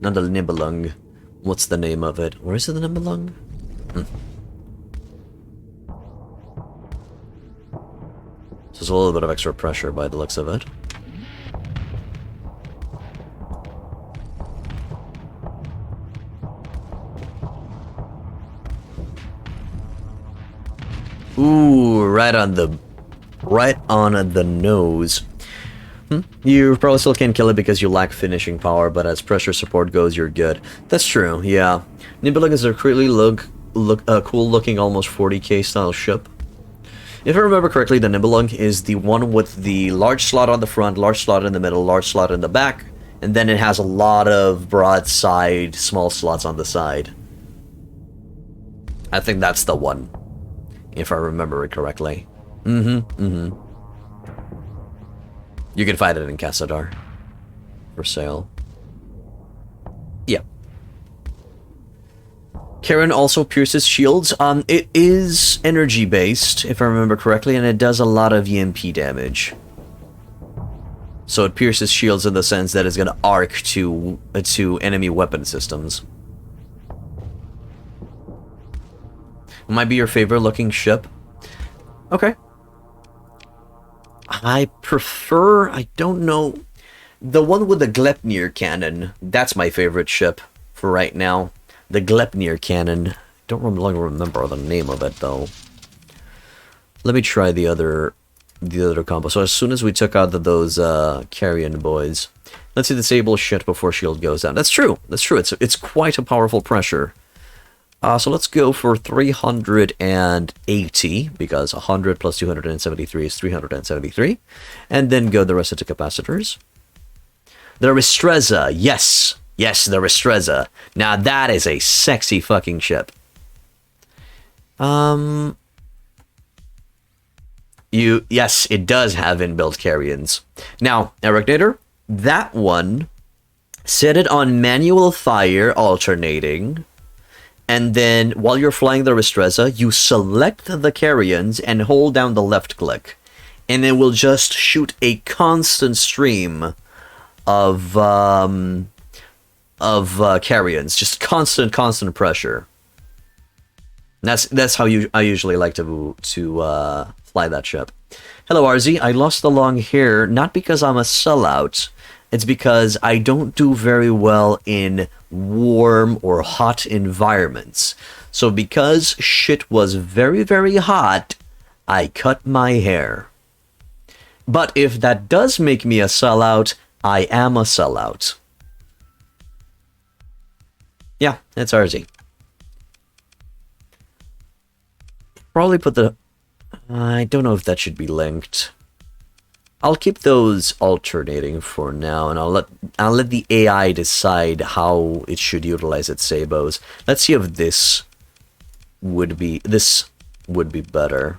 the Nibelung. What's the name of it? Where is it, the Nibelung? So there's a little bit of extra pressure by the looks of it. Ooh, right on the nose. You probably still can't kill it because you lack finishing power, but as pressure support goes, you're good. That's true, yeah. Nibelung is a really cool looking, almost 40k style ship. If I remember correctly, the Nibelung is the one with the large slot on the front, large slot in the middle, large slot in the back, and then it has a lot of broadside, small slots on the side. I think that's the one, if I remember it correctly. You can find it in Casadar. For sale. Yeah. Karen also pierces shields. It is energy-based, if I remember correctly, and it does a lot of EMP damage. So it pierces shields in the sense that it's going to arc to enemy weapon systems. Might be your favorite looking ship. Okay. I prefer, I don't know, the one with the Gleipnir cannon. That's my favorite ship for right now. The Gleipnir cannon. Don't remember the name of it though. Let me try the other combo. So as soon as we took out those carrion boys, let's see disable shit before shield goes down. That's true. That's true. It's quite a powerful pressure. So let's go for 380, because 100 plus 273 is 373. And then go the rest of the capacitors. The Ristreza, yes! Yes, the Ristreza. Now that is a sexy fucking ship. Yes, it does have inbuilt carrions. Now, Erignator, that one, set it on manual fire alternating. And then, while you're flying the Ristreza, you select the carrions and hold down the left click. And it will just shoot a constant stream of carrions. Just constant pressure. That's how I usually like to fly that ship. Hello, RZ. I lost the long hair, not because I'm a sellout. It's because I don't do very well in warm or hot environments. So because shit was very, very hot, I cut my hair. But if that does make me a sellout, I am a sellout. Yeah, it's RZ. Probably put the... I don't know if that should be linked. I'll keep those alternating for now, and I'll let the AI decide how it should utilize its sabos. Let's see if this would be better.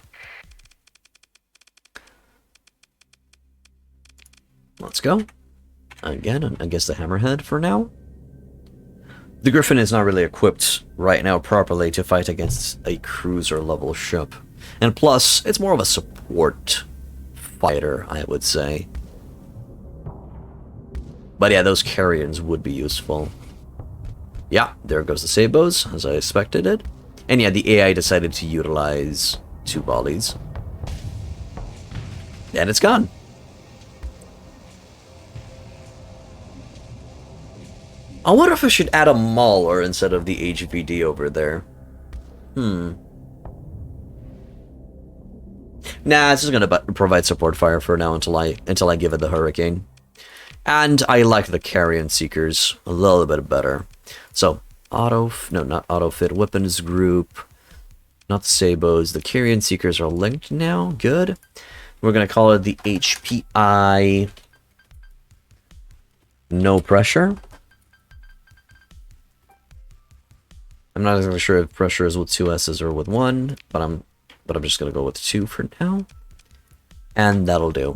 Let's go. Again, I guess the hammerhead for now. The Griffin is not really equipped right now properly to fight against a cruiser level ship. And plus, it's more of a support fighter, I would say. But yeah, those carrions would be useful. Yeah, there goes the sabos, as I expected it. And yeah, the AI decided to utilize 2 volleys. And it's gone. I wonder if I should add a mauler instead of the HVD over there. Nah, it's just gonna provide support fire for now until I give it the Hurricane. And I like the Carrion Seekers a little bit better. So, not auto fit weapons group, not the sabos. The Carrion Seekers are linked now. Good. We're gonna call it the HPI no pressure. I'm not exactly sure if pressure is with 2 S's or with 1, but I'm just gonna go with 2 for now, and that'll do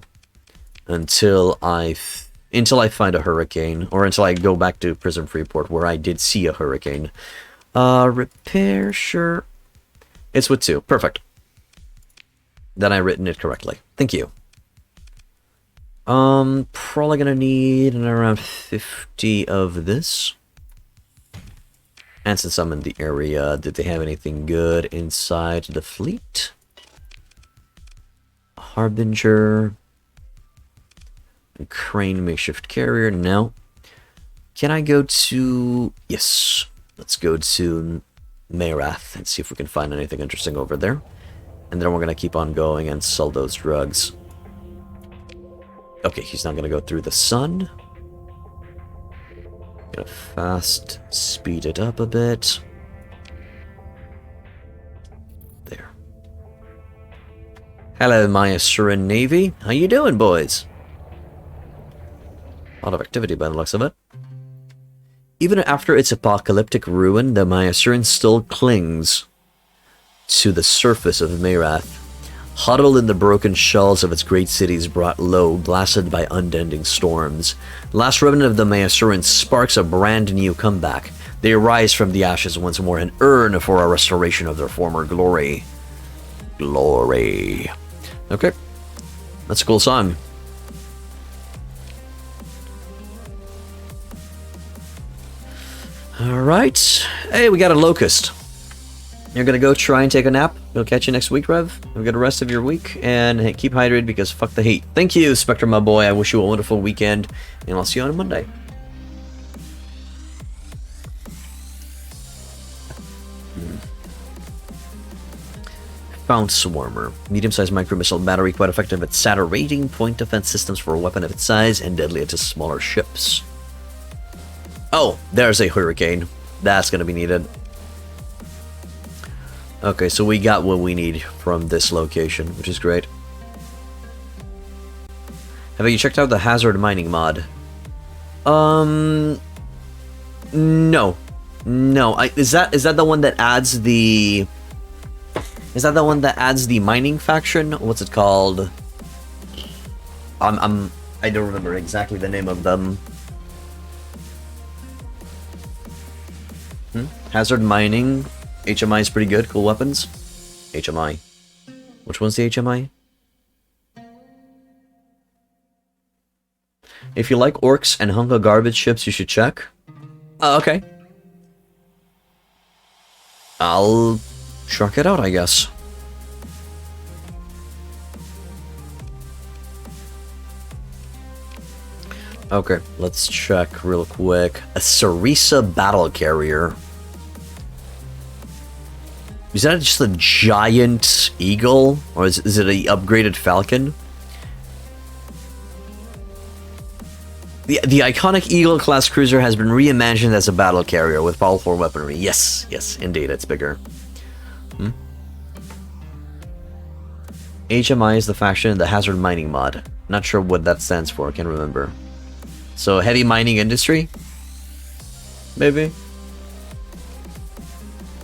until I find a hurricane, or until I go back to Prison Freeport where I did see a hurricane. Repair, sure. It's with 2. Perfect. Then I written it correctly. Thank you. Probably gonna need around 50 of this. And since I'm in the area, did they have anything good inside the fleet? Harbinger. Crane makeshift carrier, no. Can I go to... Yes. Let's go to Mayrath and see if we can find anything interesting over there. And then we're gonna keep on going and sell those drugs. Okay, he's not gonna go through the sun. Gonna fast speed it up a bit. There. Hello, my Asuran Navy. How you doing, boys? A lot of activity by the looks of it. Even after its apocalyptic ruin, the Myasuran still clings to the surface of Mayrath, huddled in the broken shells of its great cities brought low, blasted by unending storms. The last remnant of the Myasuran sparks a brand new comeback. They arise from the ashes once more and earn for a restoration of their former glory. Glory. Okay. That's a cool song. Alright. Hey, we got a locust. You're gonna go try and take a nap. We'll catch you next week, Rev. Have a good rest of your week. And hey, keep hydrated because fuck the heat. Thank you, Spectre, my boy. I wish you a wonderful weekend. And I'll see you on Monday. Found Swarmer. Medium-sized micro-missile battery, quite effective at saturating point defense systems for a weapon of its size and deadly to smaller ships. Oh, there's a hurricane. That's gonna be needed. Okay, so we got what we need from this location, which is great. Have you checked out the hazard mining mod? No. No. Is that the one that adds the... Is that the one that adds the mining faction? What's it called? I don't remember exactly the name of them. Hazard mining. HMI is pretty good. Cool weapons. HMI. Which one's the HMI? If you like orcs and hunk of garbage ships, you should check. Oh, okay. I'll check it out, I guess. Okay, let's check real quick. A Sarisa battle carrier. Is that just a giant eagle? Or is it an upgraded falcon? The iconic Eagle-class cruiser has been reimagined as a battle carrier with powerful weaponry. Yes, yes, indeed, it's bigger. HMI is the faction in the Hazard Mining mod. Not sure what that stands for, can't remember. So, heavy mining industry? Maybe?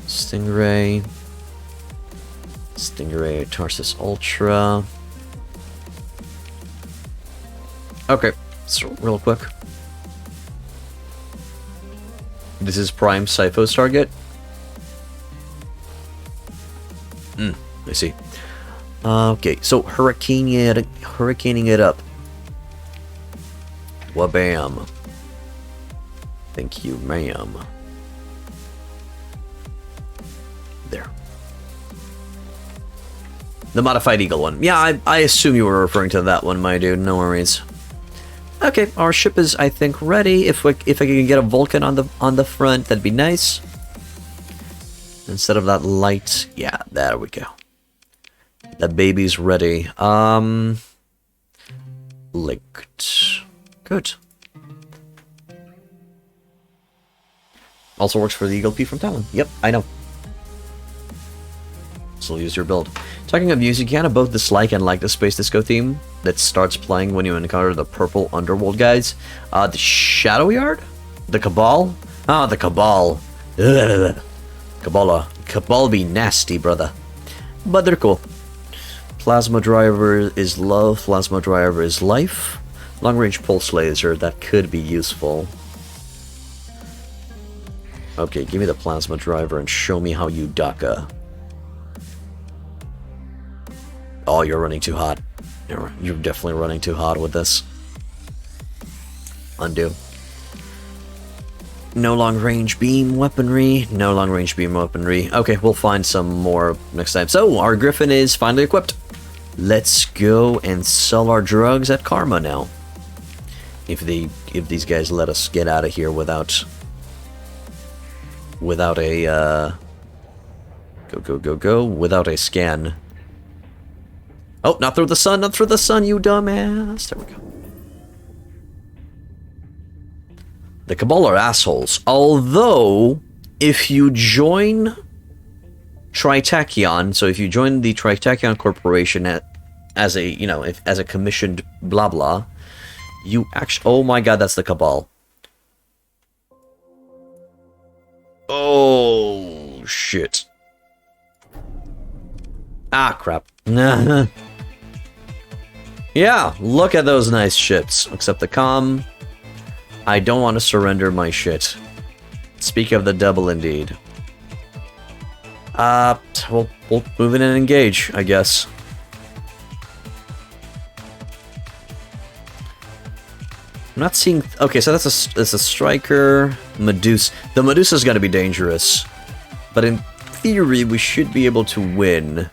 Stingray... Stingray, Tarsus Ultra. Okay, so real quick. This is Prime Sipho's target. I see. Okay, so hurricaning it up. Wabam. Thank you, ma'am. There. The modified eagle one. Yeah, I assume you were referring to that one, my dude. No worries. Okay, our ship is, I think, ready. If I can get a Vulcan on the front, that'd be nice. Instead of that light, yeah, there we go. The baby's ready. Linked. Good. Also works for the Eagle P from Talon. Yep, I know. So use your build. Talking of music, you kind of both dislike and like the Space Disco theme that starts playing when you encounter the purple underworld guys. The Shadow Yard? The Cabal? Ah, the Cabal. Ugh. Cabal be nasty, brother. But they're cool. Plasma Driver is love, Plasma Driver is life. Long range pulse laser, that could be useful. Okay, give me the Plasma Driver and show me how you ducka. Oh, you're running too hot. You're definitely running too hot with this. Undo. No long range beam weaponry. No long range beam weaponry. Okay, we'll find some more next time. So, our Griffin is finally equipped. Let's go and sell our drugs at Karma now. If these guys let us get out of here without a without a scan. Oh, not through the sun, not through the sun, you dumbass. There we go. The Cabal are assholes. Although, if you join Tritachyon, so if you join the Tritachyon Corporation as a, you know, as a commissioned blah blah, you actually... Oh my god, that's the Cabal. Oh, shit. Ah, crap. Yeah, look at those nice ships. Except the comm. I don't want to surrender my shit. Speak of the devil, indeed. We'll move in and engage, I guess. I'm not seeing... Okay, so that's a striker. Medusa. The Medusa's got to be dangerous. But in theory, we should be able to win.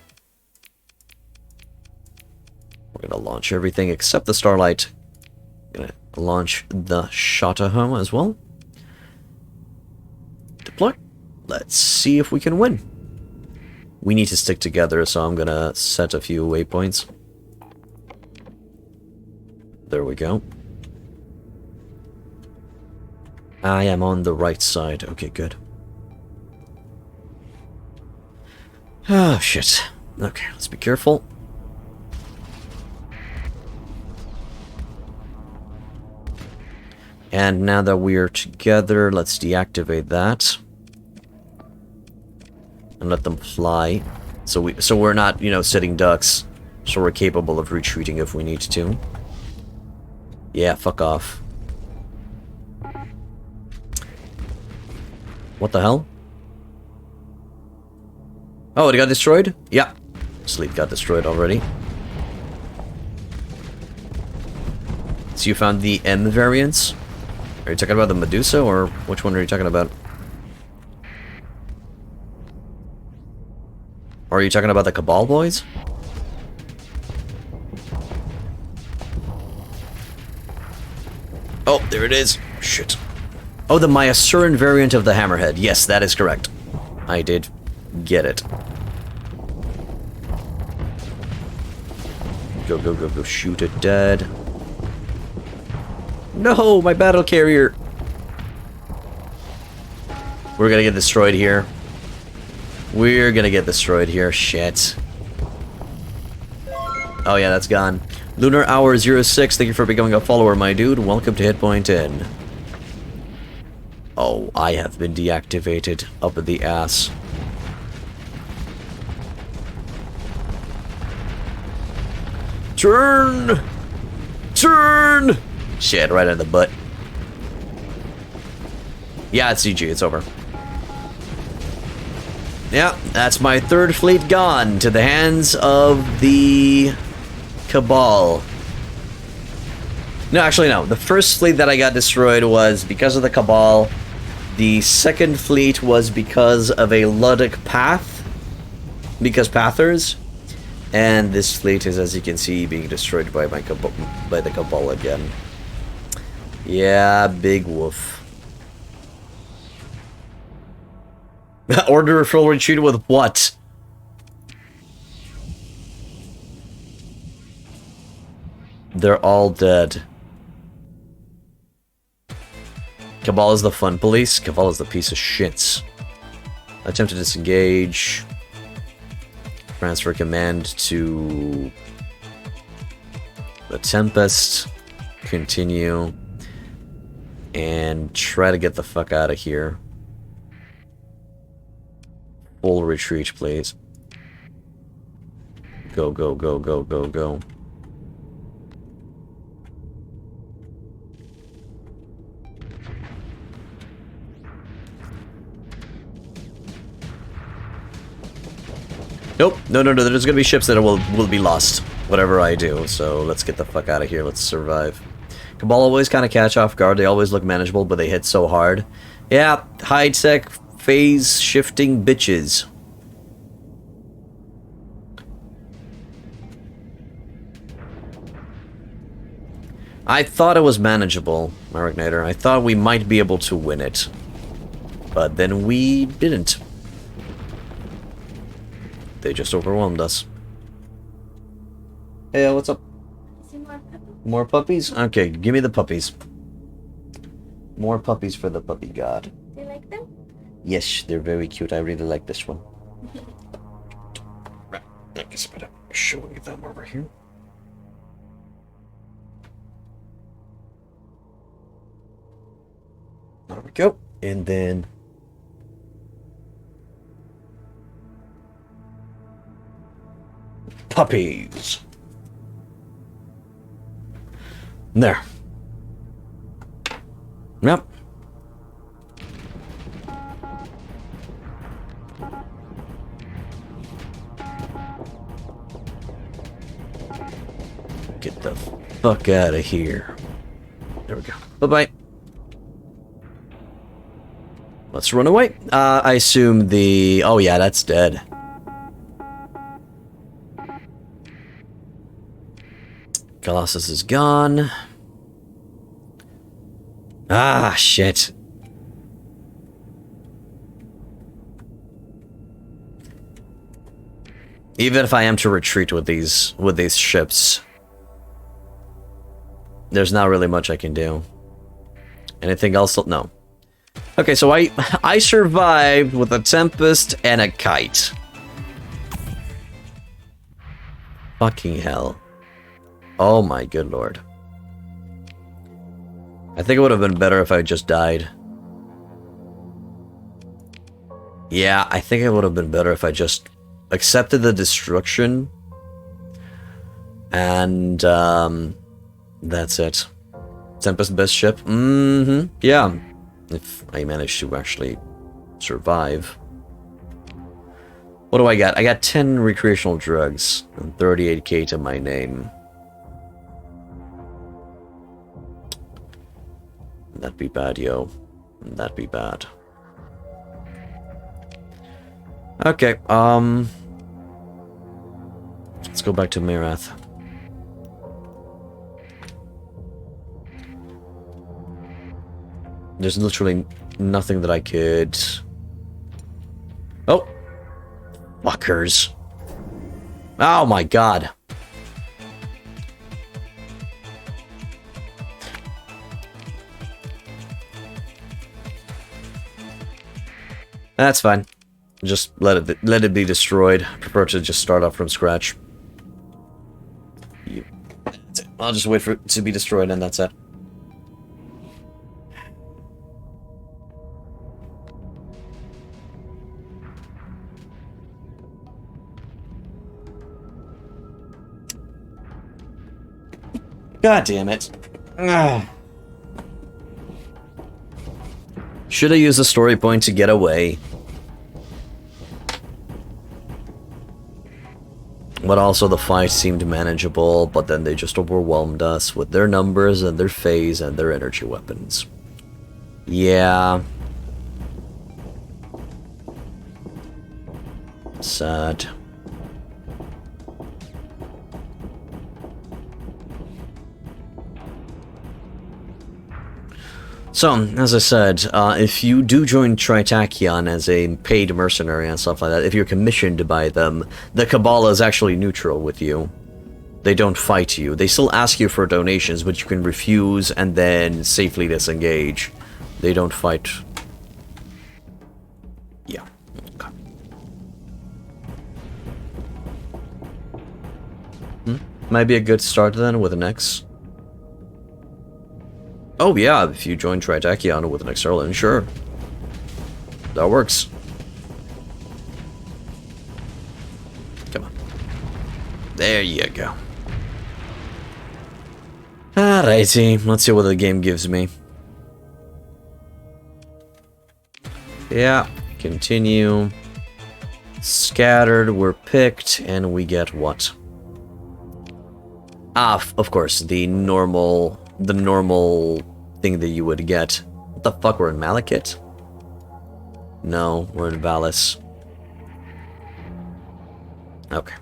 We're going to launch everything except the Starlight. Going to launch the Shotahome as well. Deploy. Let's see if we can win. We need to stick together, so I'm going to set a few waypoints. There we go. I am on the right side. Okay, good. Oh, shit. Okay, let's be careful. And now that we are together, let's deactivate that. And let them fly. So we're not, you know, sitting ducks. So we're capable of retreating if we need to. Yeah, fuck off. What the hell? Oh, it got destroyed? Yeah. Sleep got destroyed already. So you found the M variants? Are you talking about the Medusa, or which one are you talking about? Or are you talking about the Cabal boys? Oh, there it is. Shit. Oh, the Myasuran variant of the Hammerhead. Yes, that is correct. I did get it. Go, go, go, go. Shoot it dead. No, my battle carrier. We're gonna get destroyed here. We're gonna get destroyed here. Shit. Oh yeah, that's gone. Lunar Hour 06, thank you for becoming a follower, my dude. Welcome to Hitpoint Inn. Oh, I have been deactivated up the ass. Turn! Turn! Shit, right in the butt. Yeah, it's CG, it's over. Yeah, that's my third fleet gone to the hands of the Cabal. No, actually no. The first fleet that I got destroyed was because of the Cabal. The second fleet was because of a Luddic path. Because Pathers. And this fleet is, as you can see, being destroyed by the Cabal again. Yeah, big woof. Order a full retreat with what? They're all dead. Cabal is the fun police. Cabal is the piece of shits. Attempt to disengage. Transfer command to the Tempest. Continue. And try to get the fuck out of here. Full retreat, please. Go, go, go, go, go, go. Nope. No, no, no. There's gonna be ships that will be lost. Whatever I do. So let's get the fuck out of here. Let's survive. Cabal always kind of catch off guard. They always look manageable, but they hit so hard. Yeah, high-tech, phase-shifting bitches. I thought it was manageable, Marignator. I thought we might be able to win it. But then we didn't. They just overwhelmed us. Hey, what's up? See more puppies? More puppies? Okay, give me the puppies. More puppies for the puppy god. Do you like them? Yes, they're very cute. I really like this one. Right, I guess I'm gonna show you them over here. There we go. And then puppies. There. Yep. Get the fuck out of here. There we go. Bye-bye. Let's run away. I assume the... Oh yeah, that's dead. Colossus is gone. Ah, shit. Even if I am to retreat with these ships, there's not really much I can do. Anything else? No. Okay, so I survived with a Tempest and a Kite. Fucking hell. Oh my good lord. I think it would have been better if I just died. Yeah, I think it would have been better if I just accepted the destruction. And, that's it. Tempest best ship? Mm-hmm. Yeah. If I manage to actually survive. What do I got? I got 10 recreational drugs and 38k to my name. That'd be bad, yo. That'd be bad. Okay, let's go back to Mirath. There's literally nothing that I could... Oh! Fuckers. Oh my god. That's fine. Just let it be destroyed. I prefer to just start off from scratch. That's it. I'll just wait for it to be destroyed and that's it. God damn it. Ugh. Should have used a story point to get away. But also the fight seemed manageable, but then they just overwhelmed us with their numbers and their phase and their energy weapons. Yeah. Sad. So, as I said, if you do join Tritachyon as a paid mercenary and stuff like that, if you're commissioned by them, the Cabal is actually neutral with you. They don't fight you. They still ask you for donations, but you can refuse and then safely disengage. They don't fight. Yeah. Okay. Might be a good start then with an X. Oh yeah, if you join Tritachyon with an external, sure. That works. Come on. There you go. Alrighty, let's see what the game gives me. Yeah, continue. Scattered, we're picked, and we get what? Ah, of course, the normal thing that you would get. What the fuck, we're in Malekith? No, we're in Valis. Okay.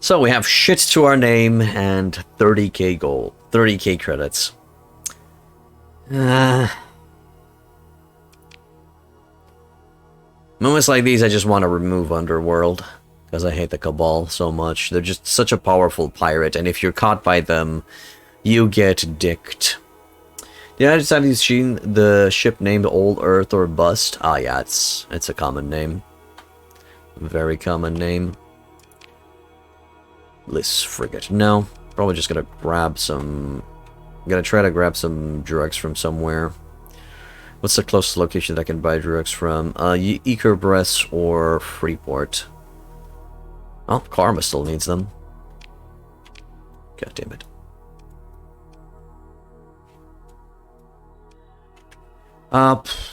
So we have shit to our name and 30k gold, 30k credits. Moments like these I just want to remove Underworld. Because I hate the Cabal so much. They're just such a powerful pirate, and if you're caught by them, you get dicked. Yeah, I just have you seen the ship named Old Earth or Bust? Ah, yeah, it's a common name. Very common name. Bliss Frigate. No, probably just gonna grab some... I'm gonna try to grab some drugs from somewhere. What's the closest location that I can buy drugs from? Ecobress or Freeport. Oh, Karma still needs them. God damn it.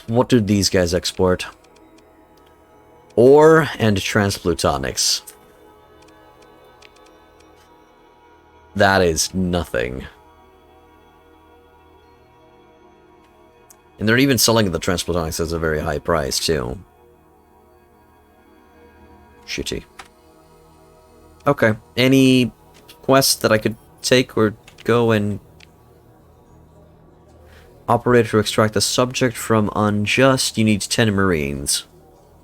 What do these guys export? Ore and transplutonics. That is nothing. And they're even selling the transplutonics at a very high price, too. Shitty. Okay. Any quests that I could take or go and operate to extract the subject from Unjust? You need 10 Marines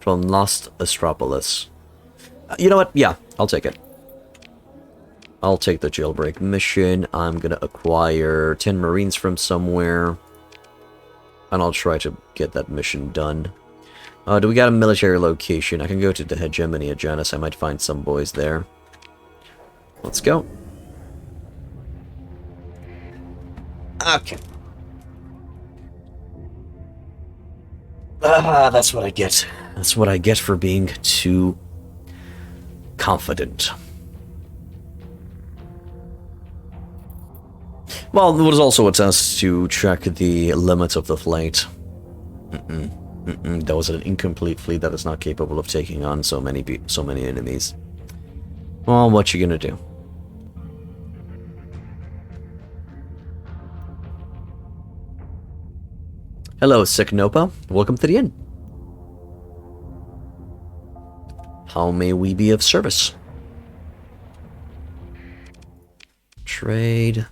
from Lost Astropolis. You know what? Yeah, I'll take it. I'll take the jailbreak mission. I'm gonna acquire 10 Marines from somewhere. And I'll try to get that mission done. Do we got a military location? I can go to the Hegemony of Janus. I might find some boys there. Let's go. Okay. That's what I get. That's what I get for being too confident. Well, it was also a test to check the limits of the fleet. That was an incomplete fleet that is not capable of taking on so many enemies. Well, what you gonna do? Hello, Siknopa. Welcome to the inn. How may we be of service? Trade.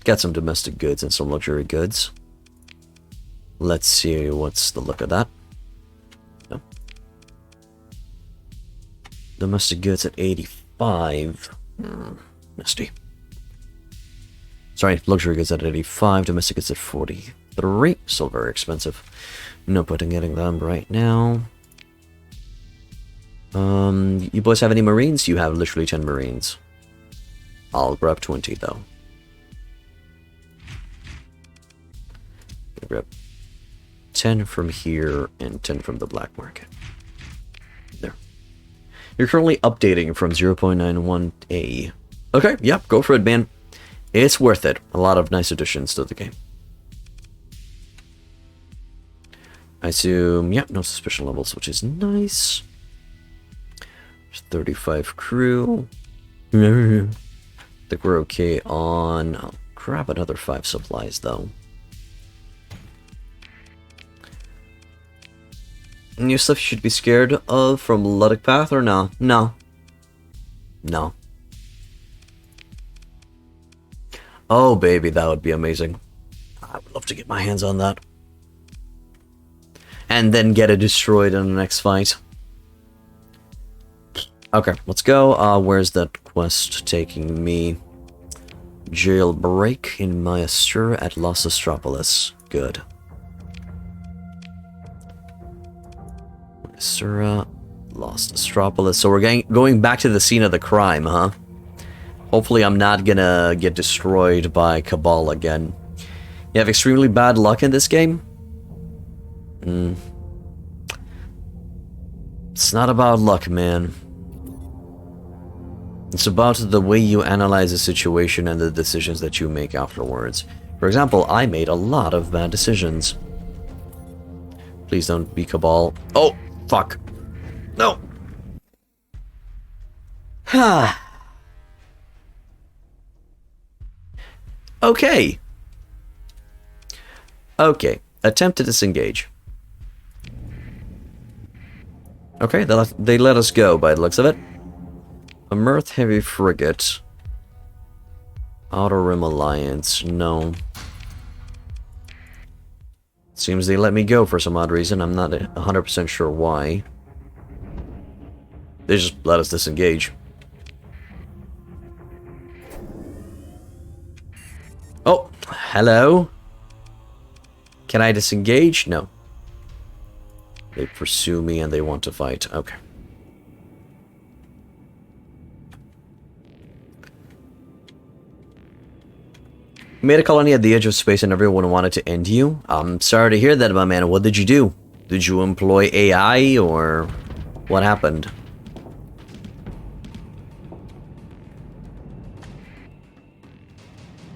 Got some domestic goods and some luxury goods. Let's see what's the look of that. No. Domestic goods at 85. Nasty. Sorry, luxury goods at 85. Domestic goods at 43. Still very expensive. No point in getting them right now. You boys have any Marines? You have literally 10 Marines. I'll grab 20 though. Grab 10 from here and 10 from the black market. There. You're currently updating from 0.91a. Okay, yep, go for it, man. It's worth it. A lot of nice additions to the game. I assume, yep, no suspicion levels, which is nice. There's 35 crew. I think we're okay on... I'll grab another 5 supplies, though. New stuff you should be scared of from Luddic Path or no? No. No. Oh, baby, that would be amazing. I would love to get my hands on that. And then get it destroyed in the next fight. Okay, let's go. Where's that quest taking me? Jailbreak in Maestra at Lost Astropolis. Good. Maestra, Lost Astropolis. So we're going back to the scene of the crime, huh? Hopefully I'm not gonna get destroyed by Cabal again. You have extremely bad luck in this game? It's not about luck, man. It's about the way you analyze a situation and the decisions that you make afterwards. For example, I made a lot of bad decisions. Please don't be Cabal. Oh, fuck. No. Ha. Okay. Okay. Attempt to disengage. Okay, they let us go by the looks of it. A Mirth Heavy Frigate. Outer Rim Alliance. No. Seems they let me go for some odd reason. I'm not 100% sure why. They just let us disengage. Oh, hello? Can I disengage? No. They pursue me and they want to fight. Okay. You made a colony at the edge of space and everyone wanted to end you? I'm sorry to hear that, my man. What did you do? Did you employ AI or what happened?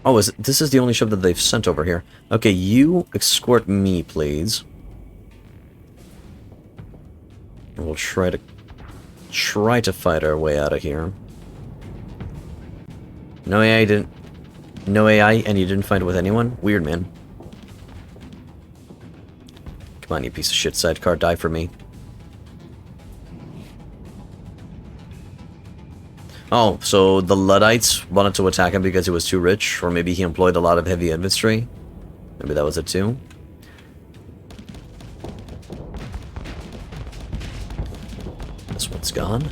Oh, this is the only ship that they've sent over here. Okay, you escort me, please. We'll try to fight our way out of here. No AI didn't. No AI, and you didn't fight with anyone? Weird, man. Come on, you piece of shit sidecar, die for me. Oh, so the Luddites wanted to attack him because he was too rich, or maybe he employed a lot of heavy infantry. Maybe that was it too. This one's gone.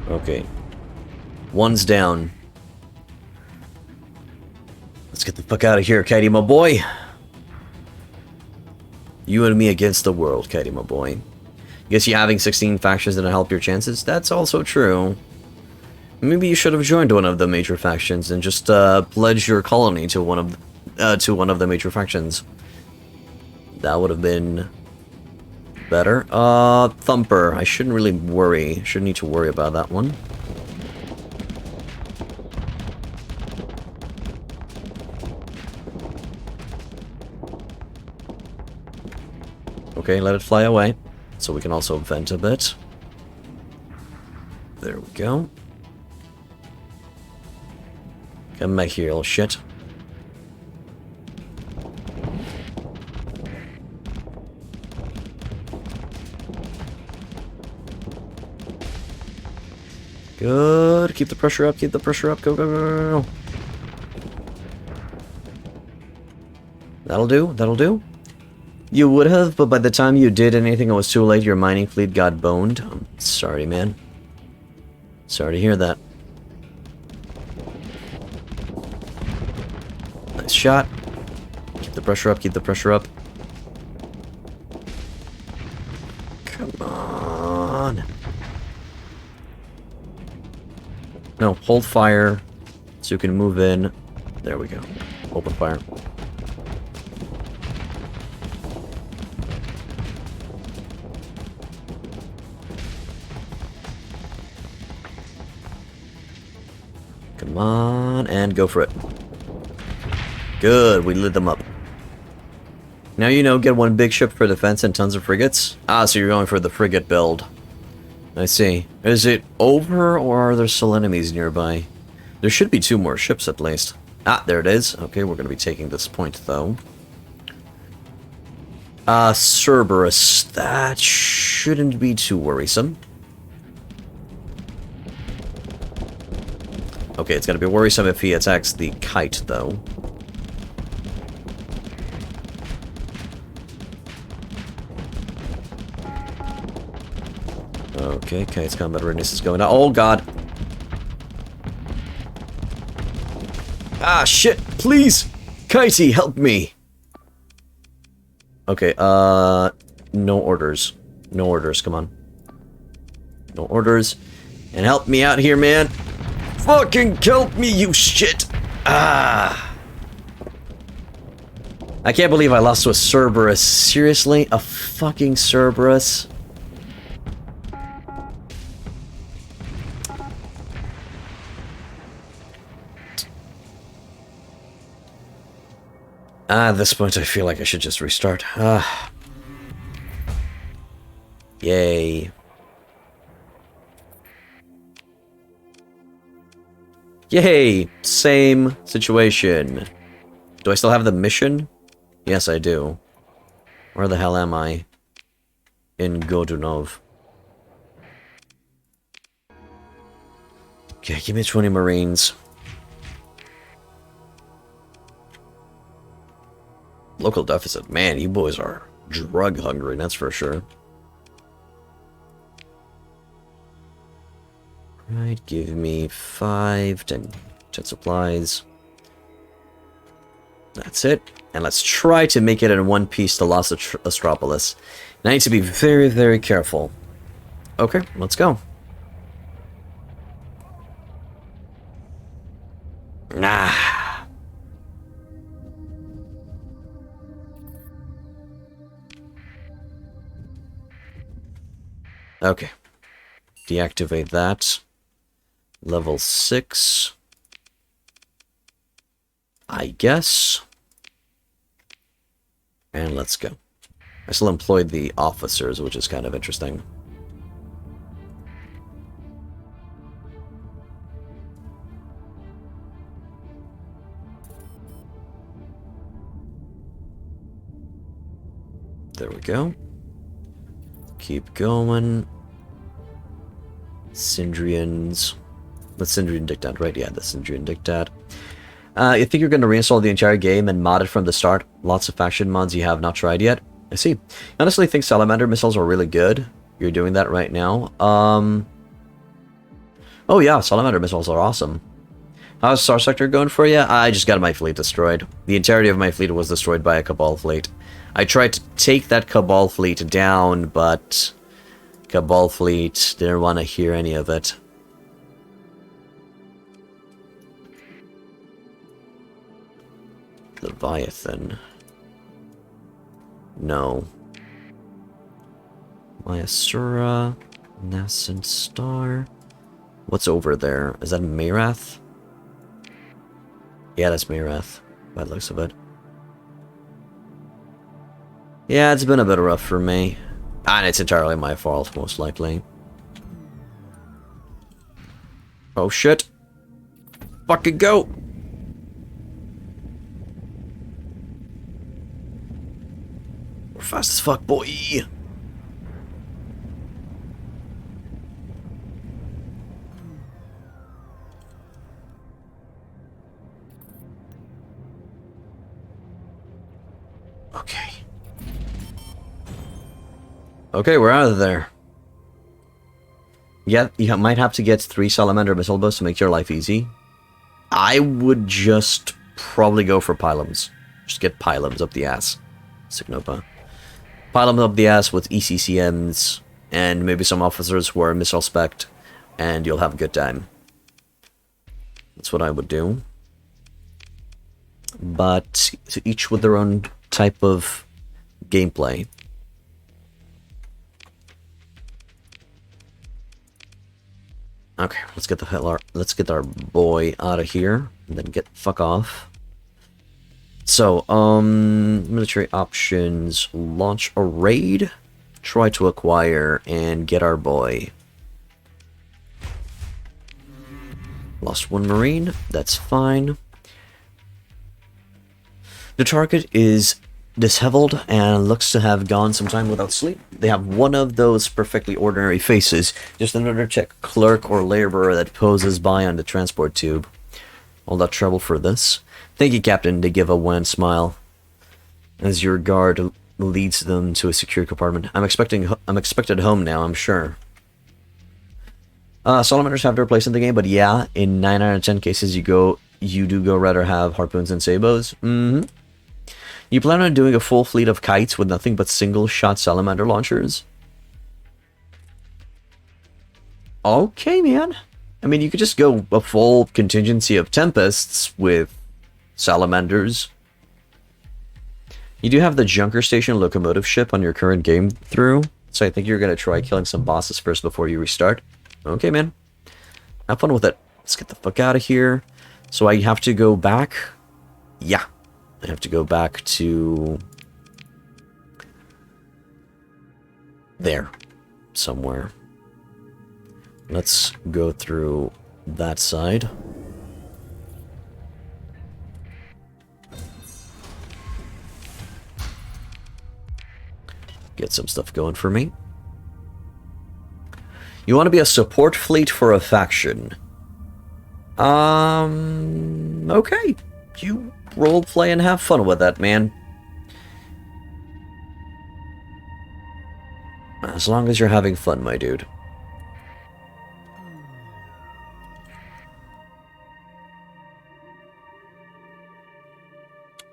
Okay. One's down. Let's get the fuck out of here, Kitey, my boy. You and me against the world, Kitey, my boy. Guess you having 16 factions didn't help your chances? That's also true. Maybe you should have joined one of the major factions and just pledged your colony to one of the major factions. That would have been better. Thumper. I shouldn't really worry. Shouldn't need to worry about that one. Okay, let it fly away. So we can also vent a bit. There we go. Come back here, little shit. Good. Keep the pressure up. Keep the pressure up. Go, go, go, go. That'll do. That'll do. You would have, but by the time you did anything, it was too late. Your mining fleet got boned. I'm sorry, man. Sorry to hear that. Nice shot. Keep the pressure up. Keep the pressure up. Come on. No, hold fire so you can move in. There we go. Open fire. Come on, and go for it. Good, we lit them up. Now you know, get one big ship for defense and tons of frigates. Ah, so you're going for the frigate build. I see. Is it over, or are there still enemies nearby? There should be 2 more ships at least. Ah, there it is. Okay, we're going to be taking this point, though. Cerberus. That shouldn't be too worrisome. Okay, it's going to be worrisome if he attacks the kite, though. Okay, kite's combat readiness is going down. Oh, God. Ah, shit. Please. Kitey, help me. Okay, no orders. No orders, come on. No orders. And help me out here, man. Fucking help me, you shit! Ah! I can't believe I lost to a Cerberus. Seriously? A fucking Cerberus? At this point I feel like I should just restart. Ah. Yay. Yay! Same situation. Do I still have the mission? Yes, I do. Where the hell am I? In Godunov. Okay, give me 20 Marines. Local deficit. Man, you boys are drug hungry, that's for sure. Right, give me 10 supplies. That's it. And let's try to make it in one piece to Los Astropolis. And I need to be very, very careful. Okay, let's go. Ah. Okay. Deactivate that. Level 6. I guess. And let's go. I still employed the officers, which is kind of interesting. There we go. Keep going. Syndrians. The Syndrian Dictat, right? Yeah, the Syndrian Dictat. You think you're going to reinstall the entire game and mod it from the start? Lots of faction mods you have not tried yet? I see. I honestly think Salamander missiles are really good. You're doing that right now. Oh yeah, Salamander missiles are awesome. How's Starsector going for you? I just got my fleet destroyed. The entirety of my fleet was destroyed by a Cabal fleet. I tried to take that Cabal fleet down, but Cabal fleet didn't want to hear any of it. Leviathan. No. Myasura. Nascent Star. What's over there? Is that Mayrath? Yeah, that's Mayrath, by the looks of it. Yeah, it's been a bit rough for me. And it's entirely my fault, most likely. Oh shit. Fucking go! We're fast as fuck, boy! Okay. Okay, we're out of there. Yeah, you might have to get 3 Salamander missile bows to make your life easy. I would just probably go for Pylums. Just get Pylums up the ass. Signopa. Pylums up the ass with ECCMs and maybe some officers who are missile spec'd, and you'll have a good time. That's what I would do. But to each with their own type of gameplay. Okay, let's get our boy out of here and then get fuck off. So, military options, launch a raid, try to acquire and get our boy. Lost 1 Marine, that's fine. The target is disheveled and looks to have gone some time without sleep. They have one of those perfectly ordinary faces, just another tech clerk or laborer that poses by on the transport tube. All that trouble for this. Thank you, Captain, they give a wan smile as your guard leads them to a secure compartment. I'm expected home now, I'm sure. Salamanders have their place in the game, but yeah, in 9 out of 10 cases you do go rather have harpoons and sabos. You plan on doing a full fleet of kites with nothing but single-shot salamander launchers? Okay, man. I mean, you could just go a full contingency of Tempests with salamanders. You do have the Junker Station locomotive ship on your current game through, so I think you're going to try killing some bosses first before you restart. Okay, man. Have fun with it. Let's get the fuck out of here. So I have to go back? Yeah. I have to go back to there somewhere. Let's go through that side. Get some stuff going for me. You want to be a support fleet for a faction. Okay. You roleplay and have fun with that, man. As long as you're having fun, my dude.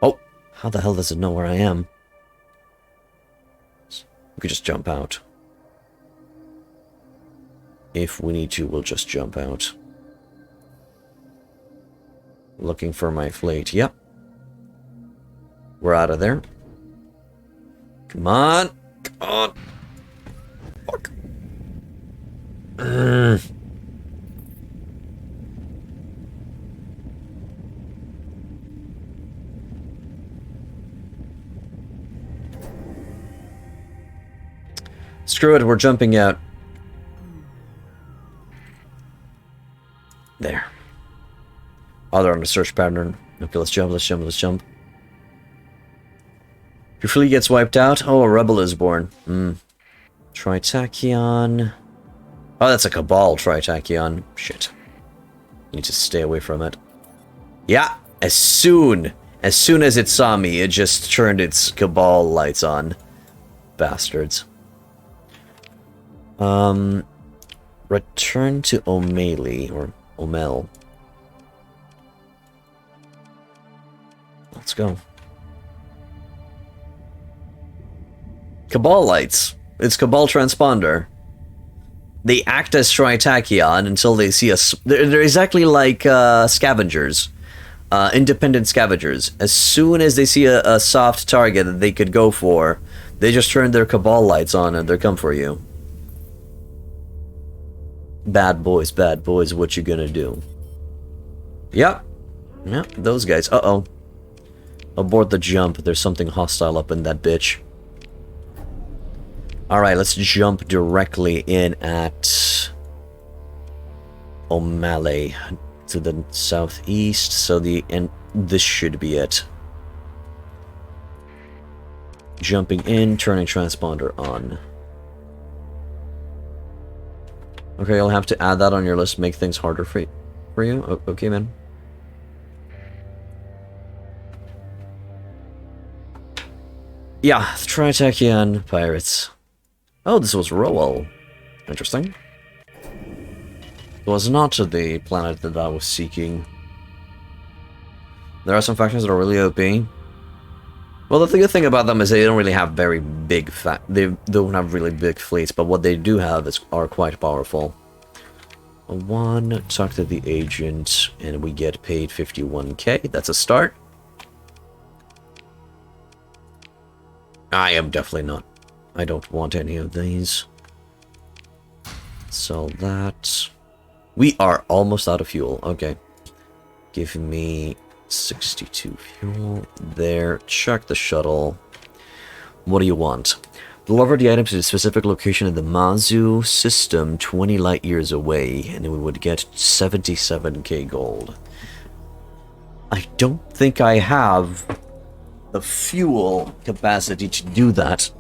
Oh, how the hell does it know where I am? We could just jump out. If we need to, we'll just jump out. Looking for my fleet. Yep. We're out of there. Come on. Come on. Fuck. Screw it, we're jumping out. There. Oh, they're on the search pattern. Okay, let's jump, let's jump, let's jump. Your fleet gets wiped out. Oh, a rebel is born. Tritachyon. Oh, that's a Cabal Tritachyon. Shit. Need to stay away from it. Yeah, as soon as it saw me, it just turned its Cabal lights on. Bastards. Return to O'Malley, or O'Mell. Let's go. Cabal lights. It's Cabal transponder. They act as Tritachyon until they see us. They're exactly like scavengers. Independent scavengers. As soon as they see a soft target that they could go for, they just turn their Cabal lights on and they come for you. Bad boys, what you gonna do? Yep. Yep, those guys. Uh-oh. Abort the jump. There's something hostile up in that bitch. Alright, let's jump directly in at O'Malley to the southeast, so this should be it. Jumping in, turning transponder on. Okay, I'll have to add that on your list, make things harder for you. Okay, man. Yeah, Tritachyon pirates. Oh, this was Roel. Interesting. It was not the planet that I was seeking. There are some factions that are really OP. Well, the good thing about them is they don't really have very big they don't have really big fleets, but what they do have are quite powerful. Talk to the agent, and we get paid 51k. That's a start. I am definitely not. I don't want any of these. Sell that. We are almost out of fuel. Okay. Give me 62 fuel. There. Check the shuttle. What do you want? Deliver the items to a specific location in the Mazu system 20 light years away, and then we would get 77k gold. I don't think I have the fuel capacity to do that.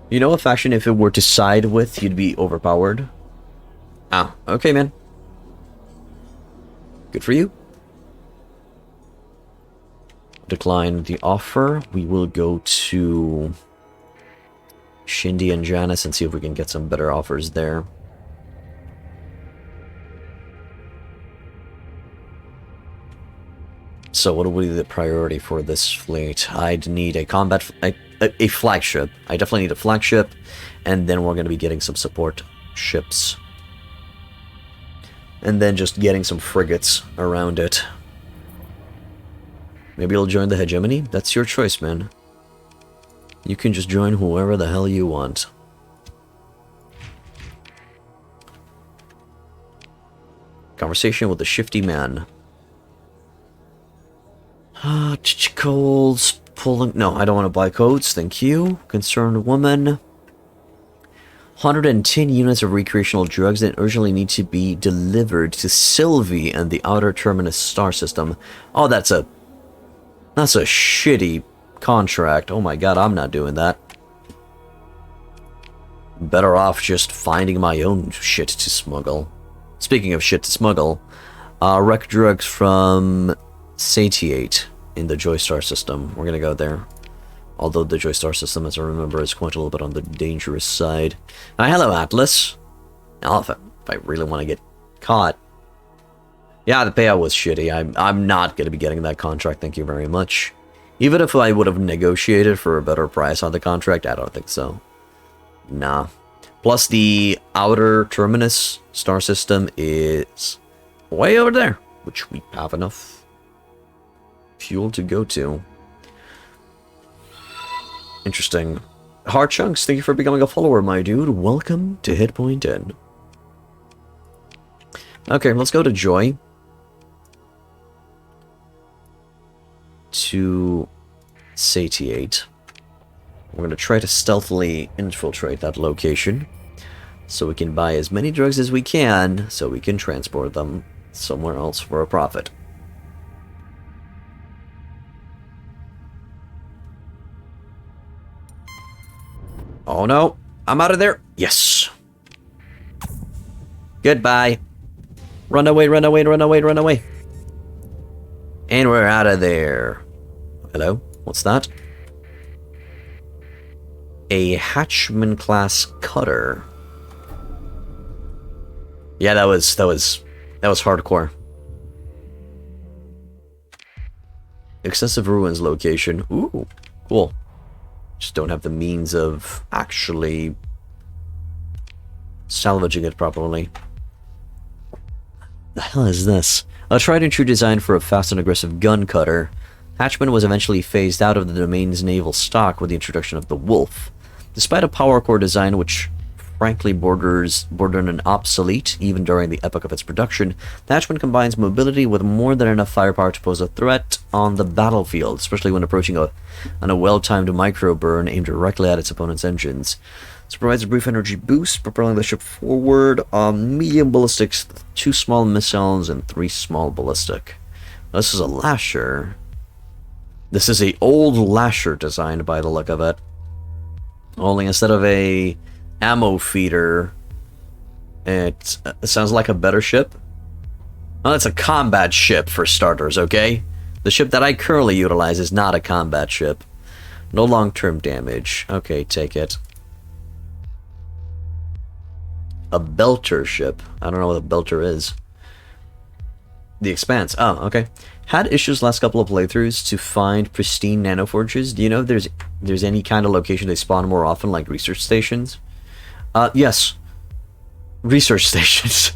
You know a faction, if it were to side with, you'd be overpowered? Ah, okay, man. Good for you. Decline the offer. We will go to Shindy and Janice and see if we can get some better offers there. So what would be the priority for this fleet? I'd need a combat... a flagship. I definitely need a flagship, and then we're going to be getting some support ships. And then just getting some frigates around it. Maybe you'll join the hegemony? That's your choice, man. You can just join whoever the hell you want. Conversation with a shifty man. Codes. Pulling... No, I don't want to buy codes. Thank you. Concerned woman. 110 units of recreational drugs that urgently need to be delivered to Sylvie and the outer terminus star system. Oh, that's a shitty contract. Oh my god, I'm not doing that. Better off just finding my own shit to smuggle. Speaking of shit to smuggle, wreck drugs from Satiate in the Joystar system. We're gonna go there. Although the Joystar system, as I remember, is quite a little bit on the dangerous side. Hello, Atlas. Now, if I really want to get caught... Yeah, the payout was shitty. I'm not going to be getting that contract, thank you very much. Even if I would have negotiated for a better price on the contract, I don't think so. Nah. Plus, the outer terminus star system is way over there, which we have enough fuel to go to. Interesting. Hard Chunks, thank you for becoming a follower, my dude. Welcome to Hitpoint Inn. Okay, let's go to Joy. To Satiate. We're going to try to stealthily infiltrate that location so we can buy as many drugs as we can so we can transport them somewhere else for a profit. Oh no, I'm out of there. Yes. Goodbye. Run away, run away, run away, run away. And we're out of there. Hello? What's that? A Hatchman class cutter. Yeah, that was hardcore. Excessive ruins location. Ooh, cool. Just don't have the means of actually salvaging it properly. The hell is this? A tried and true design for a fast and aggressive gun cutter, Hatchman was eventually phased out of the domain's naval stock with the introduction of the Wolf. Despite a power core design which frankly bordered on obsolete even during the epoch of its production, the Hatchman combines mobility with more than enough firepower to pose a threat on the battlefield, especially when approaching on a well-timed micro burn aimed directly at its opponent's engines. This provides a brief energy boost, propelling the ship forward on medium ballistics, 2 small missiles, and 3 small ballistic. This is a lasher. This is a old lasher designed by the look of it. Only instead of a ammo feeder, it sounds like a better ship. Well, it's a combat ship for starters, okay? The ship that I currently utilize is not a combat ship. No long-term damage. Okay, take it. A belter ship. I don't know what a belter is. The Expanse. Oh, okay. Had issues last couple of playthroughs to find pristine nanoforges. Do you know if there's any kind of location they spawn more often, like research stations? Yes. Research stations.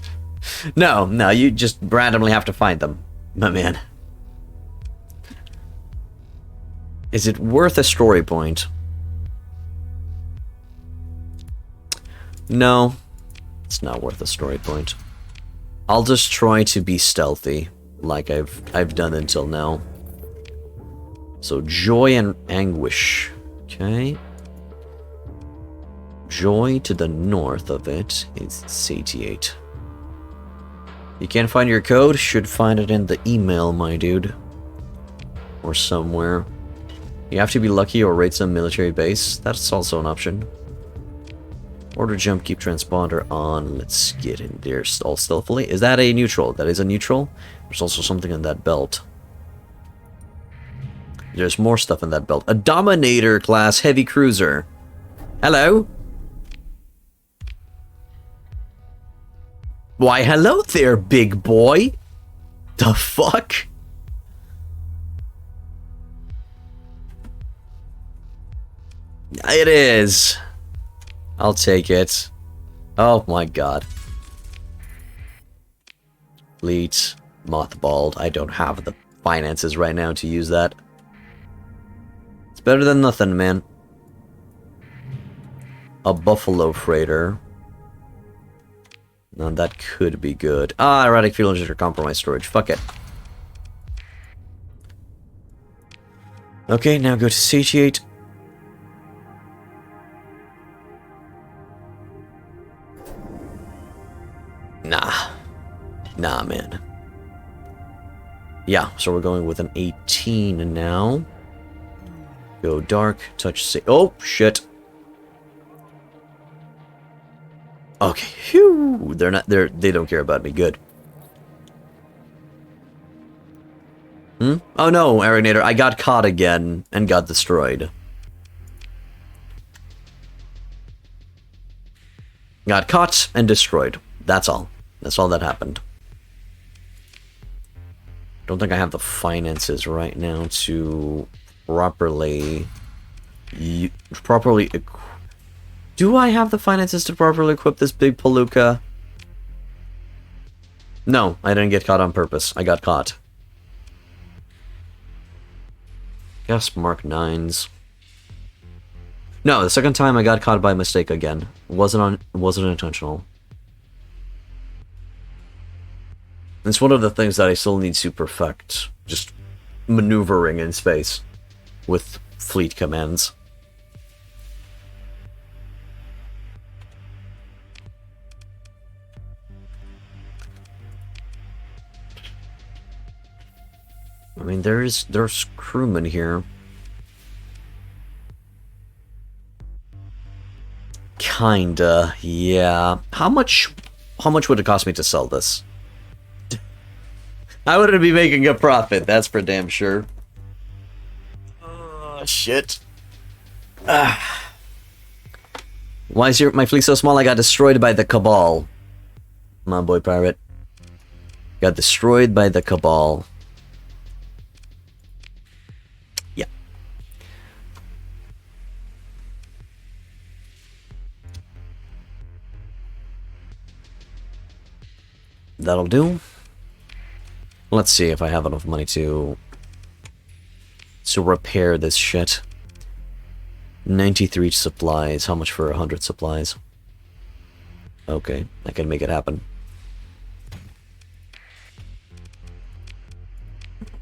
No, you just randomly have to find them, my man. Is it worth a story point? No. It's not worth a story point. I'll just try to be stealthy, like I've done until now. So Joy and Anguish. Okay. Joy to the north of it is Satiate. You can't find your code? Should find it in the email, my dude. Or somewhere. You have to be lucky or raid some military base. That's also an option. Order jump, keep transponder on. Let's get in there all stealthily. Is that a neutral? That is a neutral. There's also something in that belt. There's more stuff in that belt. A Dominator class heavy cruiser. Hello? Why, hello there, big boy. The fuck? It is. I'll take it. Oh my god. Fleet. Mothballed. I don't have the finances right now to use that. It's better than nothing, man. A Buffalo freighter. Now that could be good. Ah, erratic fuel injector, compromised storage. Fuck it. Okay, now go to Satiate. Nah, man. Yeah, so we're going with an 18 now. Go dark, touch oh, shit. Okay, phew. They don't care about me. Good. Oh no, Aragnator, I got caught again and got destroyed. Got caught and destroyed. That's all. That's all that happened. Don't think I have the finances right now to properly... Do I have the finances to properly equip this big palooka? No, I didn't get caught on purpose. I got caught. Guess Mark 9s. No, the second time I got caught by mistake again. Wasn't intentional. It's one of the things that I still need to perfect. Just maneuvering in space with fleet commands. I mean, there's crewmen here. Kinda, yeah. How much would it cost me to sell this? I wouldn't be making a profit, that's for damn sure. Oh, shit. Why is my fleet so small? I got destroyed by the Cabal. Come on, boy pirate. Got destroyed by the Cabal. Yeah. That'll do. Let's see if I have enough money to repair this shit. 93 supplies. How much for 100 supplies? Okay, I can make it happen.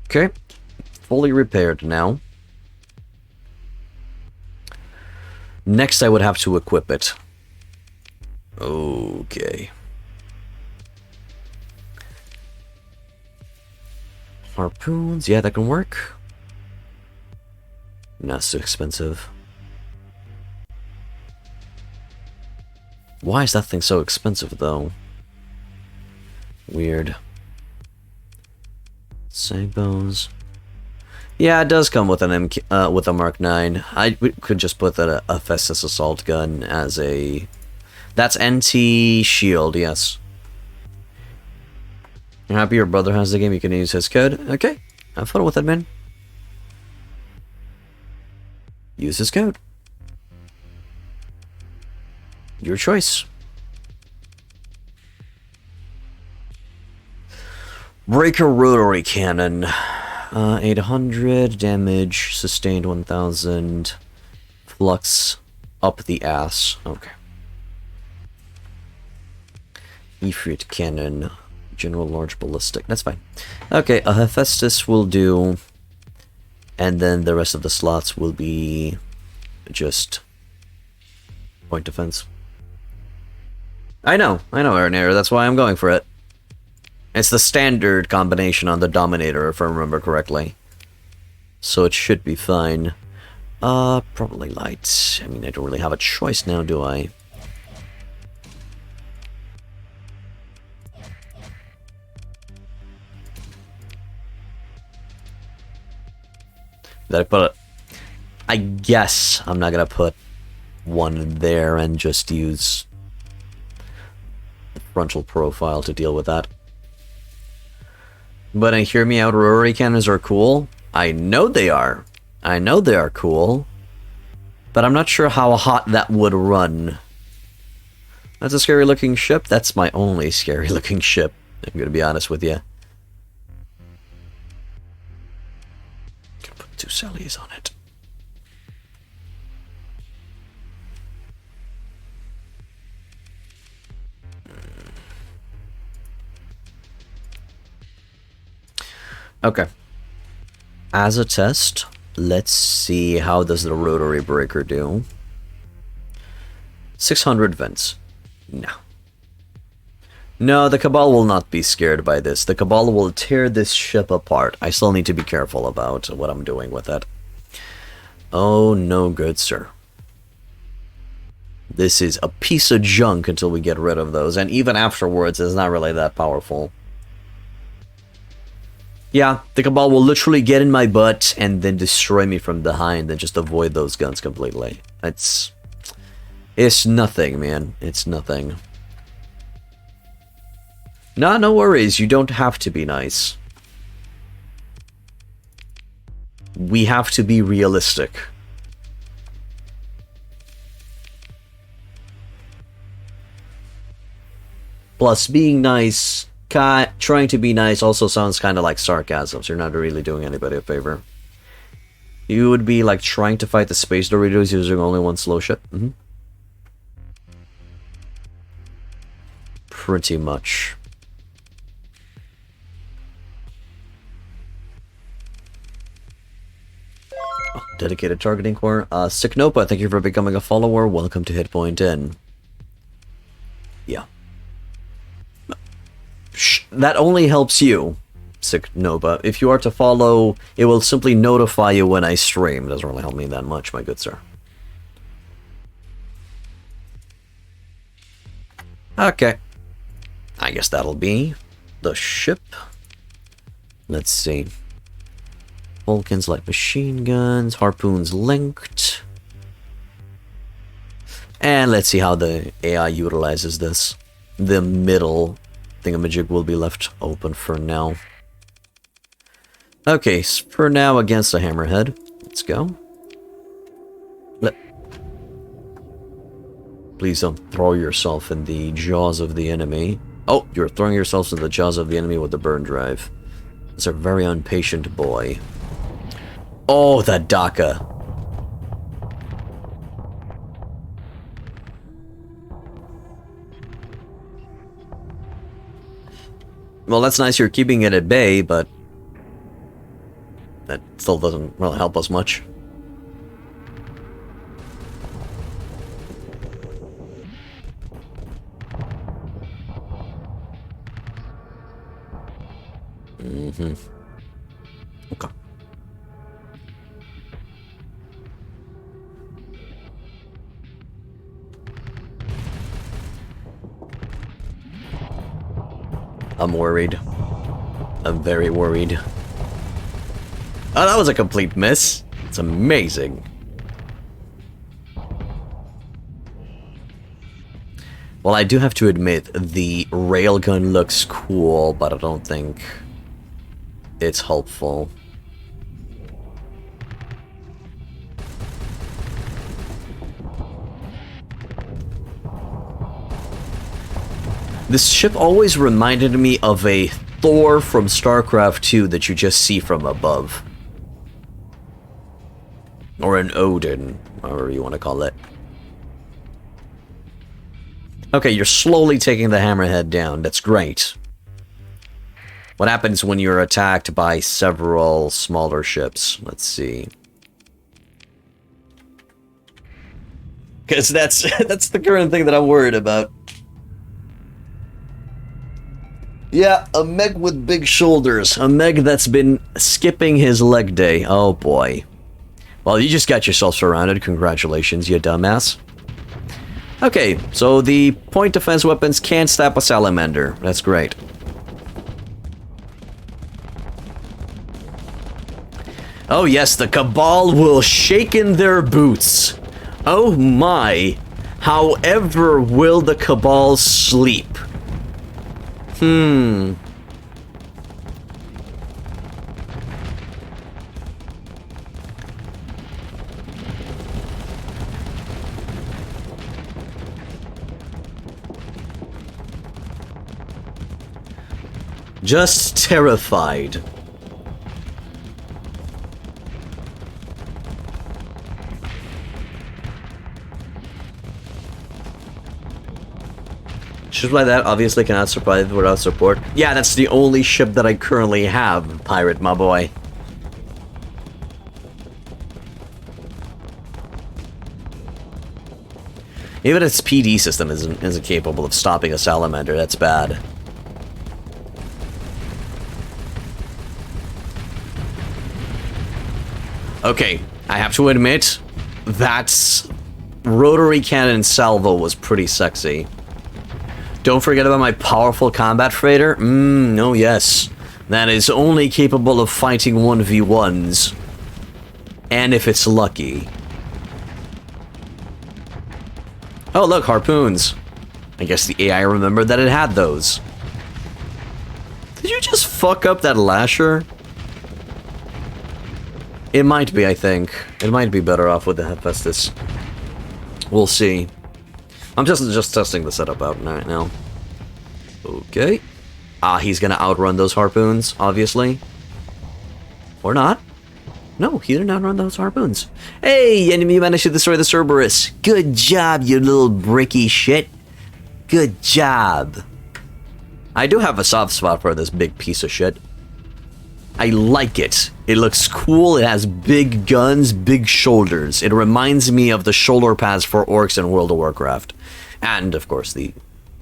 Okay, fully repaired now. Next I would have to equip it. Okay. Harpoons, yeah, that can work. Not so expensive. Why is that thing so expensive, though? Weird. Sagbos. Yeah, it does come with an with a Mark 9. I could just put that a Festus assault gun as a. That's anti-shield, yes. You're happy your brother has the game, you can use his code? Okay, have fun with it, man. Use his code. Your choice. Breaker rotary cannon. 800 damage, sustained 1000. Flux up the ass. Okay. Ifrit cannon. General large ballistic. That's fine. Okay, a Hephaestus will do. And then the rest of the slots will be just point defense. I know, Aranair, that's why I'm going for it. It's the standard combination on the Dominator, if I remember correctly. So it should be fine. Probably light. I mean, I don't really have a choice now, do I? That I put it. I guess I'm not gonna put one there and just use the frontal profile to deal with that. But hear me out, rotary cannons are cool. I know they are. I know they are cool. But I'm not sure how hot that would run. That's a scary looking ship. That's my only scary looking ship. I'm gonna be honest with you. Gonna put 2 Sallys on it. Okay. As a test, let's see how does the rotary breaker do. 600 vents. No. No, the Cabal will not be scared by this. The Cabal will tear this ship apart. I still need to be careful about what I'm doing with it. Oh, no good, sir. This is a piece of junk until we get rid of those, and even afterwards, it's not really that powerful. Yeah, the Cabal will literally get in my butt and then destroy me from behind and just avoid those guns completely. It's nothing, man. It's nothing. Nah, no worries. You don't have to be nice. We have to be realistic. Plus, being nice, trying to be nice also sounds kind of like sarcasm, so you're not really doing anybody a favor. You would be like trying to fight the Space Doritos using only one slow ship. Pretty much. Oh, dedicated targeting core. Sicknopa, thank you for becoming a follower. Welcome to Hitpoint Inn. Yeah. That only helps you, Sicknopa. If you are to follow, it will simply notify you when I stream. It doesn't really help me that much, my good sir. Okay. I guess that'll be the ship. Let's see. Vulcans light machine guns, harpoons linked. And let's see how the AI utilizes this. The middle thingamajig will be left open for now. Okay, for now against a hammerhead. Let's go. Please don't throw yourself in the jaws of the enemy. Oh, you're throwing yourselves in the jaws of the enemy with the burn drive. It's a very impatient boy. Oh, that Daka. Well, that's nice you're keeping it at bay, but that still doesn't really help us much. Okay. I'm worried. I'm very worried. Oh, that was a complete miss. It's amazing. Well, I do have to admit, the railgun looks cool, but I don't think it's helpful. This ship always reminded me of a Thor from StarCraft 2 that you just see from above. Or an Odin, however you want to call it. Okay, you're slowly taking the hammerhead down. That's great. What happens when you're attacked by several smaller ships? Let's see. Because that's the current thing that I'm worried about. Yeah, a Meg with big shoulders. A Meg that's been skipping his leg day. Oh boy. Well, you just got yourself surrounded. Congratulations, you dumbass. Okay, so the point defense weapons can't stop a salamander. That's great. Oh yes, the Cabal will shake in their boots. Oh my. However will the Cabal sleep? Just terrified. Ships like that obviously cannot survive without support. Yeah, that's the only ship that I currently have, pirate, my boy. Even its PD system isn't capable of stopping a salamander. That's bad. Okay, I have to admit, that's rotary cannon salvo was pretty sexy. Don't forget about my powerful combat freighter. Oh yes. That is only capable of fighting 1v1s. And if it's lucky. Oh look, harpoons. I guess the AI remembered that it had those. Did you just fuck up that lasher? It might be, I think. It might be better off with the Hephaestus. We'll see. I'm just testing the setup out right now. Okay. He's gonna outrun those harpoons, obviously. Or not. No, he didn't outrun those harpoons. Hey, enemy managed to destroy the Cerberus. Good job, you little bricky shit. Good job. I do have a soft spot for this big piece of shit. I like it. It looks cool. It has big guns, big shoulders. It reminds me of the shoulder pads for orcs in World of Warcraft. And, of course, the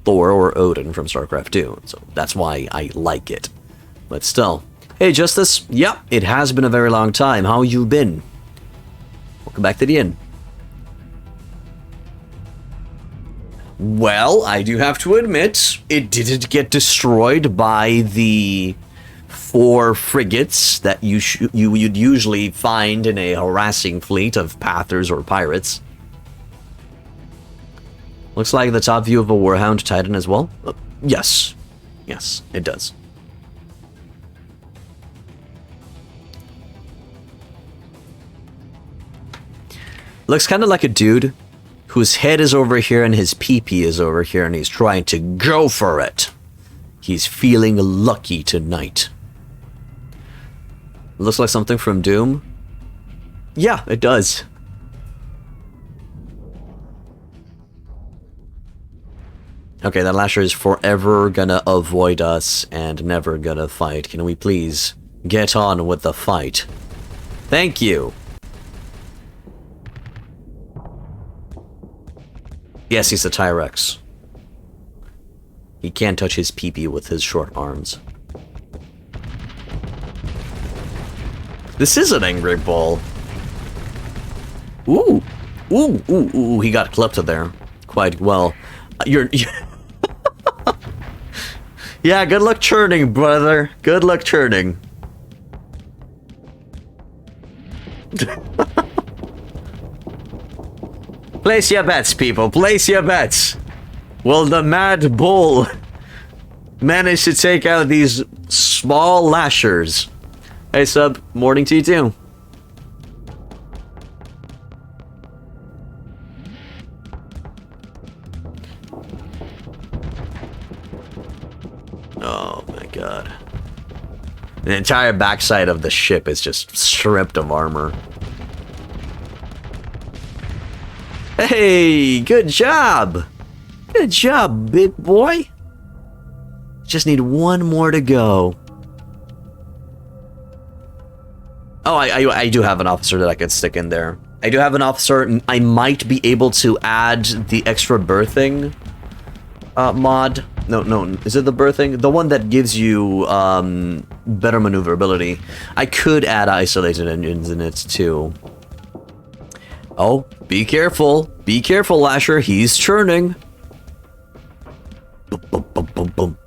Thor or Odin from StarCraft 2. So that's why I like it. But still. Hey, Justice. Yep, it has been a very long time. How you been? Welcome back to the inn. Well, I do have to admit, it didn't get destroyed by the 4 frigates that you'd usually find in a harassing fleet of pathers or pirates. Looks like the top view of a Warhound Titan as well. Yes. Yes, it does. Looks kind of like a dude whose head is over here and his pee-pee is over here and he's trying to go for it. He's feeling lucky tonight. Looks like something from Doom. Yeah, it does. Okay, that lasher is forever gonna avoid us and never gonna fight. Can we please get on with the fight? Thank you. Yes, he's a Tyrex. He can't touch his pee-pee with his short arms. This is an angry bull. Ooh. Ooh, ooh, ooh, he got clipped there. Quite well. You're... Yeah, good luck churning, brother. Good luck churning. Place your bets, people. Place your bets. Will the Mad Bull manage to take out these small lashers? Hey, sub. Morning to you, too. Oh, my God. The entire backside of the ship is just stripped of armor. Hey, good job. Good job, big boy. Just need one more to go. Oh, I do have an officer that I could stick in there. I do have an officer. I might be able to add the extra berthing mod. No, is it the berthing? The one that gives you better maneuverability. I could add isolated engines in it too. Oh, be careful. Be careful, Lasher. He's churning. Boom, boom, boom, boom, boom.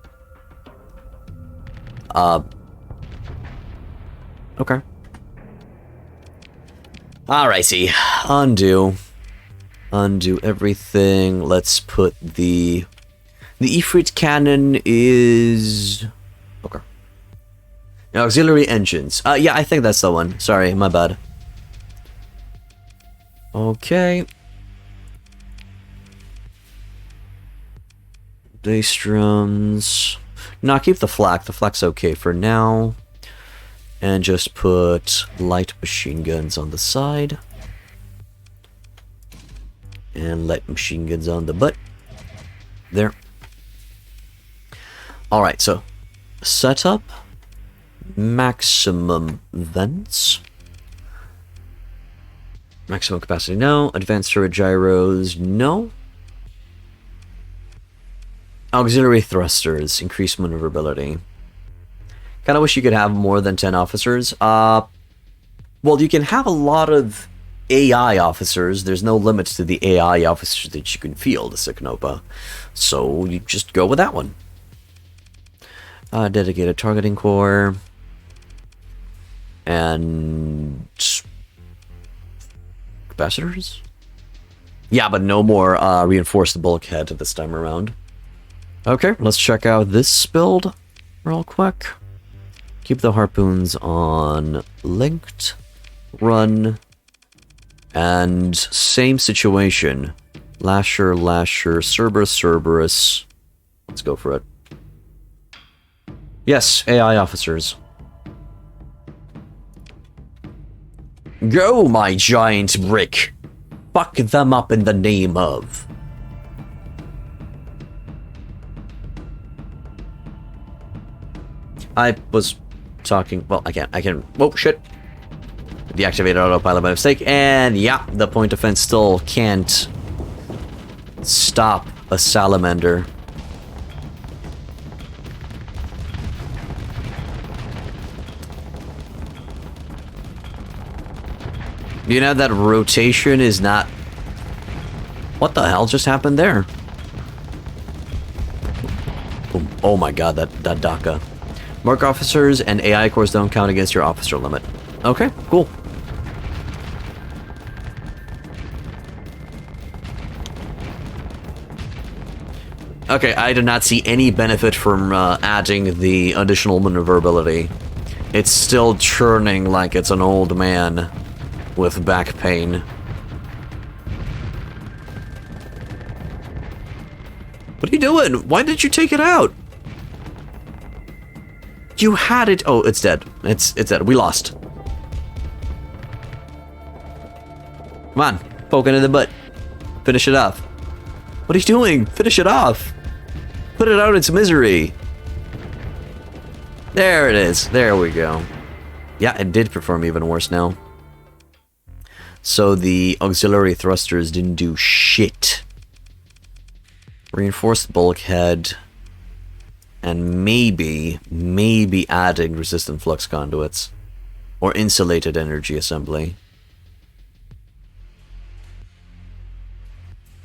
Okay. Alrighty. Undo. Undo everything. Let's put the Ifrit cannon is... Okay. Auxiliary engines. Yeah, I think that's the one. Sorry, my bad. Okay. Bass drums. No, keep the flak. The flak's okay for now. And just put light machine guns on the side. And light machine guns on the butt. There. Alright, so setup. Maximum vents. Maximum capacity, no. Advanced turret gyros, no. Auxiliary thrusters, increased maneuverability. Kinda wish you could have more than 10 officers. Well, you can have a lot of AI officers. There's no limit to the AI officers that you can field, Sycnopa. So you just go with that one. Dedicated targeting core. And capacitors? Yeah, but no more reinforced bulkhead this time around. Okay, let's check out this build real quick. Keep the harpoons on linked, run, and same situation. Lasher, Cerberus, Cerberus. Let's go for it. Yes, AI officers. Go, my giant brick! Fuck them up in the name of... I was talking... Well, I can... Oh, shit. Deactivated autopilot by mistake, and yeah, the point defense still can't stop a salamander. You know, that rotation is not... What the hell just happened there? Boom. Oh my god, that DACA. Mark officers and AI cores don't count against your officer limit. Okay, cool. Okay, I do not see any benefit from adding the additional maneuverability. It's still churning like it's an old man with back pain. What are you doing? Why did you take it out? You had it. Oh, it's dead. It's dead. We lost. Come on, poke it in the butt. Finish it off. What are you doing? Finish it off. Put it out its misery. There it is. There we go. Yeah, it did perform even worse now. So the auxiliary thrusters didn't do shit. Reinforced bulkhead. And maybe adding resistant flux conduits. Or insulated energy assembly.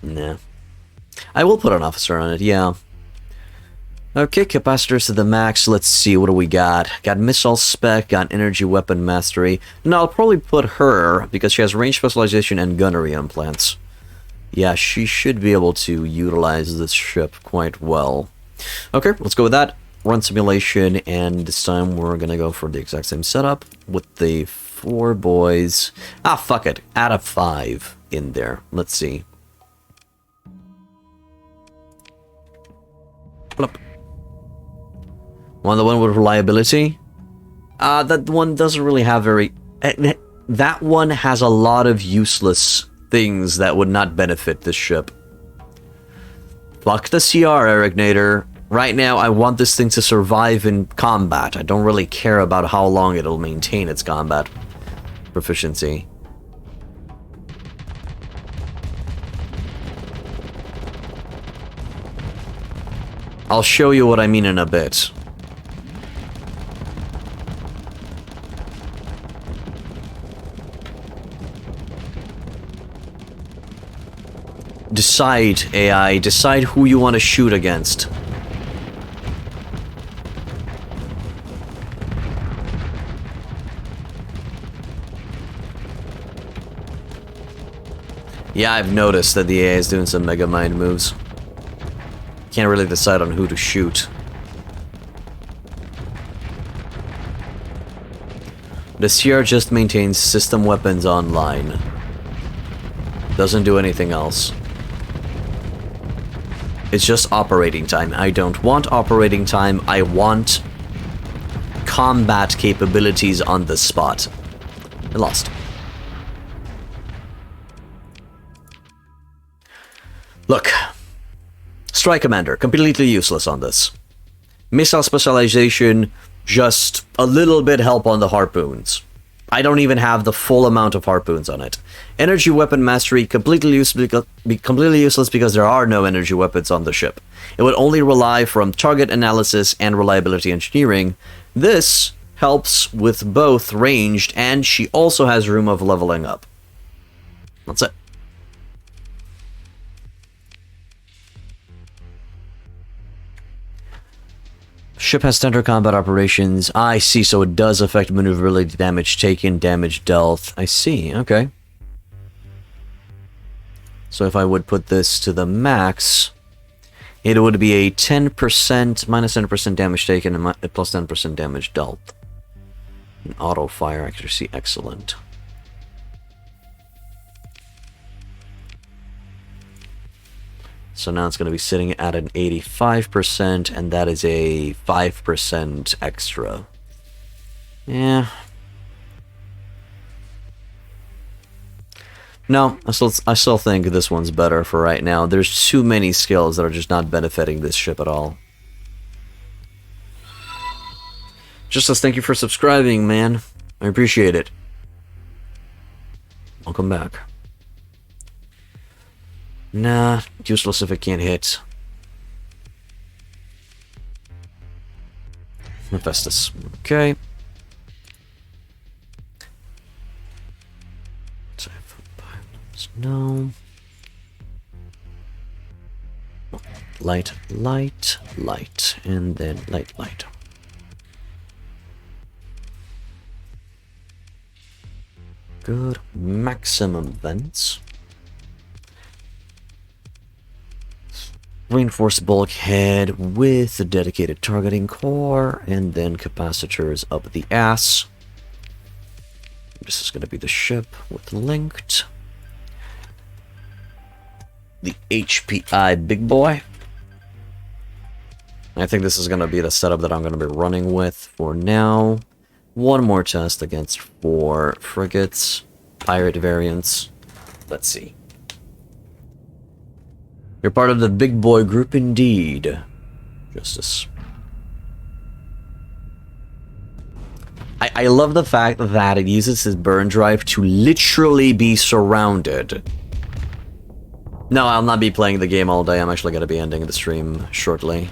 Nah. I will put an officer on it, yeah. Okay, capacitors to the max. Let's see, what do we got? Got missile spec, got energy weapon mastery. No, I'll probably put her, because she has range specialization and gunnery implants. Yeah, she should be able to utilize this ship quite well. Okay, let's go with that. Run simulation, and this time we're gonna go for the exact same setup with the 4 boys. Ah, fuck it. Add a 5 in there. Let's see. Plop. Want the one with reliability? That one doesn't really have very... That one has a lot of useless things that would not benefit this ship. Fuck the CR, Eric Nader. Right now, I want this thing to survive in combat. I don't really care about how long it'll maintain its combat proficiency. I'll show you what I mean in a bit. Decide, AI. Decide who you want to shoot against. Yeah, I've noticed that the AI is doing some Mega Mind moves. Can't really decide on who to shoot. The CR just maintains system weapons online. Doesn't do anything else. It's just operating time. I don't want operating time. I want combat capabilities on the spot. I lost. Look. Strike Commander, completely useless on this. Missile specialization, just a little bit help on the harpoons. I don't even have the full amount of harpoons on it. Energy weapon mastery, completely useless because there are no energy weapons on the ship. It would only rely from target analysis and reliability engineering. This helps with both ranged, and she also has room of leveling up. That's it. Ship has standard combat operations. I see, so it does affect maneuverability, damage taken, damage dealt. I see, okay. So if I would put this to the max, it would be a 10%, minus 10% damage taken, and plus 10% damage dealt. And auto fire accuracy, excellent. So now it's going to be sitting at an 85%, and that is a 5% extra. Yeah. No, I still think this one's better for right now. There's too many skills that are just not benefiting this ship at all. Justus, thank you for subscribing, man. I appreciate it. Welcome back. Nah, useless if it can't hit. Hephaestus. Okay. No. Light, light, light, and then light, light. Good. Maximum vents. Reinforced bulkhead with a dedicated targeting core, and then capacitors up the ass. This is going to be the ship with linked. The HPI big boy. I think this is going to be the setup that I'm going to be running with for now. One more test against 4 frigates, pirate variants. Let's see. You're part of the big boy group indeed, Justice. I love the fact that it uses his burn drive to literally be surrounded. No, I'll not be playing the game all day. I'm actually going to be ending the stream shortly.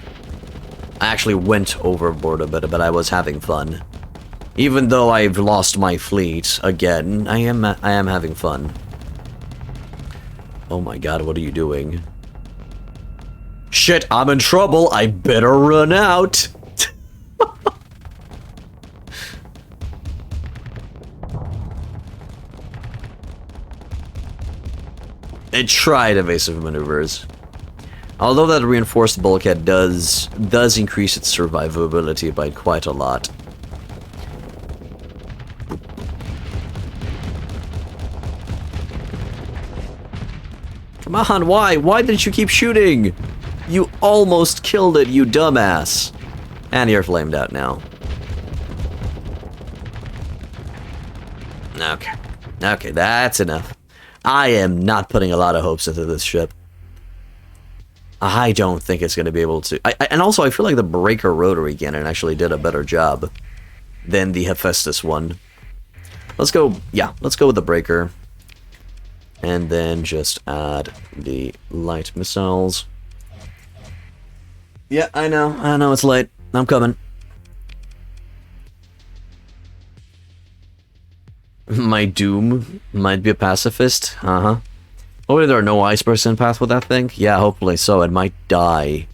I actually went overboard a bit, but I was having fun. Even though I've lost my fleet again, I am having fun. Oh my god, what are you doing? Shit, I'm in trouble. I better run out. It tried evasive maneuvers. Although that reinforced bulkhead does increase its survivability by quite a lot. Come on, why? Why didn't you keep shooting? You almost killed it, you dumbass. And you're flamed out now. Okay. Okay, that's enough. I am not putting a lot of hopes into this ship. I don't think it's going to be able to... and also, I feel like the Breaker Rotary Cannon actually did a better job than the Hephaestus one. Let's go... Yeah, let's go with the Breaker. And then just add the light missiles. Yeah, I know it's late. I'm coming. My doom might be a pacifist. Uh-huh. Hopefully there are no ice person paths with that thing. Yeah, hopefully so. It might die.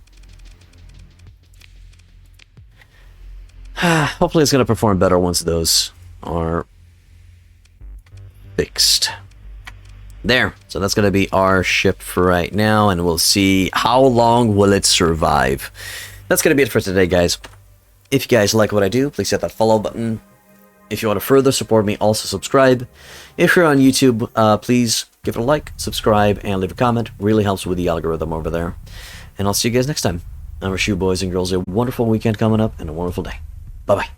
Hopefully it's going to perform better once those are fixed. There. So that's going to be our ship for right now, and we'll see how long will it survive. That's going to be it for today, guys. If you guys like what I do, please hit that follow button. If you want to further support me, also subscribe. If you're on YouTube, please give it a like, subscribe, and leave a comment. Really helps with the algorithm over there. And I'll see you guys next time. I wish you boys and girls a wonderful weekend coming up and a wonderful day. Bye-bye.